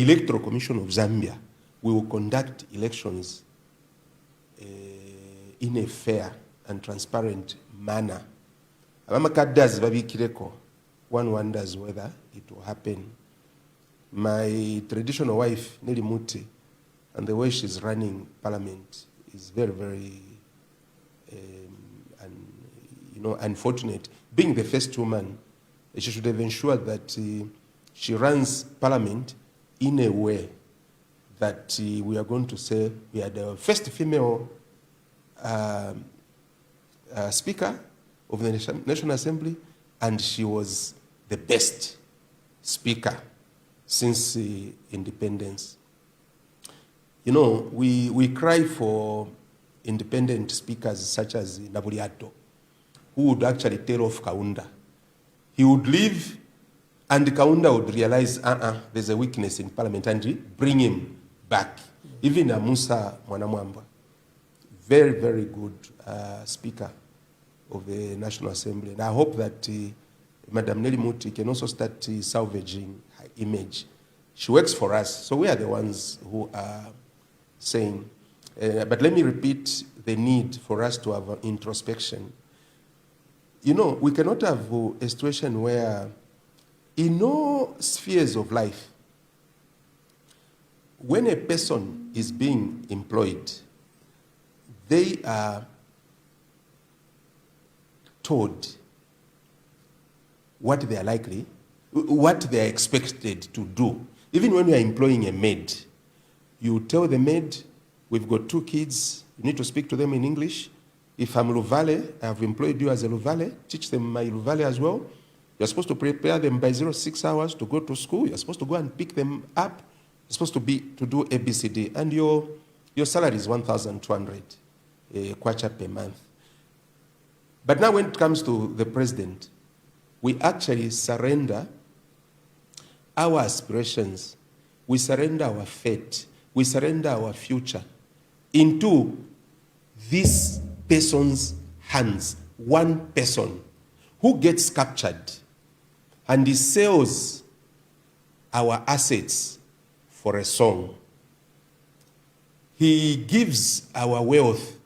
Electoral Commission of Zambia will conduct elections in a fair and transparent manner. One wonders whether it will happen. My traditional wife, Nelly Muti, and the way she's running Parliament is very, very unfortunate. Being the first woman, she should have ensured that she runs Parliament in a way that we are going to say we are the first female Speaker of the National Assembly, and she was the best Speaker since independence. You know, we cry for independent speakers such as Nabuliato, who would actually tell off Kaunda. He would leave, and Kaunda would realize, there's a weakness in Parliament, and bring him back. Even Musa Mwanamwamba, very, very good Speaker of the National Assembly. And I hope that Madam Nelly Muti can also start salvaging her image. She works for us, so we are the ones who are saying, but let me repeat the need for us to have introspection. you know, we cannot have a situation where in all spheres of life, when a person is being employed, they are told what they are likely, what they are expected to do. Even when you are employing a maid, you tell the maid, we've got 2 kids, you need to speak to them in English. If I'm Luvale, I've employed you as a Luvale, teach them my Luvale as well. You're supposed to prepare them by 06 hours to go to school. You're supposed to go and pick them up. You're supposed to do ABCD. And your salary is 1,200 kwacha per month. But now when it comes to the president, we actually surrender our aspirations. We surrender our fate. We surrender our future into this person's hands. One person who gets captured and he sells our assets for a song. He gives our wealth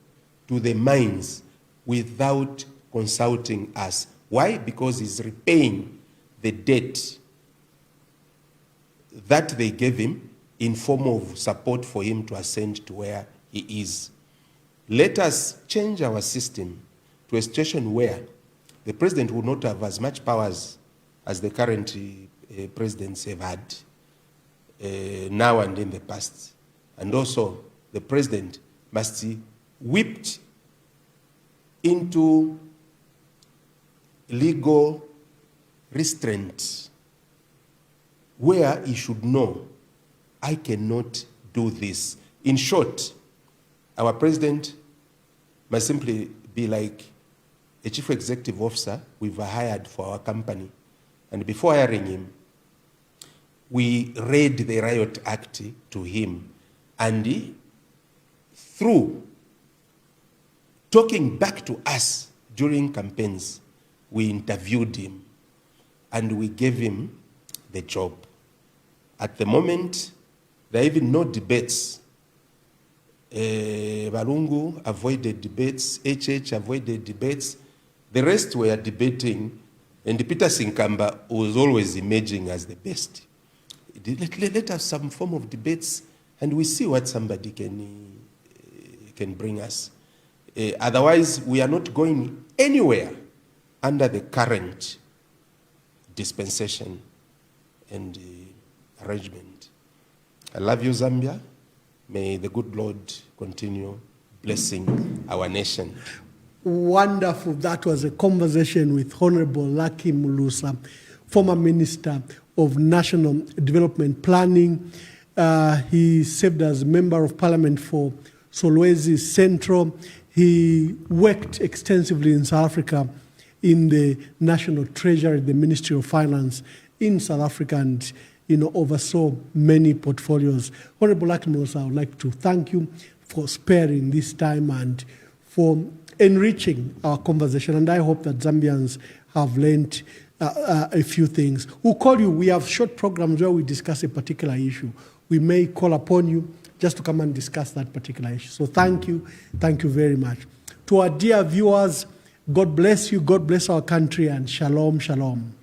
to the mines without consulting us. Why? Because he's repaying the debt that they gave him in form of support for him to ascend to where he is. Let us change our system to a situation where the president will not have as much powers as the current presidents have had now and in the past. And also, the president must be whipped into legal restraint where he should know, I cannot do this. In short, our president must simply be like a chief executive officer we've hired for our company. And before hiring him, we read the Riot Act to him. And he, through talking back to us during campaigns, we interviewed him and we gave him the job. At the moment, there are even no debates. Balungu avoided debates, HH avoided debates. The rest were debating, and Peter Sinkamba was always emerging as the best. Let us some form of debates, and we see what somebody can bring us. Otherwise, we are not going anywhere under the current dispensation and arrangement. I love you, Zambia. May the good Lord continue blessing our nation. Wonderful. That was a conversation with Honorable Lucky Mulusa, former Minister of National Development Planning. He served as Member of Parliament for Solwezi Central. He worked extensively in South Africa in the National Treasury, the Ministry of Finance in South Africa, and oversaw many portfolios. Honorable Lucky Mulusa, I would like to thank you for sparing this time and for enriching our conversation. And I hope that Zambians have learned a few things. We'll call you. We have short programs where we discuss a particular issue. We may call upon you just to come and discuss that particular issue. So thank you. Thank you very much. To our dear viewers, God bless you. God bless our country, and shalom, shalom.